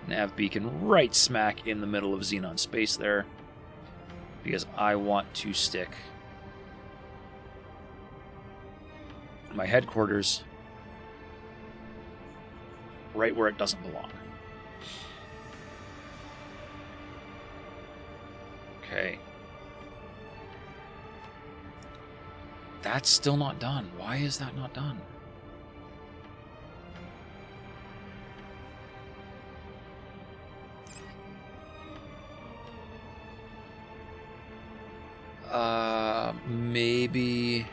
nav beacon right smack in the middle of Xenon space there, because I want to stick my headquarters right where it doesn't belong. Okay. That's still not done. Why is that not done? Maybe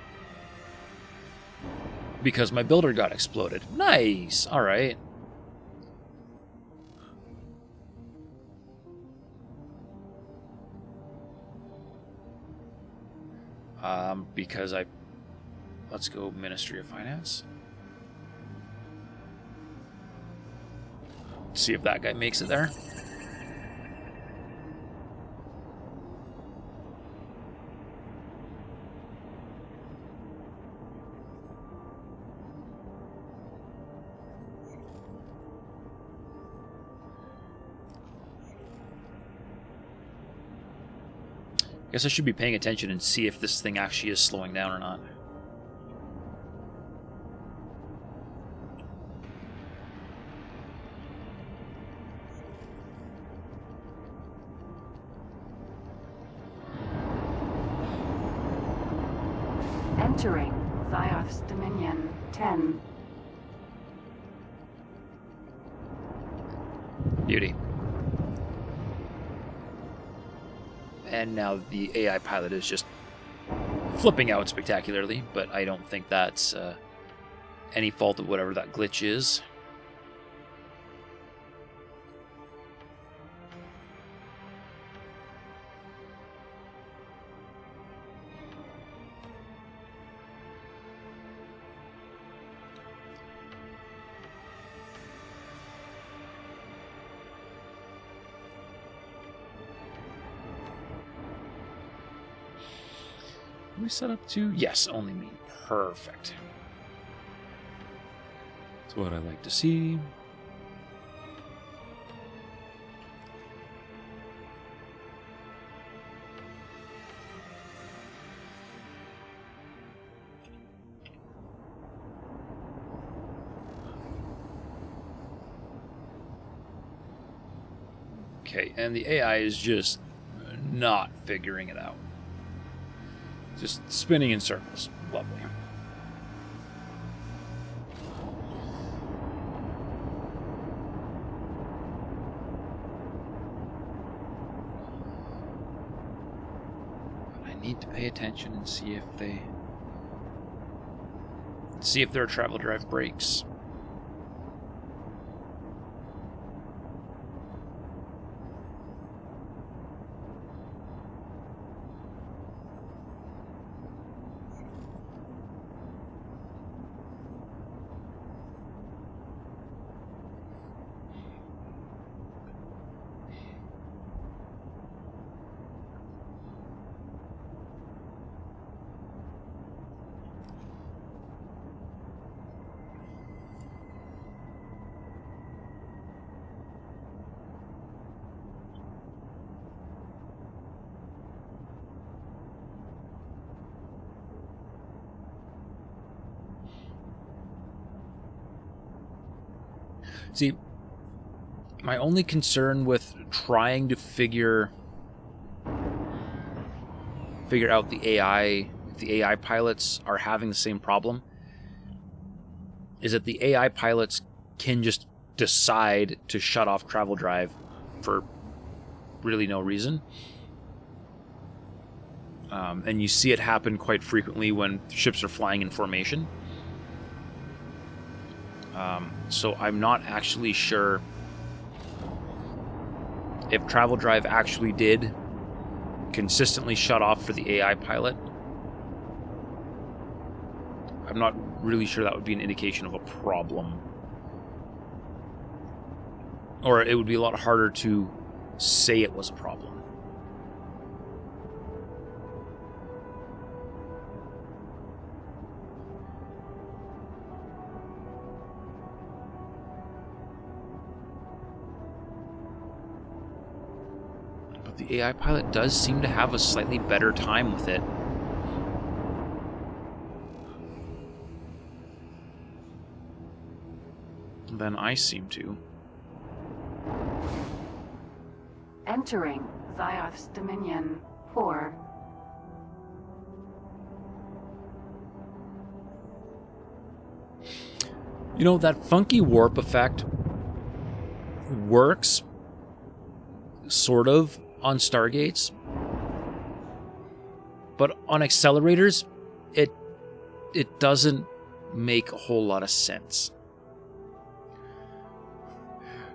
because my builder got exploded. Nice. All right. Because let's go Ministry of Finance. See if that guy makes it there. Guess I should be paying attention and see if this thing actually is slowing down or not. Entering Zioth's Dominion. 10. Beauty. And now the AI pilot is just flipping out spectacularly, but I don't think that's any fault of whatever that glitch is. We set up to yes, only me. Perfect. That's what I like to see. Okay, and the AI is just not figuring it out. Just spinning in circles. Lovely. But I need to pay attention and see if their travel drive breaks. See, my only concern with trying to figure out the AI, if the AI pilots are having the same problem, is that the AI pilots can just decide to shut off travel drive for really no reason. And you see it happen quite frequently when ships are flying in formation. So I'm not actually sure if travel drive actually did consistently shut off for the AI pilot. I'm not really sure that would be an indication of a problem. Or it would be a lot harder to say it was a problem. But the AI pilot does seem to have a slightly better time with it. Than I seem to. Entering Zioth's Dominion 4. You know, that funky warp effect works sort of on Stargates, but on accelerators, it doesn't make a whole lot of sense.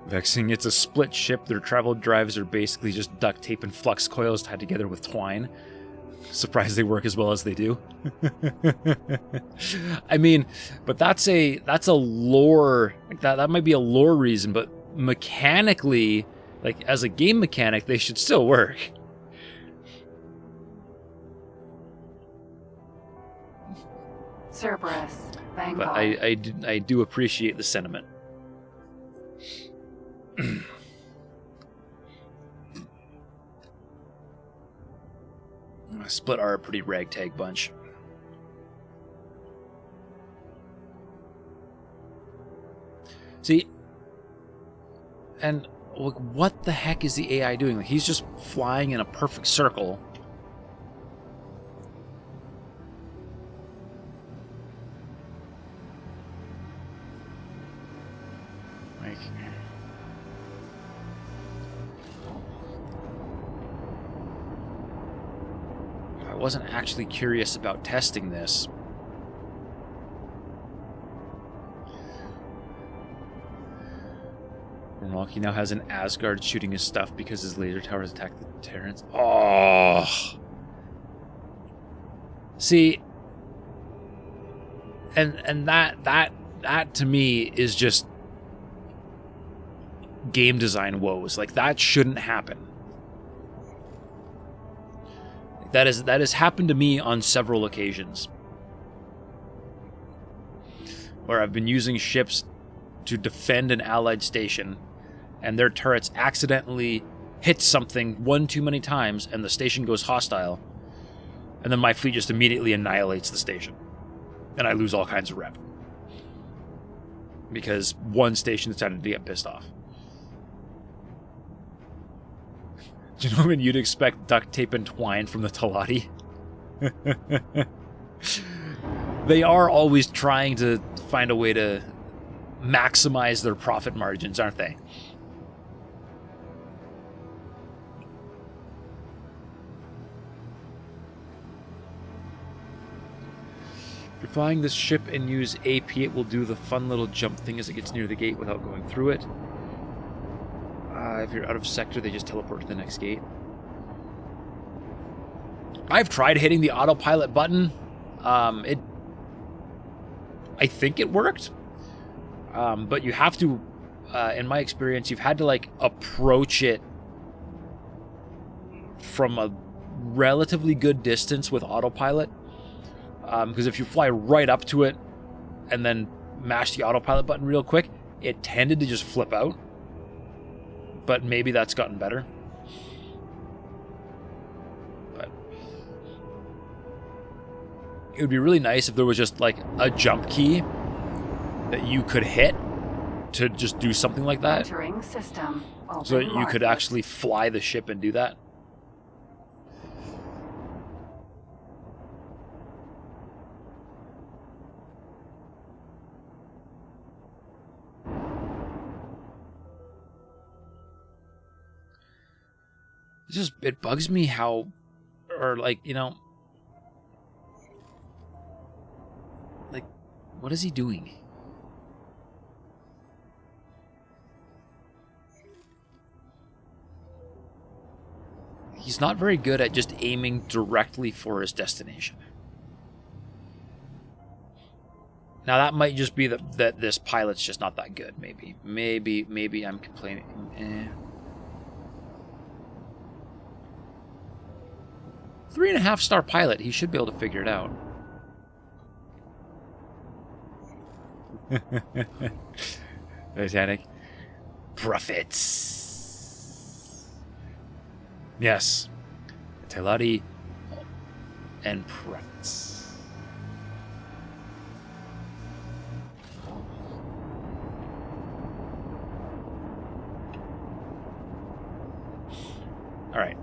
Vexing, it's a split ship. Their travel drives are basically just duct tape and flux coils tied together with twine. Surprised they work as well as they do. I mean, but that's a lore, like that might be a lore reason, but mechanically, like as a game mechanic, they should still work. Cerberus, Vanguard. But I do appreciate the sentiment. Split are a pretty ragtag bunch. See, and like, what the heck is the AI doing? Like, he's just flying in a perfect circle. Like, I wasn't actually curious about testing this. Rocky now has an Asgard shooting his stuff because his laser towers attack the Terrans. Oh, see, and that to me is just game design woes. Like, that shouldn't happen. That has happened to me on several occasions where I've been using ships to defend an allied station, and their turrets accidentally hit something one too many times, and the station goes hostile, and then my fleet just immediately annihilates the station, and I lose all kinds of rep because one station decided to get pissed off. Do you know when you'd expect duct tape and twine from the Talati? They are always trying to find a way to maximize their profit margins, aren't they? If you're flying this ship and use AP, it will do the fun little jump thing as it gets near the gate without going through it. If you're out of sector, they just teleport to the next gate. I've tried hitting the autopilot button. I think it worked. But you have to, in my experience, you've had to like approach it from a relatively good distance with autopilot. Because if you fly right up to it and then mash the autopilot button real quick, it tended to just flip out. But maybe that's gotten better. But it would be really nice if there was just like a jump key that you could hit to just do something like that? Entering system. Open So that you could market. actually fly the ship and do that? It bugs me how, or like, you know, like, what is he doing? He's not very good at just aiming directly for his destination. Now that might just be that this pilot's just not that good. Maybe I'm complaining. 3.5-star pilot. He should be able to figure it out. Titanic. Profits. Yes. Telari and profits. All right.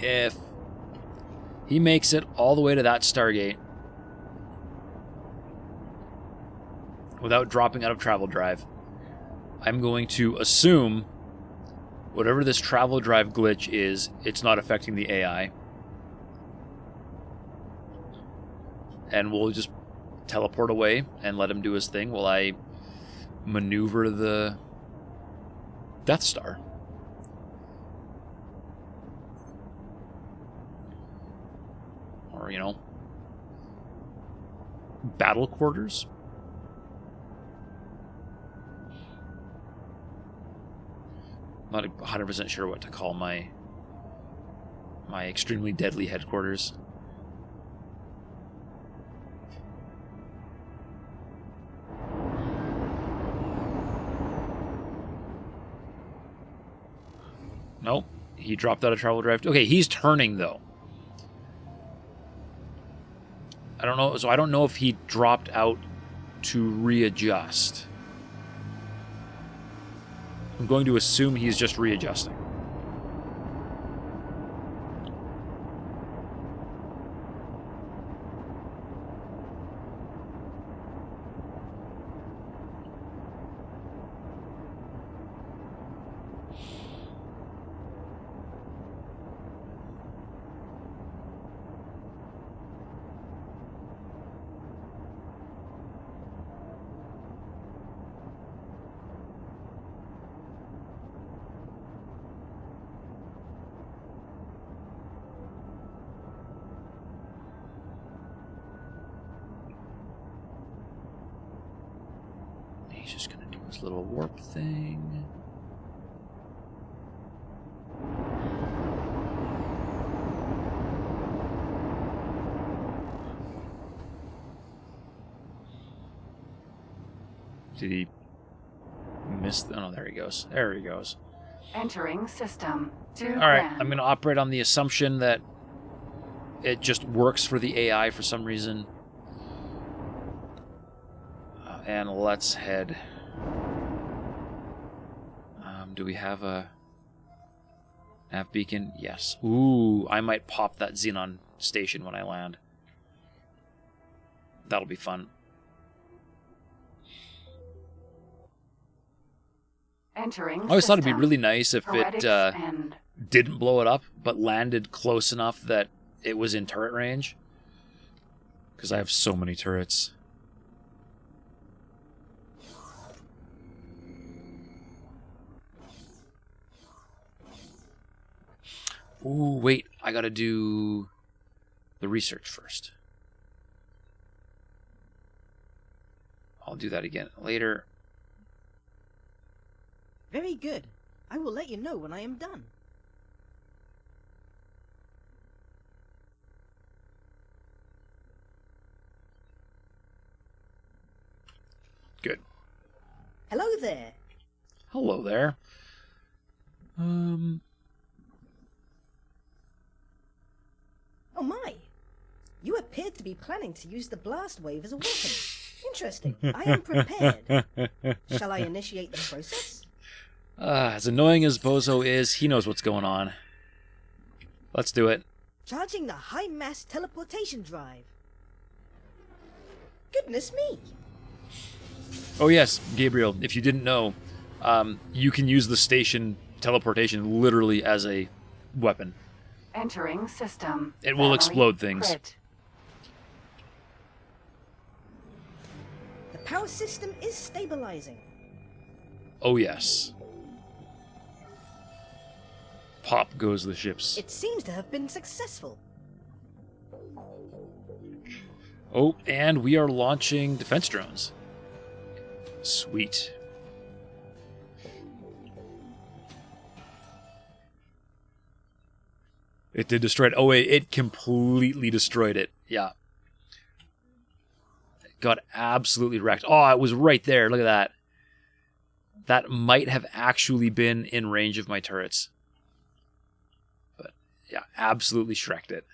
If he makes it all the way to that Stargate without dropping out of travel drive, I'm going to assume whatever this travel drive glitch is, it's not affecting the AI. And we'll just teleport away and let him do his thing while I maneuver the Death Star. Or, you know, battle quarters. Not 100% sure what to call my extremely deadly headquarters. Nope, he dropped out of travel drive. Okay, he's turning though. I don't know, so I don't know if he dropped out to readjust. I'm going to assume he's just readjusting. He's just gonna do his little warp thing. Did he miss? Oh, no, there he goes. There he goes. Entering system. All right, I'm going to operate on the assumption that it just works for the AI for some reason. And let's head. Do we have a nav beacon? Yes. Ooh, I might pop that Xenon station when I land. That'll be fun. Entering I always thought it'd be system. really nice if Heretics it end. didn't blow it up, but landed close enough that it was in turret range. Because I have so many turrets. Ooh, wait, I gotta do the research first. I'll do that again later. Very good. I will let you know when I am done. Good. Hello there. Hello there. Oh my! You appear to to be planning to use the blast wave as a weapon. Interesting. I am prepared. Shall I initiate the process? As annoying as Bozo is, he knows what's going on. Let's do it. Charging the high mass teleportation drive. Goodness me. Oh yes, Gabriel, if you didn't know, you can use the station teleportation literally as a weapon. Entering system. It will Battery explode things. crit. The power system is stabilizing. Oh yes. Pop goes the ships. It seems to have been successful. Oh, and we are launching defense drones. Sweet. It did destroy it. Oh wait, it completely destroyed it. Yeah. It got absolutely wrecked. Oh, it was right there. Look at that. That might have actually been in range of my turrets. But yeah, absolutely shreked it.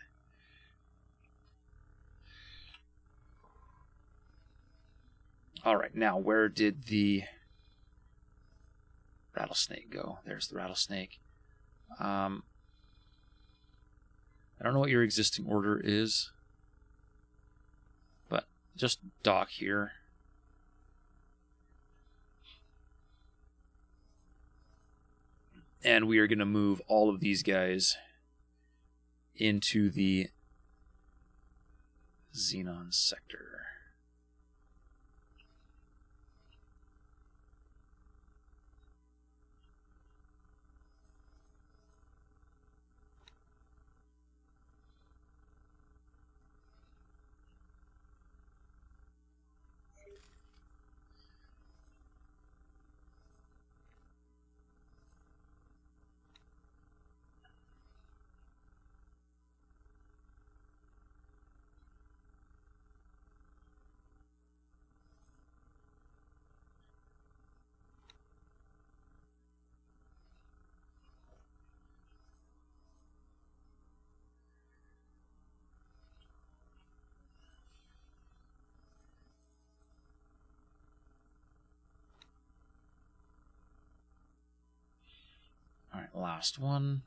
Alright, now where did the rattlesnake go? There's the rattlesnake. I don't know what your existing order is, but just dock here. And we are going to move all of these guys into the Xenon sector. Alright, last one.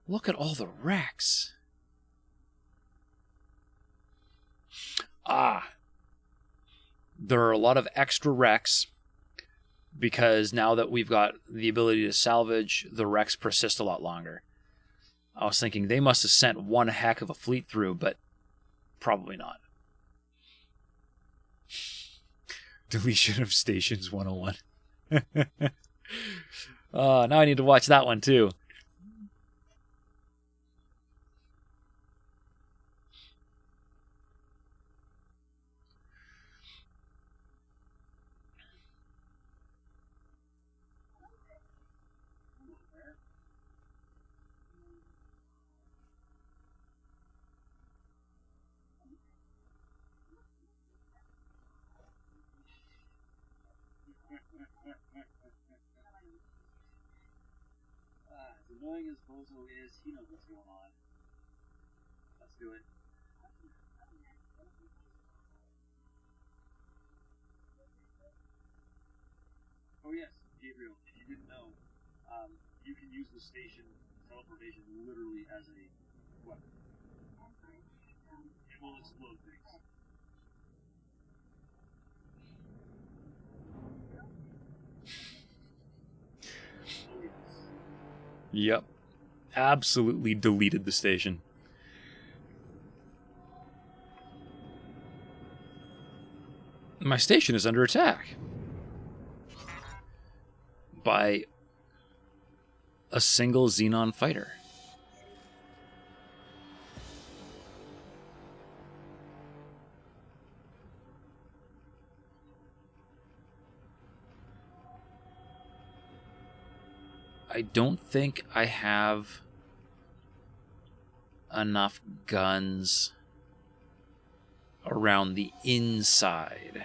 Look at all the wrecks. Ah. There are a lot of extra wrecks because now that we've got the ability to salvage, the wrecks persist a lot longer. I was thinking they must have sent one heck of a fleet through, but probably not. Deletion of Stations 101. Oh, now I need to watch that one too. As annoying as Bozo is, he knows what's going on. Let's do it. Oh yes, Gabriel, if you didn't know, you can use the station teleportation literally as a weapon. It will explode things. Yep. Absolutely deleted the station. My station is under attack by a single Xenon fighter. I don't think I have enough guns around the inside.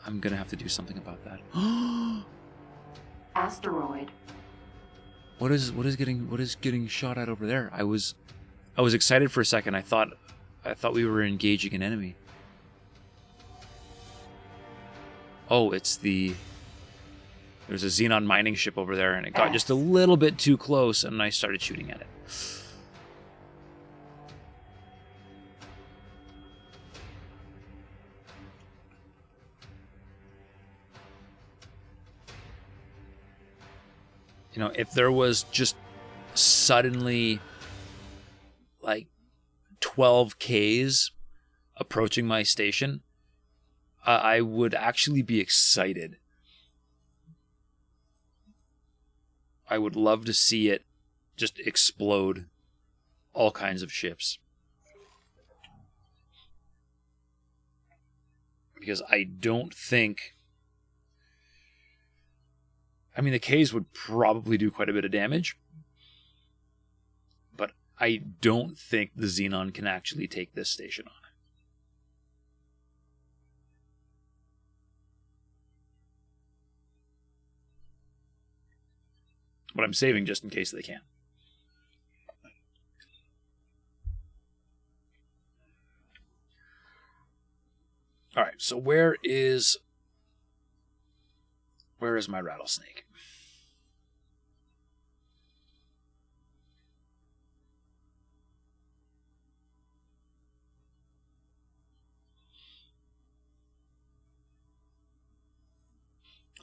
I'm gonna have to do something about that. Asteroid. What is getting shot at over there? I was excited for a second. I thought we were engaging an enemy. Oh, there's a Xenon mining ship over there, and it got just a little bit too close, and I started shooting at it. You know, if there was just suddenly like 12 Ks approaching my station, I would actually be excited. I would love to see it just explode all kinds of ships. Because I don't think... I mean, the Ks would probably do quite a bit of damage, but I don't think the Xenon can actually take this station on. But I'm saving just in case they can. All right, so where is my rattlesnake?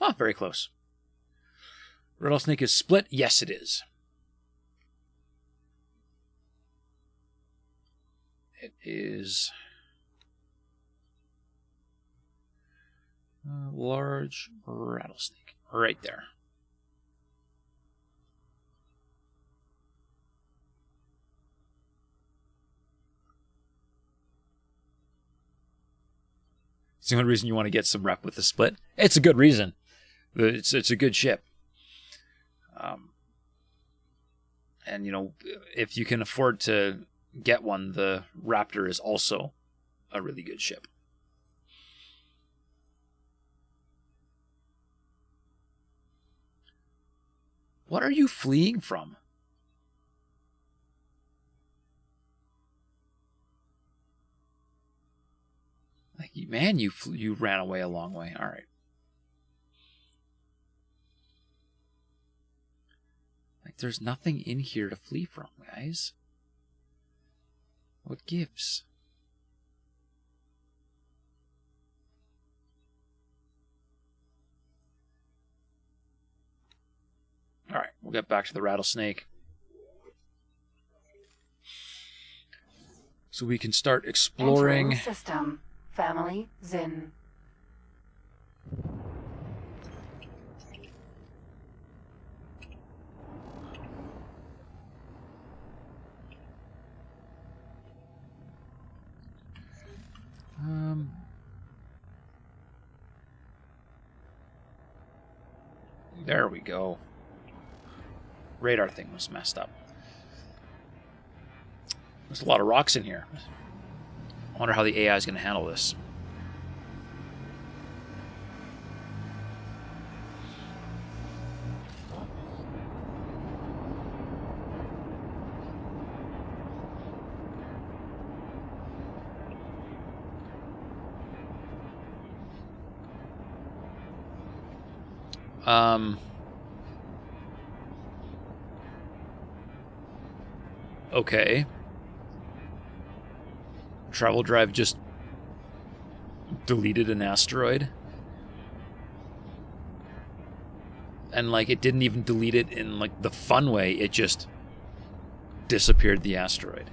Oh, very close. Rattlesnake is split? Yes, it is. It is a large rattlesnake. Right there. It's the only reason you want to get some rep with the split. It's a good reason. It's a good ship. And, you know, if you can afford to get one, the Raptor is also a really good ship. What are you fleeing from? Like, man, you ran away a long way. All right. Like, there's nothing in here to flee from, guys. What gives? All right, we'll get back to the rattlesnake. So we can start exploring. Entering system. Family Zin. There we go. Radar thing was messed up. There's a lot of rocks in here. I wonder how the AI is going to handle this. Okay. Travel drive just deleted an asteroid. And, like, it didn't even delete it in, like, the fun way. It just disappeared the asteroid.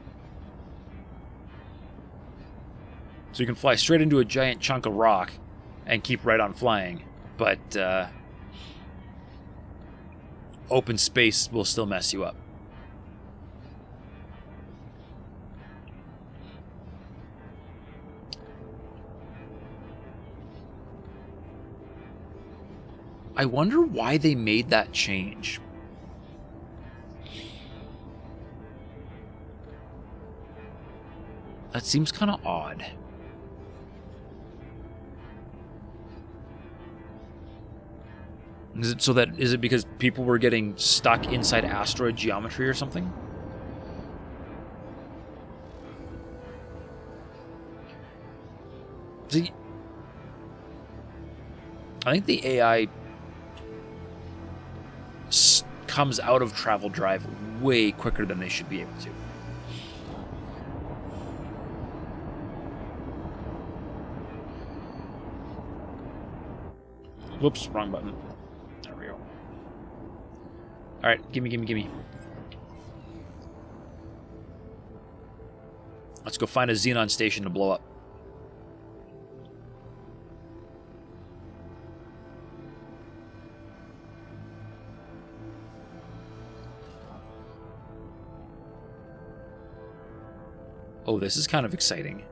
So you can fly straight into a giant chunk of rock and keep right on flying. But, open space will still mess you up. I wonder why they made that change. That seems kind of odd. Is it because people were getting stuck inside asteroid geometry or something? See, I think the AI comes out of travel drive way quicker than they should be able to. Whoops, wrong button. There we go. Alright, gimme. Let's go find a Xenon station to blow up. Oh, this is kind of exciting.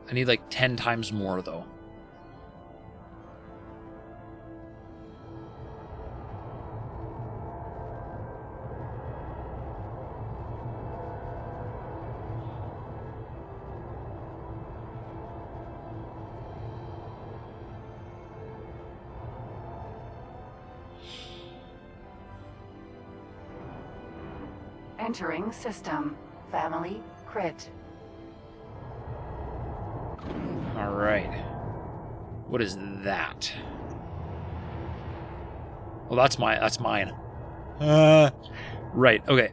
I need like 10 times more, though. Entering system. Family crit. All right. What is that? Well, that's mine. Right. Okay.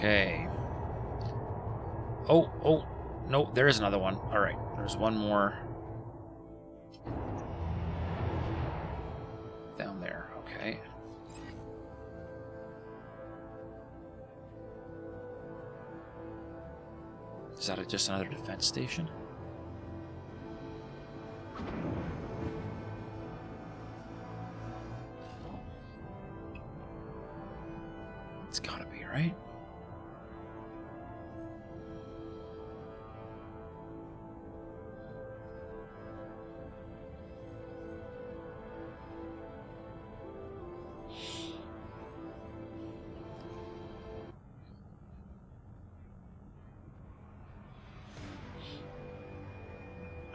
Okay. Oh, no, there is another one. All right, there's one more. Down there, okay. Is that just another defense station? It's gotta be, right?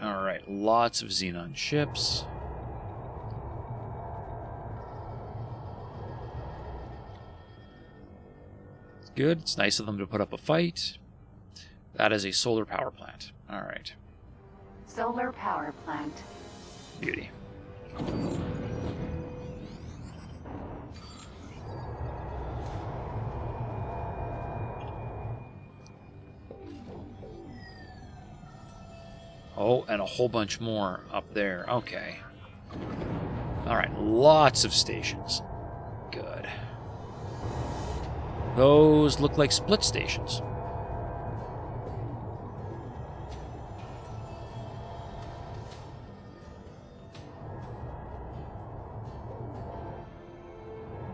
Alright, lots of Xenon ships. It's good. It's nice of them to put up a fight. That is a solar power plant. Alright. Solar power plant. Beauty. Oh, and a whole bunch more up there. Okay. Alright, lots of stations. Good. Those look like split stations.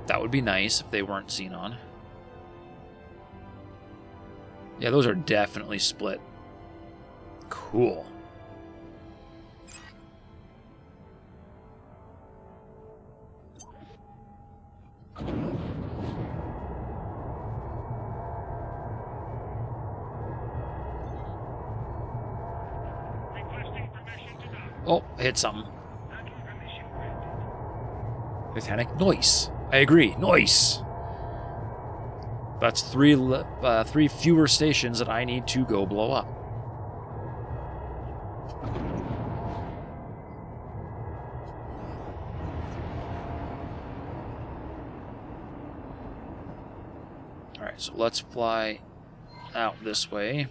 That would be nice if they weren't Xenon. Yeah, those are definitely split. Cool. Oh, I hit something. Titanic noise. I agree. Nice. That's three fewer stations that I need to go blow up. Alright, so let's fly out this way.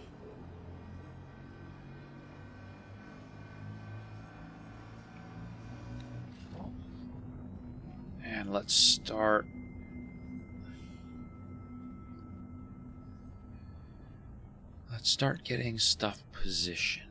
And let's start... Let's start getting stuff positioned.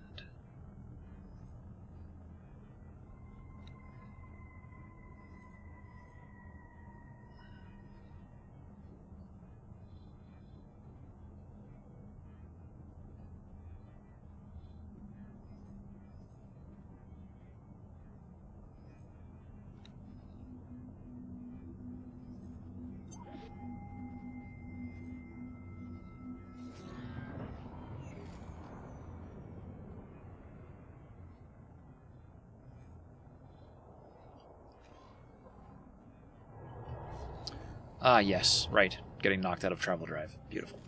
Ah, yes, right. Getting knocked out of travel drive. Beautiful.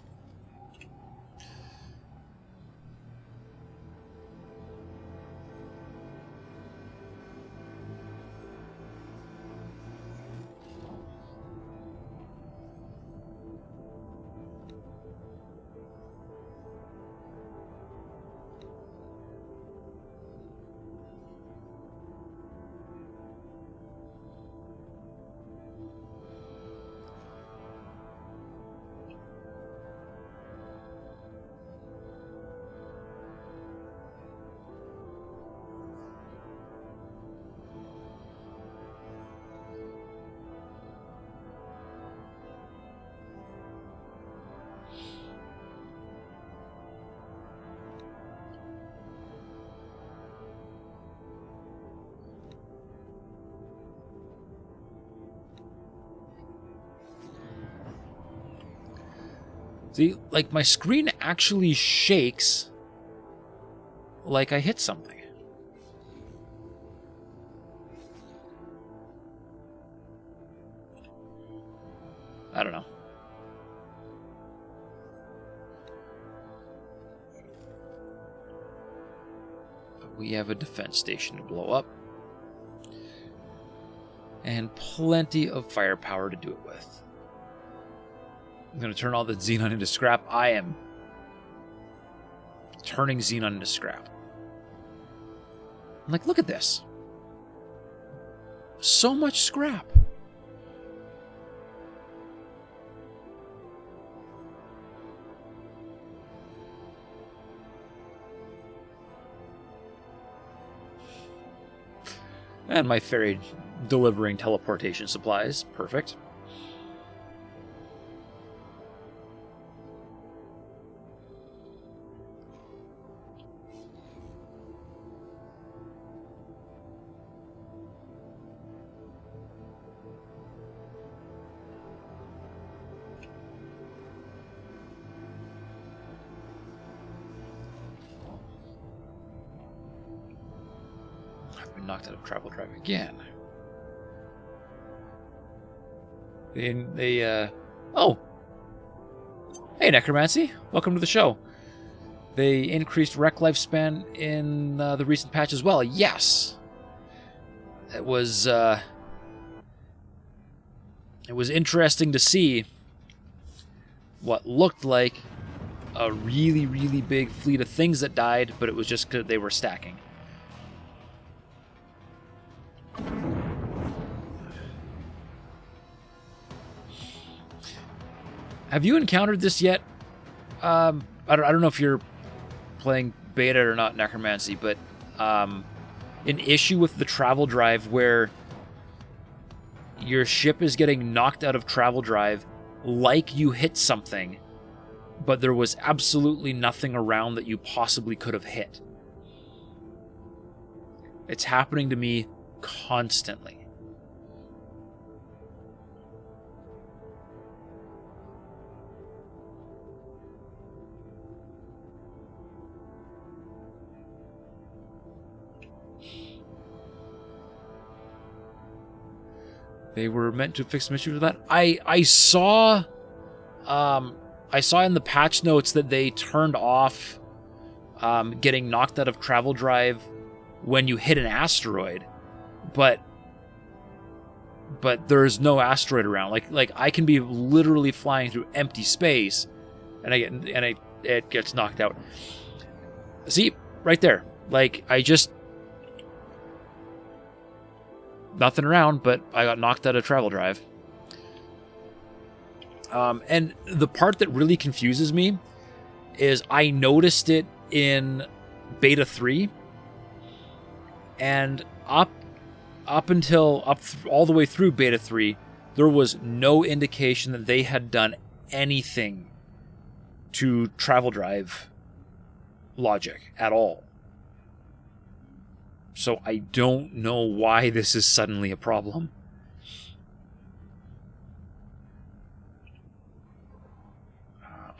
See, like, my screen actually shakes like I hit something. I don't know. But we have a defense station to blow up. And plenty of firepower to do it with. I'm going to turn all the xenon into scrap. I am turning xenon into scrap. I'm like, look at this. So much scrap. And my ferry delivering teleportation supplies. Perfect. Knocked out of travel drive again. Oh! Hey, Necromancy! Welcome to the show. They increased wreck lifespan in the recent patch as well. Yes! It was interesting to see what looked like a really, really big fleet of things that died, but it was just because they were stacking. Have you encountered this yet? I don't know if you're playing beta or not, Necromancy, but an issue with the travel drive where your ship is getting knocked out of travel drive like you hit something, but there was absolutely nothing around that you possibly could have hit. It's happening to me constantly. They were meant to fix some issues with that. I saw in the patch notes that they turned off getting knocked out of travel drive when you hit an asteroid, but there's no asteroid around. Like I can be literally flying through empty space, and it gets knocked out. See, right there. Like nothing around, but I got knocked out of travel drive. And the part that really confuses me is I noticed it in beta 3, and all the way through beta 3, there was no indication that they had done anything to travel drive logic at all. So I don't know why this is suddenly a problem.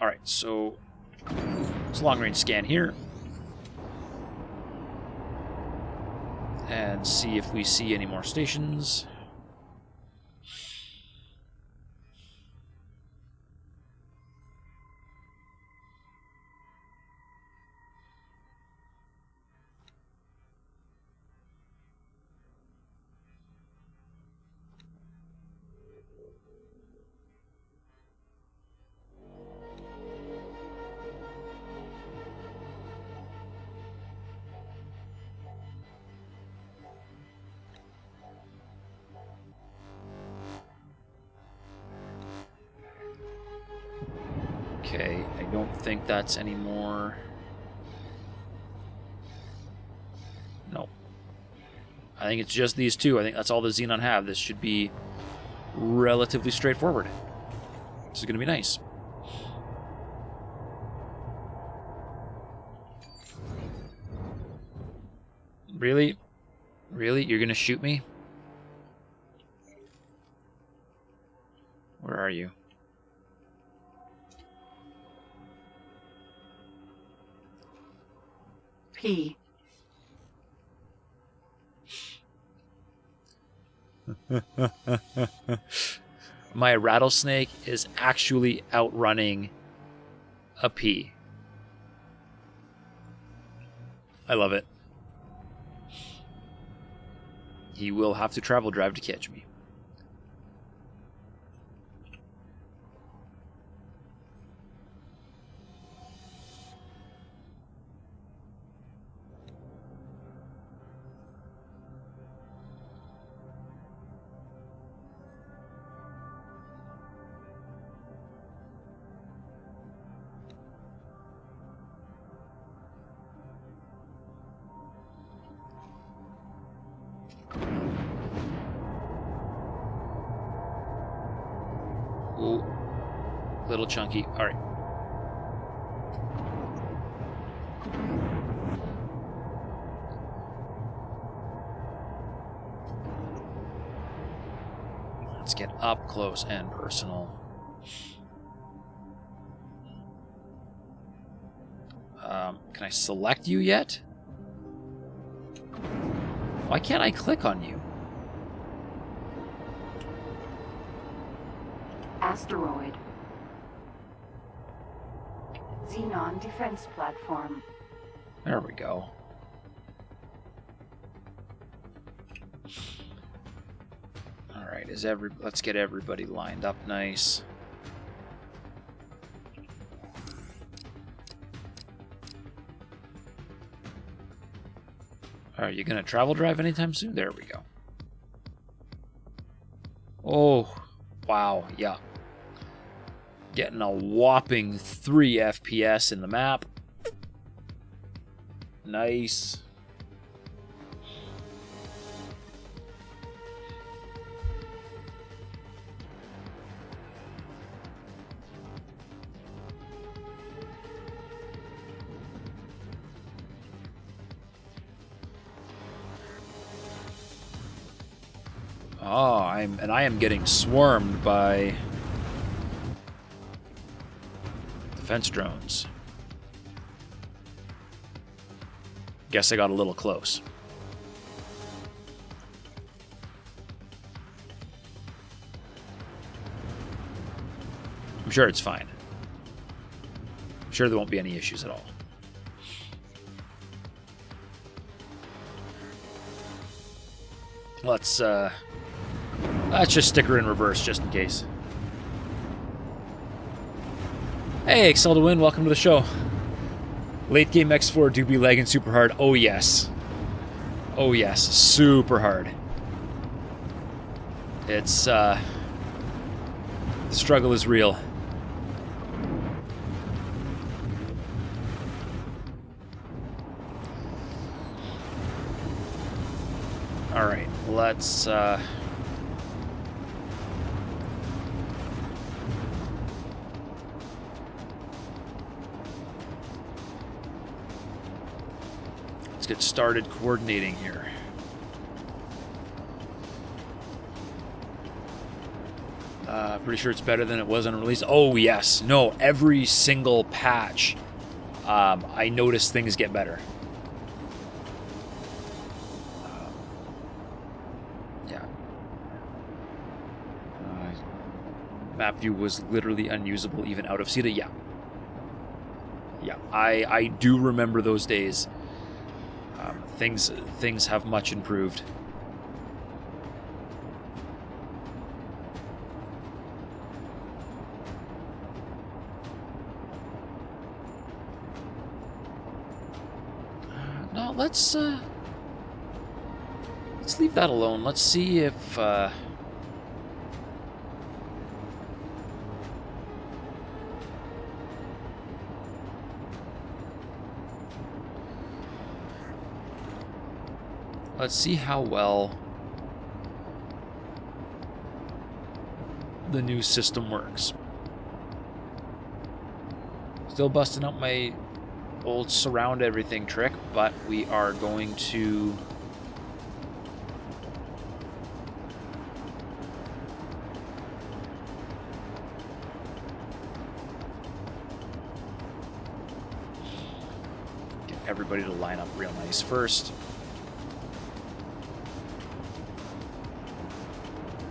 Alright, so it's a long-range scan here. And see if we see any more stations. Okay, I don't think that's any more. No. I think it's just these two. I think that's all the Xenon have. This should be relatively straightforward. This is going to be nice. Really? Really? You're going to shoot me? Where are you? P. My rattlesnake is actually outrunning a pea. I love it. He will have to travel drive to catch me. Ooh, little chunky. All right. Let's get up close and personal. Can I select you yet? Why can't I click on you? Asteroid. Xenon defense platform. There we go. All right, let's get everybody lined up nice. Are you gonna travel drive anytime soon? There we go. Oh, wow, yeah. Getting a whopping 3 FPS in the map. Nice. Oh, I am getting swarmed by defense drones. Guess I got a little close. sure it's fine. I'm sure there won't be any issues at all. Let's just stick her in reverse just in case. Hey, Excel to Win, welcome to the show. Late game X4 do be lagging super hard. Oh yes. Oh yes, super hard. It's the struggle is real. All right, let's get started coordinating here. Pretty sure it's better than it was on release. Oh yes, no, every single patch, I notice things get better. Yeah. Map view was literally unusable even out of CETA. Yeah. Yeah, I do remember those days. Things have much improved. No, let's leave that alone. Let's see if let's see how well the new system works. Still busting up my old surround everything trick, but we are going to get everybody to line up real nice first.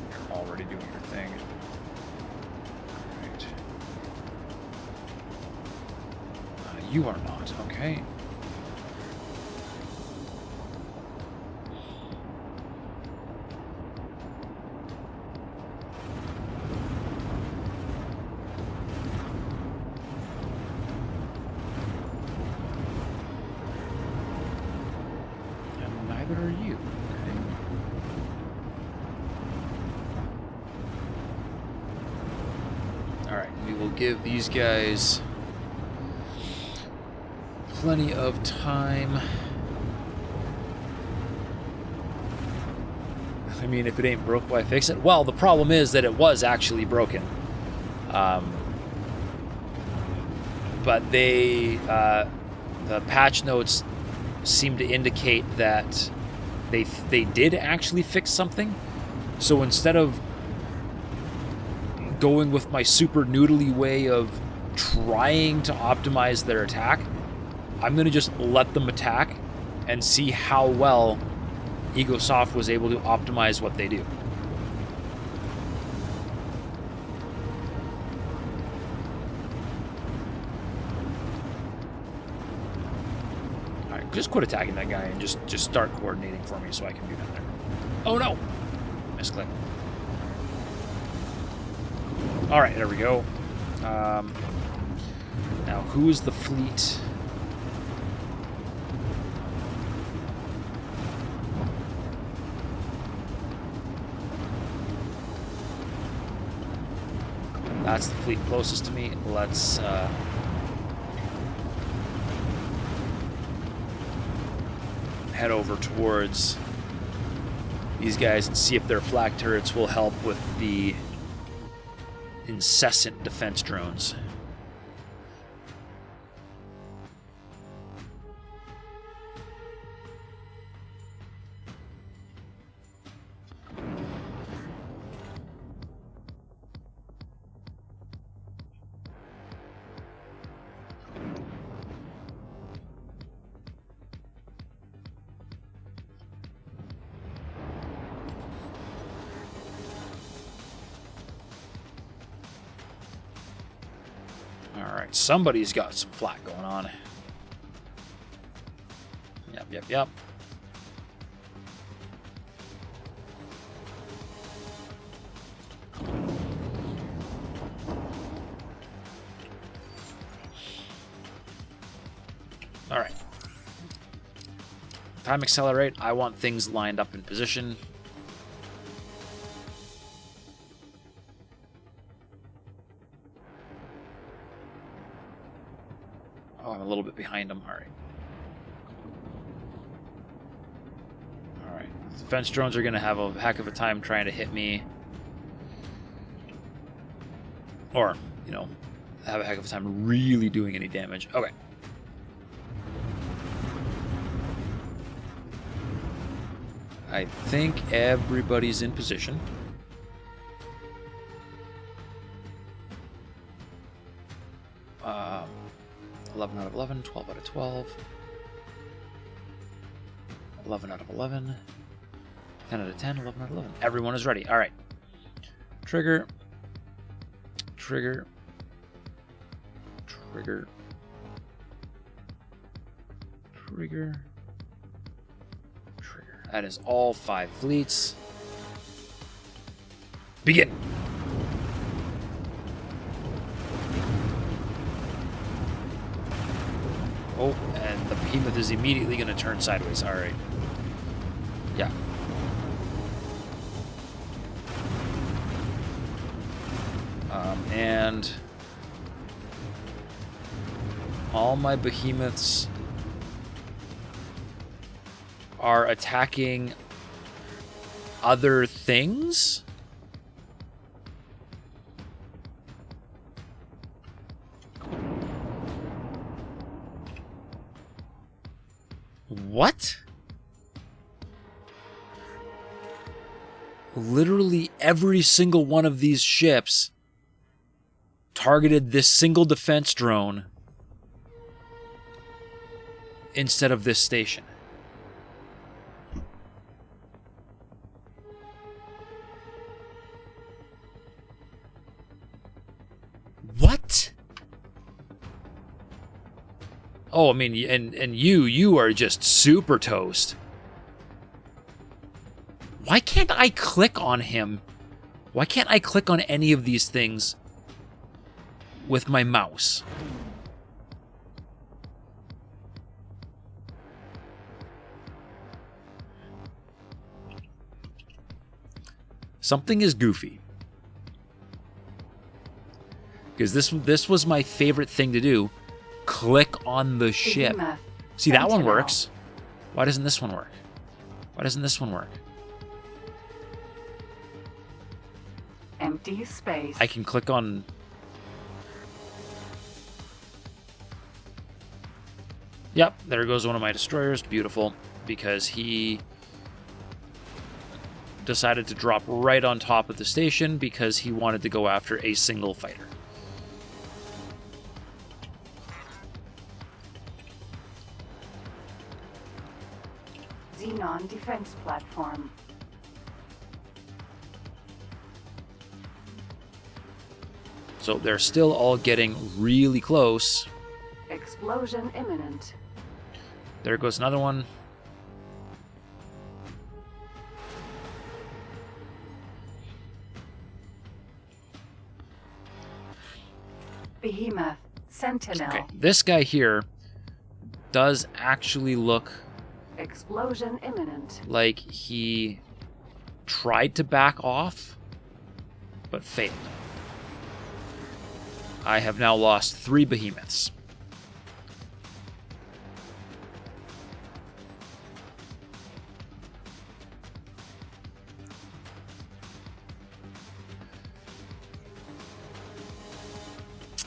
You're already doing your thing. Right. You are not, okay. And neither are you, okay. Alright, we will give these guys plenty of time. I mean, if it ain't broke, why fix it? Well, the problem is that it was actually broken. But they, the patch notes seem to indicate that they did actually fix something. So instead of going with my super noodly way of trying to optimize their attack, I'm going to just let them attack and see how well Egosoft was able to optimize what they do. Alright, just quit attacking that guy and just start coordinating for me so I can do down there. Oh no! Misclick. Alright, there we go. Now, who is the fleet? That's the fleet closest to me. Let's head over towards these guys and see if their flak turrets will help with the incessant defense drones. Alright, somebody's got some flat going on. Yep. Alright. Time accelerate. I want things lined up in position. Oh, I'm a little bit behind him. Alright. Alright. Defense drones are going to have a heck of a time trying to hit me. Or, you know, have a heck of a time really doing any damage. Okay. I think everybody's in position. Uh, 11 out of 11, 12 out of 12. 11 out of 11. 10 out of 10, 11 out of 11. Everyone is ready. All right. Trigger. Trigger. Trigger. Trigger. Trigger. That is all 5 fleets. Begin. Oh, and the behemoth is immediately going to turn sideways. All right. Yeah. And all my behemoths are attacking other things? What? Literally every single one of these ships targeted this single defense drone instead of this station. What? Oh, I mean, and you are just super toast. Why can't I click on him? Why can't I click on any of these things with my mouse? Something is goofy. Because this was my favorite thing to do. Click on the ship. See, that one works. Why doesn't this one work? Why doesn't this one work? Empty space. I can click on... Yep, there goes one of my destroyers. Beautiful. Because he decided to drop right on top of the station because he wanted to go after a single fighter. Xenon defense platform. So they're still all getting really close. Explosion imminent. There goes another one. Behemoth. Sentinel. Okay, this guy here does actually look Explosion imminent. like he tried to back off, but failed. I have now lost 3 behemoths.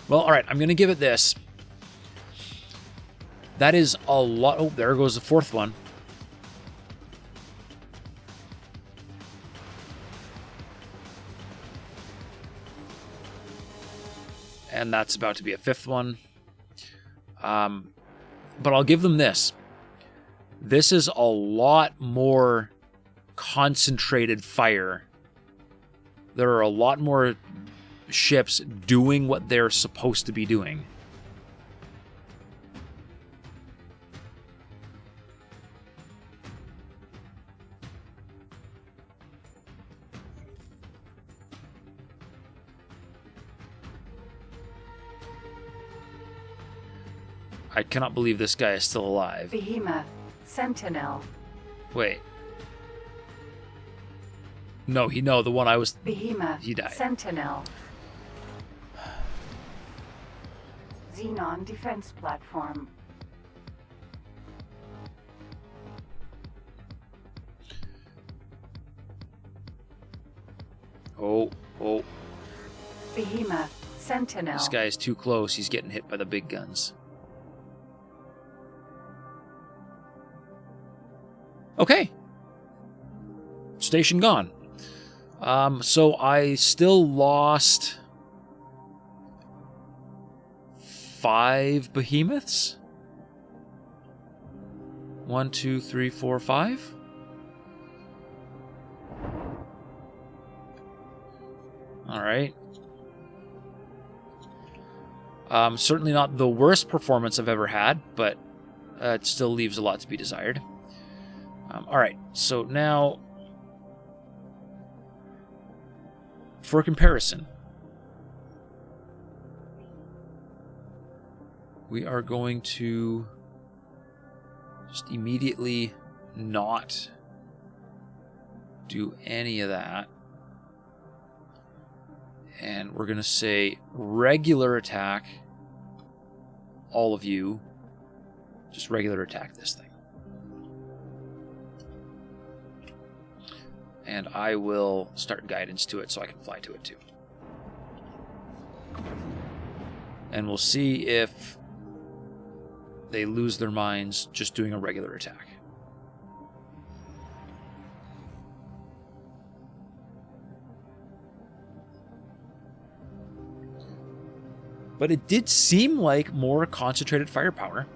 Well, all right, I'm going to give it this. That is a lot. Oh, there goes the 4th one. And that's about to be a 5th one. But I'll give them this. This is a lot more concentrated fire. There are a lot more ships doing what they're supposed to be doing. I cannot believe this guy is still alive. Behemoth. Sentinel. Wait. No, the one I was... Behemoth. He died. Sentinel. Xenon defense platform. Oh. Behemoth. Sentinel. This guy is too close. He's getting hit by the big guns. Okay. Station gone. So I still lost 5 behemoths. 1, 2, 3, 4, 5. All right. Certainly not the worst performance I've ever had, but it still leaves a lot to be desired. All right, so now, for comparison, we are going to just immediately not do any of that. And we're going to say regular attack, all of you, just regular attack this thing. And I will start guidance to it so I can fly to it too. And we'll see if they lose their minds just doing a regular attack. But it did seem like more concentrated firepower.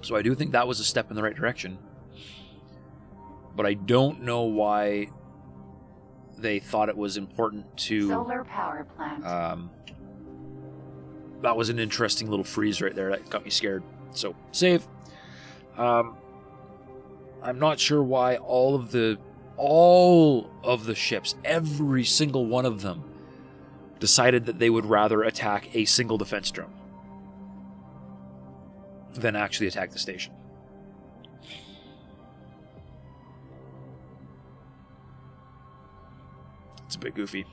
So I do think that was a step in the right direction. But I don't know why they thought it was important to... Solar power plant. That was an interesting little freeze right there. That got me scared. So, save. I'm not sure why all of the ships, every single one of them, decided that they would rather attack a single defense drone than actually attack the station. It's a bit goofy.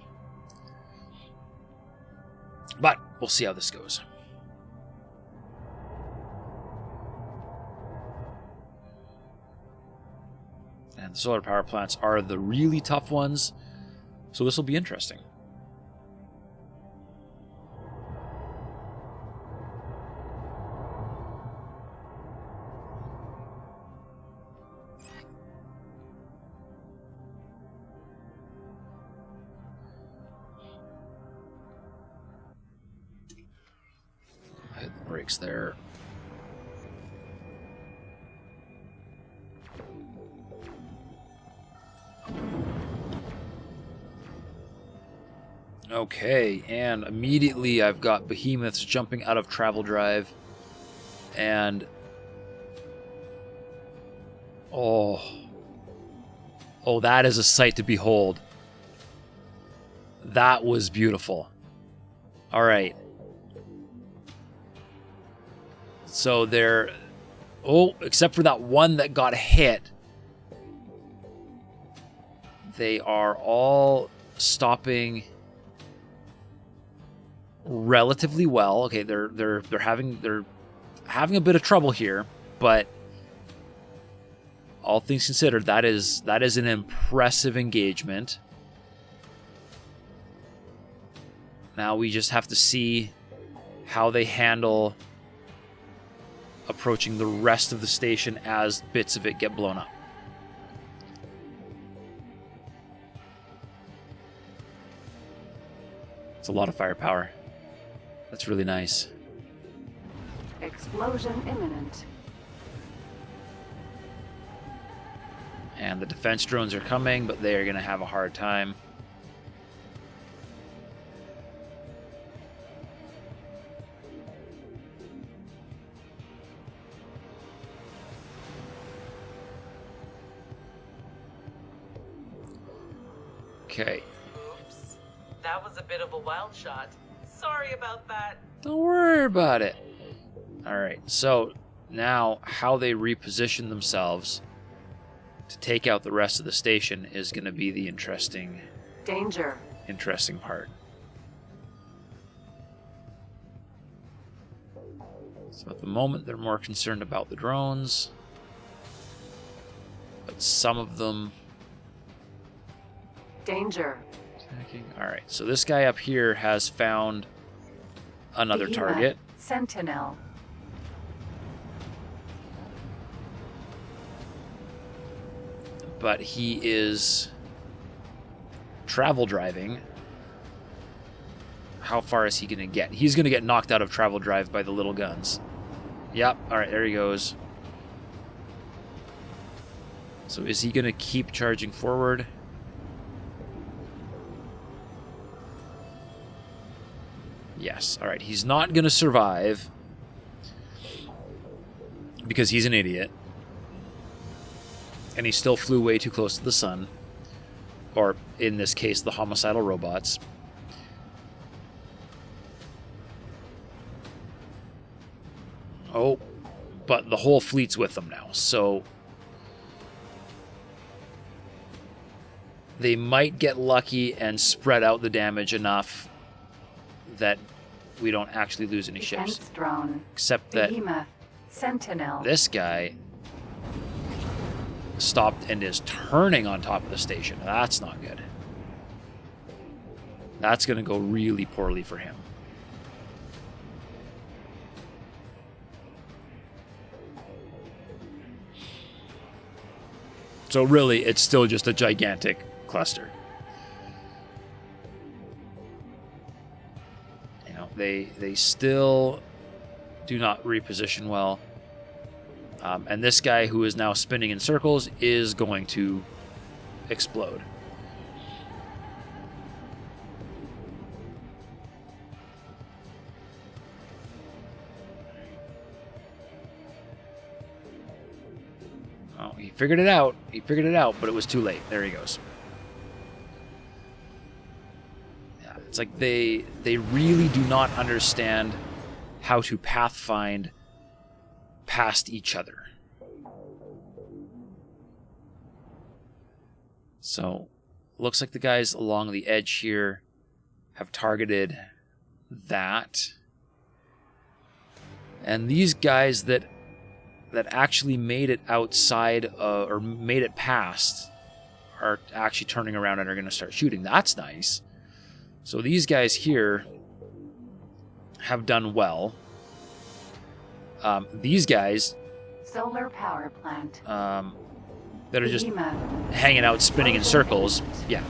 But we'll see how this goes. And the solar power plants are the really tough ones, so this will be interesting. I hit the brakes there. Okay, and immediately I've got behemoths jumping out of travel drive, and oh, that is a sight to behold. That was beautiful. All right, so they're except for that one that got hit, they are all stopping relatively well. Okay, they're having a bit of trouble here, but all things considered, that is an impressive engagement. Now we just have to see how they handle approaching the rest of the station as bits of it get blown up. It's a lot of firepower. That's really nice. Explosion imminent. And the defense drones are coming, but they are going to have a hard time. Okay. Oops. That was a bit of a wild shot. Sorry about that. Don't worry about it. Alright, so now how they reposition themselves to take out the rest of the station is going to be the interesting part. So at the moment they're more concerned about the drones, but some of them... Danger. Alright, so this guy up here has found another target. Sentinel. But he is travel driving. How far is he going to get? He's going to get knocked out of travel drive by the little guns. Yep, alright, there he goes. So is he going to keep charging forward? Yes, alright, he's not going to survive because he's an idiot. And he still flew way too close to the sun. Or, in this case, the homicidal robots. Oh, but the whole fleet's with them now, so... they might get lucky and spread out the damage enough that we don't actually lose any ships. Drone. Except that Behemoth. Sentinel. this guy stopped and is turning on top of the station. That's not good. That's going to go really poorly for him. So really, it's still just a gigantic cluster. You know, they still do not reposition well. And this guy, who is now spinning in circles, is going to explode. Oh, he figured it out. He figured it out, but it was too late. There he goes. Yeah, it's like they really do not understand how to pathfind past each other. So, looks like the guys along the edge here have targeted that. And these guys that actually made it outside, or made it past, are actually turning around and are going to start shooting. That's nice. So these guys here have done well. These guys Solar power plant. that are just Behemoth. hanging out, spinning in circles. Yeah.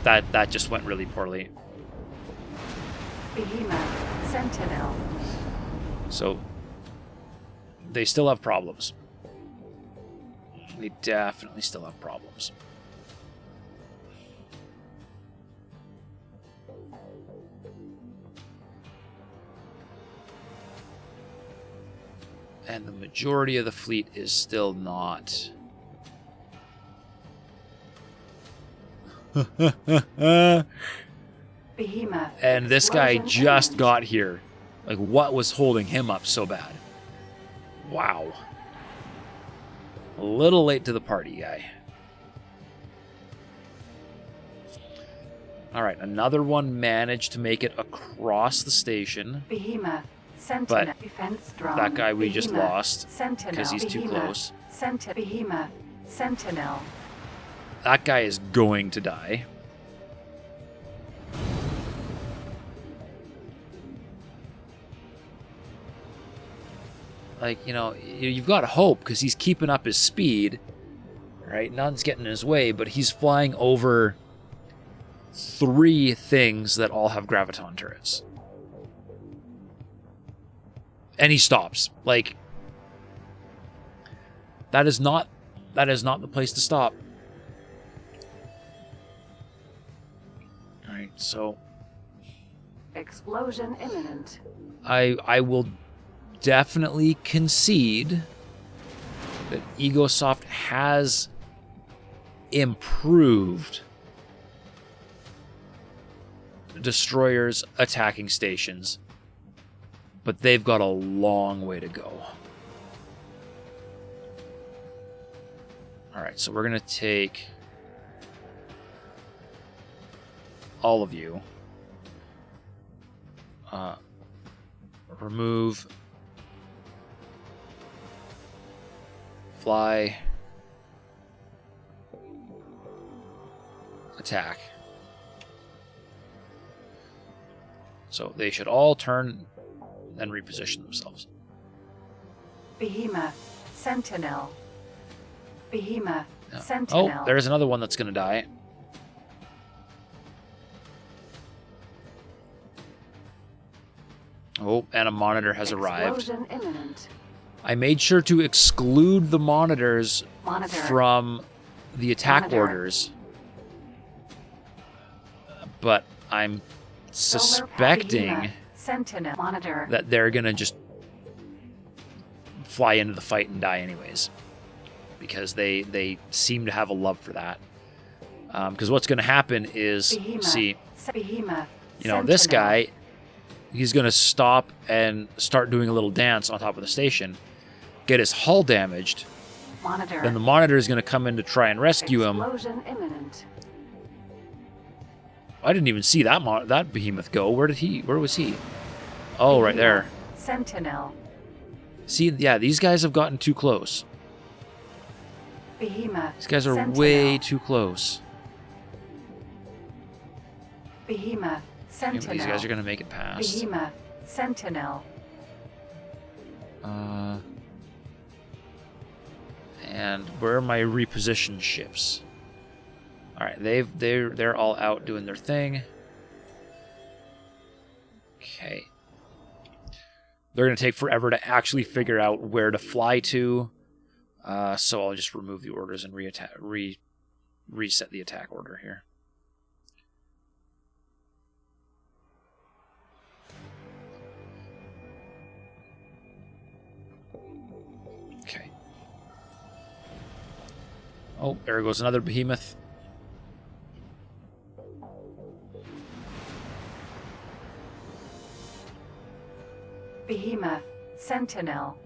That just went really poorly. Behemoth. Sentinel. So they still have problems. They definitely still have problems. And the majority of the fleet is still not. Behemoth. And this guy Explosion just imminent. got here. Like, what was holding him up so bad? Wow. A little late to the party, guy. Alright, another one managed to make it across the station. Behemoth. Sentinel. But Defense drone. that guy we just Behemoth. lost Sentinel. because he's too Behemoth. close. Behemoth. Sentinel. That guy is going to die. Like, you know, you've got hope because he's keeping up his speed, right? None's getting in his way, but he's flying over 3 things that all have graviton turrets. And he stops. Like, that is not that is not the place to stop. Alright, so Explosion imminent. I will definitely concede that Egosoft has improved destroyers attacking stations, but they've got a long way to go. Alright, so we're going to take all of you. Remove. Fly. Attack. So they should all turn and reposition themselves. Behemoth. Sentinel. Behemoth. Yeah. Sentinel. Oh, there's another one that's going to die. Oh, and a monitor has arrived. Explosion imminent. I made sure to exclude the monitors Monitor. from the attack Monitor. orders. But I'm Solar suspecting Behemoth. Sentinel. Monitor. that they're going to just fly into the fight and die anyways. Because they seem to have a love for that. Because what's going to happen is, Behemoth. see, Behemoth. you know, this Sentinel. guy, he's going to stop and start doing a little dance on top of the station, get his hull damaged, Monitor. then the monitor is going to come in to try and rescue him. Explosion imminent. I didn't even see that behemoth go. Where was he? Oh, right there. Sentinel. See, yeah, these guys have gotten too close. Behemoth. These guys are Sentinel. way too close. Behemoth. Okay, Sentinel. these guys are going to make it past. Behemoth. Sentinel. And where are my repositioned ships? All right, they're all out doing their thing. Okay. They're going to take forever to actually figure out where to fly to. So I'll just remove the orders and reset the attack order here. Okay. Oh, there goes another behemoth. Behemoth. Sentinel.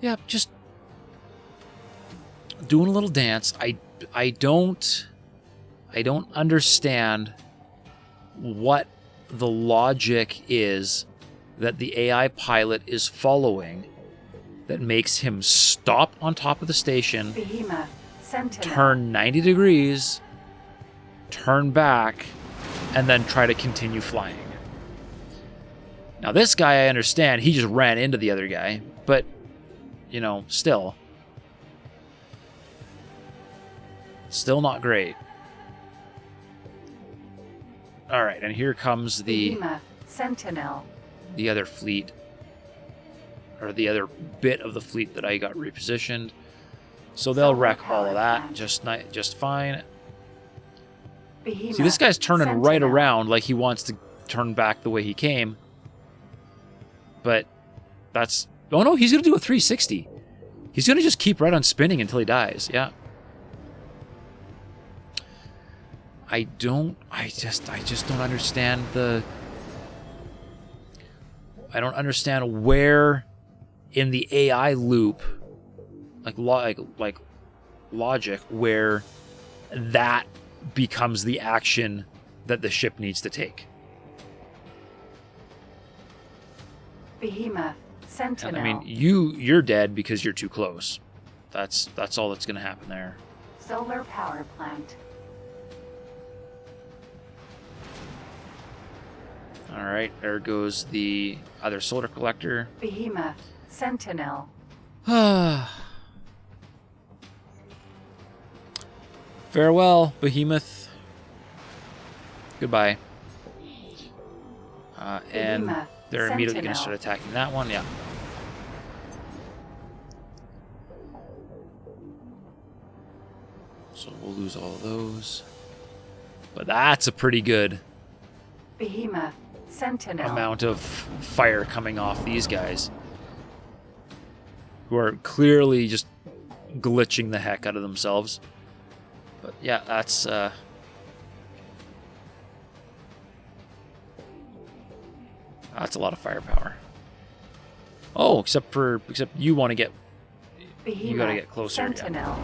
Yeah, just doing a little dance. I don't understand what the logic is that the AI pilot is following that makes him stop on top of the station, Behemoth. Sentinel. turn 90 degrees, turn back, and then try to continue flying. Now this guy, I understand, he just ran into the other guy, but, you know, still not great. Alright, and here comes the Behemoth. Sentinel. other fleet, or the other bit of the fleet that I got repositioned. So they'll Solar wreck all power of that plant. just fine. Behemoth. See, this guy's turning right Sentinel. around like he wants to turn back the way he came. But that's... Oh no, he's going to do a 360. He's going to just keep right on spinning until he dies. Yeah. I just don't understand the... I don't understand where in the AI loop, like logic, where that becomes the action that the ship needs to take. Behemoth. And, Sentinel. I mean, you're dead because you're too close. That's all that's going to happen there. Solar power plant. Alright, there goes the other solar collector. Behemoth. Sentinel. Farewell, Behemoth. Goodbye. And Behemoth, they're immediately going to Sentinel. start attacking that one, yeah. So we'll lose all of those. But that's a pretty good Behemoth. Sentinel. amount of fire coming off these guys. Who are clearly just glitching the heck out of themselves. But yeah, that's a lot of firepower. Oh, except you want to get Behemoth. you got to get closer. Yeah. Sentinel.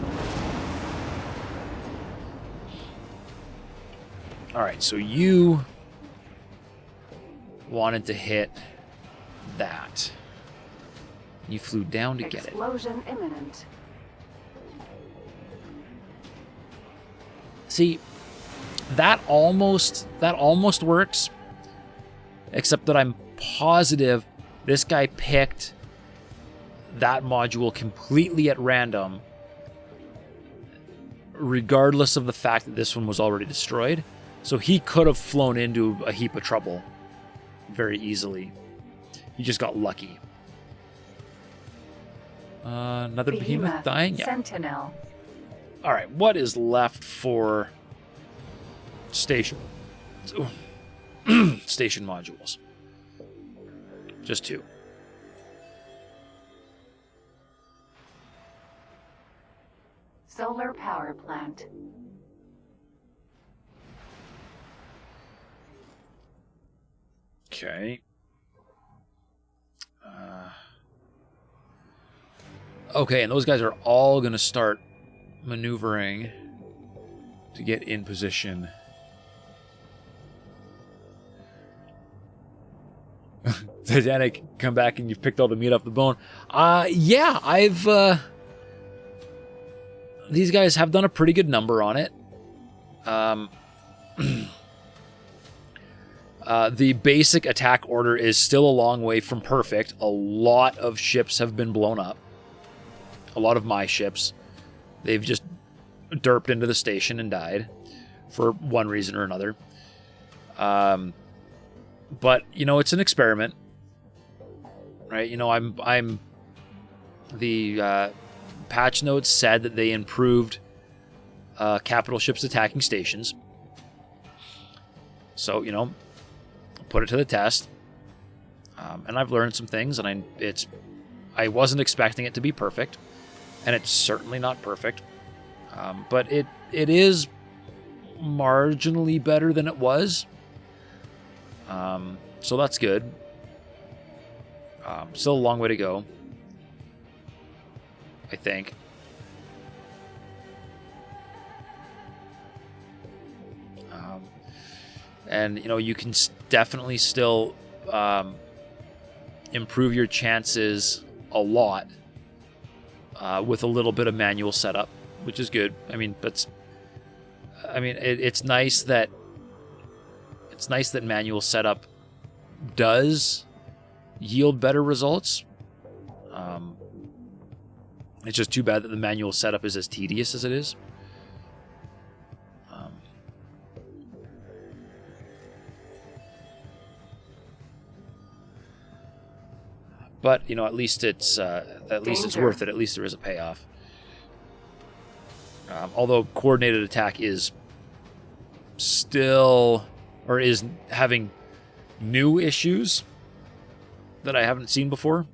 All right, so you wanted to hit that. You flew down to get it. Explosion imminent. See, that almost works, except that I'm positive this guy picked that module completely at random, regardless of the fact that this one was already destroyed. So he could have flown into a heap of trouble very easily. He just got lucky. Another behemoth dying? Yeah. Sentinel. Alright, what is left for station? Station modules. Just 2. Solar power plant. Okay. Okay, and those guys are all going to start maneuvering to get in position. Titanic, come back and you've picked all the meat off the bone. Yeah, I've... these guys have done a pretty good number on it. The basic attack order is still a long way from perfect. A lot of ships have been blown up. A lot of my ships. They've just derped into the station and died for one reason or another. But, you know, it's an experiment. Right? You know, I'm the patch notes said that they improved capital ships attacking stations. So, you know, put it to the test. And I've learned some things, and I wasn't expecting it to be perfect, and it's certainly not perfect. But it is marginally better than it was. So that's good. Still a long way to go, I think. And, you know, you can definitely still improve your chances a lot with a little bit of manual setup, which is good. I mean, it's nice that manual setup does yield better results. It's just too bad that the manual setup is as tedious as it is. But, you know, at least it's worth it. At least there is a payoff. Although coordinated attack is still, or is having new issues that I haven't seen before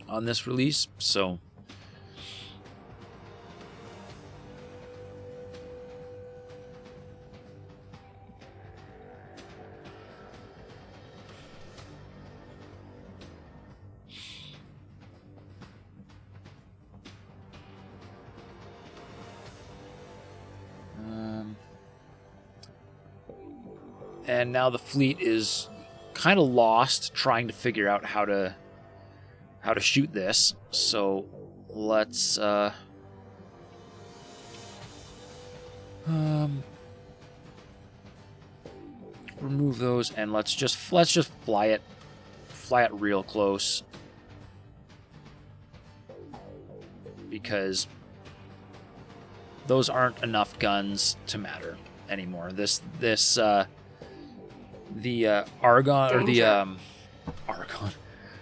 on this release, so... And now the fleet is kind of lost trying to figure out how to shoot this. So let's remove those, and let's just fly it real close, because those aren't enough guns to matter anymore. The Argon, or the Argon,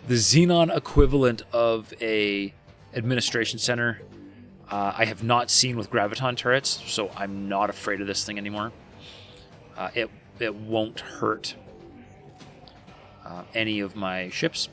the Xenon equivalent of a administration center, I have not seen with graviton turrets, so I'm not afraid of this thing anymore. It won't hurt any of my ships.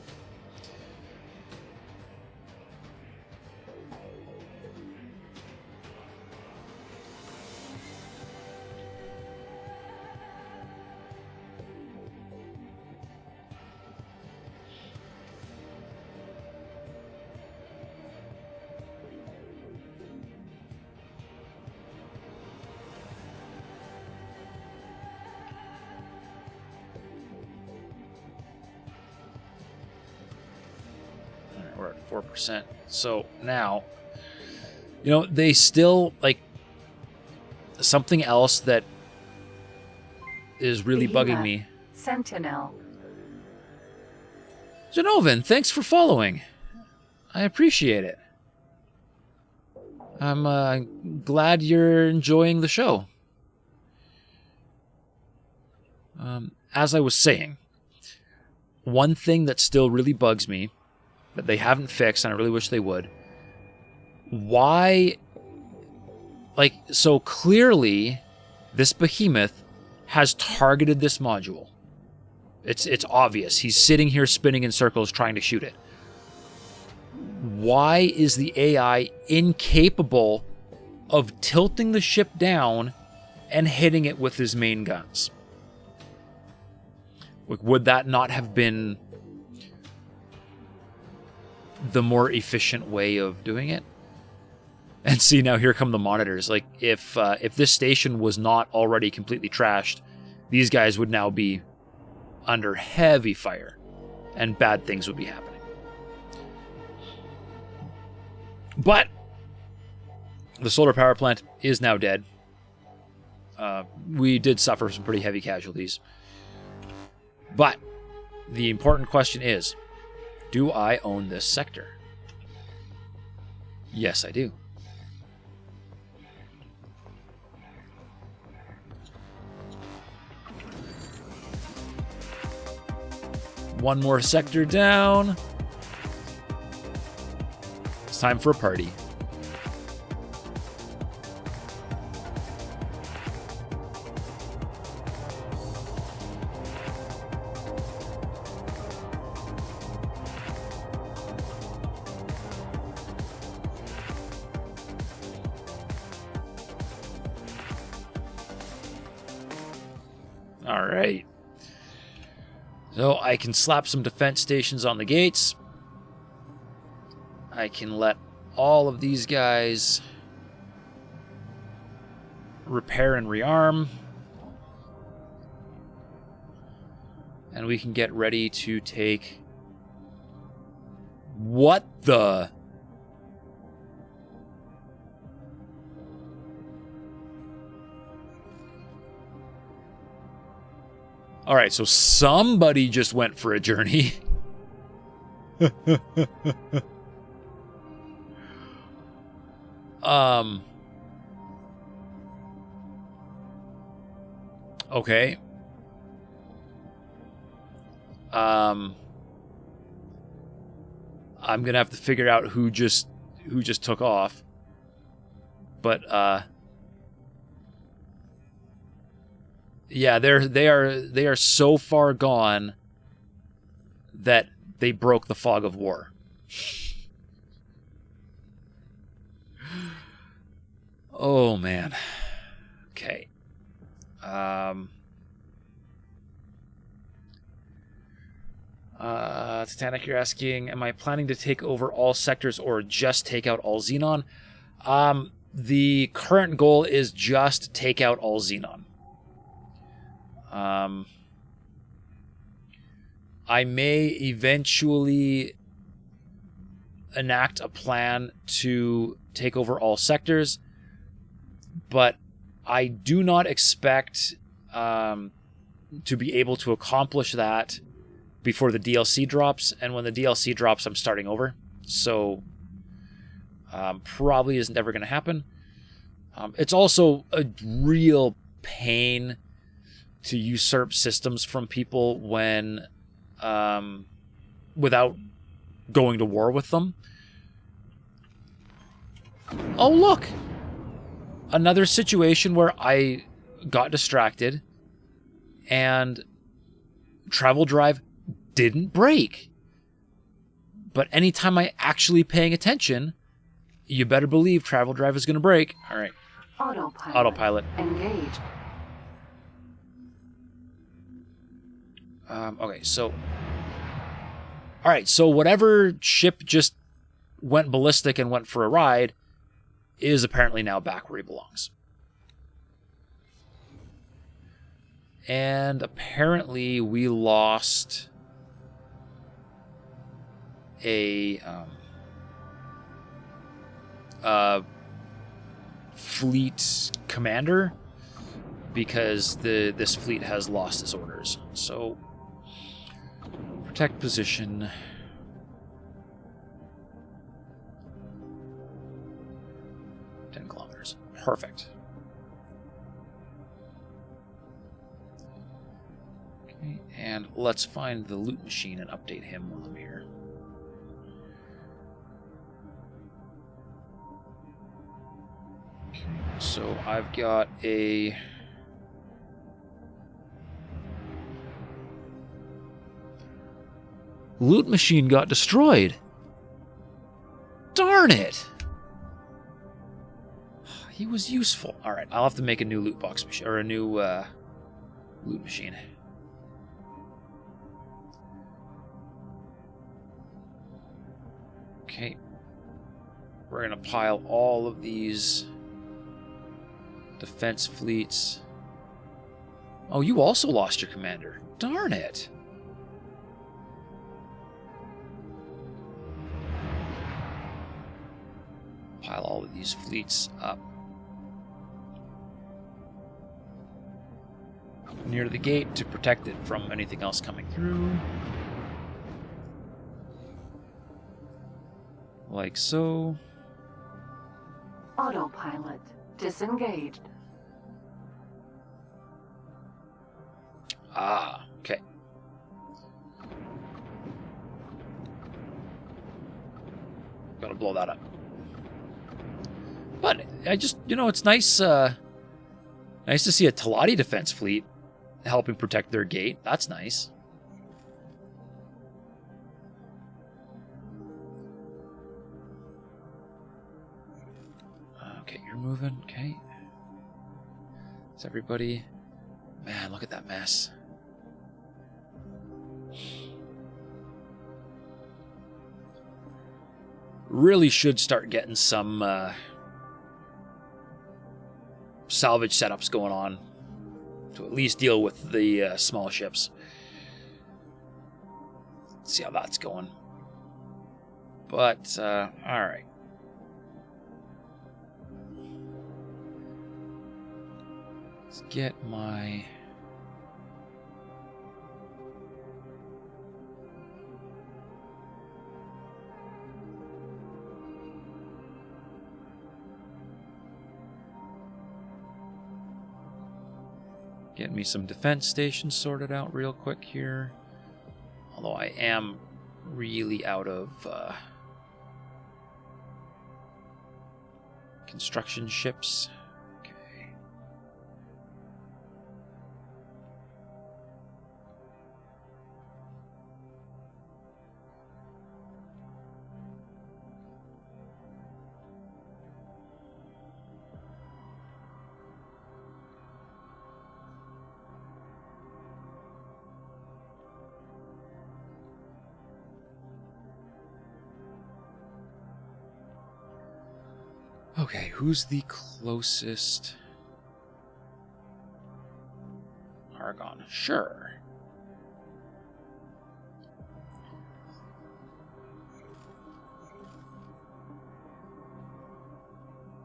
We're at 4%. So now, they still, like, something else that is really bugging me. Sentinel. Genovan, thanks for following. I appreciate it. I'm glad you're enjoying the show. As I was saying, one thing that still really bugs me, that they haven't fixed, and I really wish they would. Why? Like, so clearly, this behemoth has targeted this module. It's obvious. He's sitting here spinning in circles trying to shoot it. Why is the AI incapable of tilting the ship down and hitting it with his main guns? Would that not have been the more efficient way of doing it? And see, now here come the monitors. Like, if this station was not already completely trashed, these guys would now be under heavy fire, and bad things would be happening. But the solar power plant is now dead. We did suffer some pretty heavy casualties. But the important question is, do I own this sector? Yes, I do. One more sector down. It's time for a party. All right. So I can slap some defense stations on the gates. I can let all of these guys repair and rearm. And we can get ready to take... What the... All right, so somebody just went for a journey. Okay. I'm gonna have to figure out who just took off. But yeah, they are so far gone that they broke the fog of war. Oh man. Okay. Titanic, you're asking, am I planning to take over all sectors or just take out all Xenon? The current goal is just take out all Xenon. I may eventually enact a plan to take over all sectors, but I do not expect to be able to accomplish that before the DLC drops, and when the DLC drops, I'm starting over. So, probably is never going to happen. It's also a real pain to usurp systems from people when, without going to war with them. Oh, look! Another situation where I got distracted and travel drive didn't break. But anytime I actually paying attention, you better believe travel drive is going to break. All right. Autopilot. Engaged. Okay, so... Alright, so whatever ship just went ballistic and went for a ride is apparently now back where he belongs. And apparently we lost a fleet commander because this fleet has lost its orders. So, protect position. Perfect. Okay, and let's find the loot machine and update him while I'm here. Okay, so I've got a... loot machine got destroyed. Darn it! He was useful. Alright, I'll have to make a new loot box machine, or a new loot machine. Okay. We're gonna pile all of these defense fleets. Oh, you also lost your commander. Darn it. Pile all of these fleets up near the gate to protect it from anything else coming through. Like so. Autopilot disengaged. Ah, okay. Gotta blow that up. But I just, it's nice, nice to see a Talati defense fleet helping protect their gate. That's nice. Okay, you're moving. Okay. Is everybody... Man, look at that mess. Really should start getting some salvage setups going on to at least deal with the small ships. Let's see how that's going. But, alright. Let's get my... Get me some defense stations sorted out real quick here. Although I am really out of construction ships. Okay. Okay, who's the closest? Argon, sure.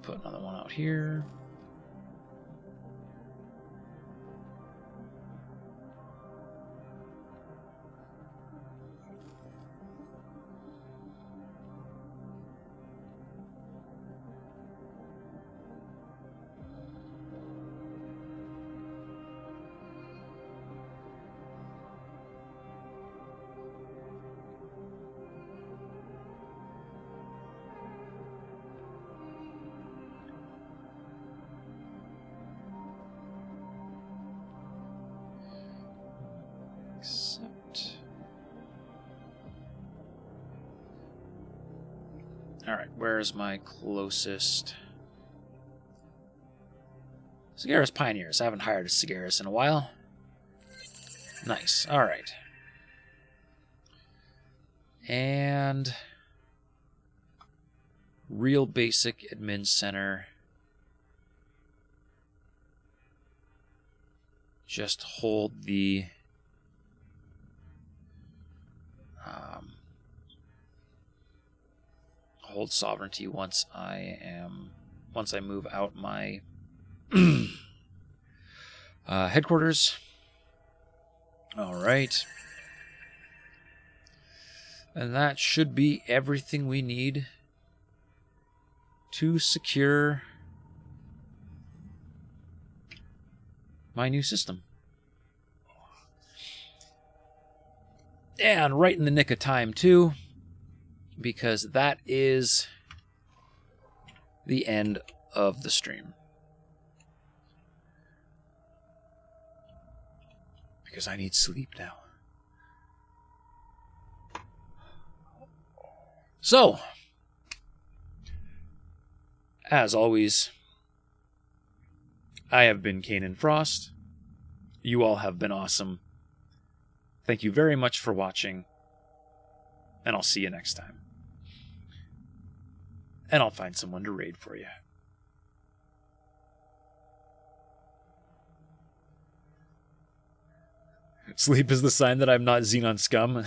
Put another one out here. Accept. Alright, where's my closest? Cigaris Pioneers. I haven't hired a Cigaris in a while. Nice. Alright. And real basic admin center. Just hold the hold sovereignty once I move out my headquarters. All right. And that should be everything we need to secure my new system. And right in the nick of time, too, because that is the end of the stream. Because I need sleep now. So, as always, I have been Kanan Frost. You all have been awesome. Thank you very much for watching, and I'll see you next time. And I'll find someone to raid for you. Sleep is the sign that I'm not Xenon scum.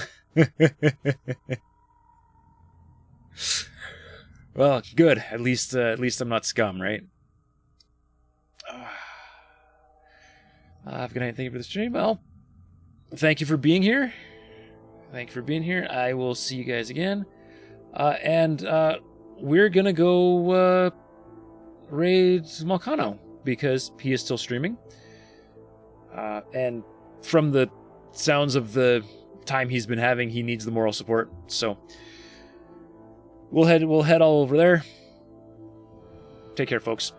Well, good. At least I'm not scum, right? Have a good night. Thank you for the stream. Well, thank you for being here. Thank you for being here. I will see you guys again. And we're gonna go raid Malcano because he is still streaming. And from the sounds of the time he's been having, he needs the moral support. So we'll head all over there. Take care, folks.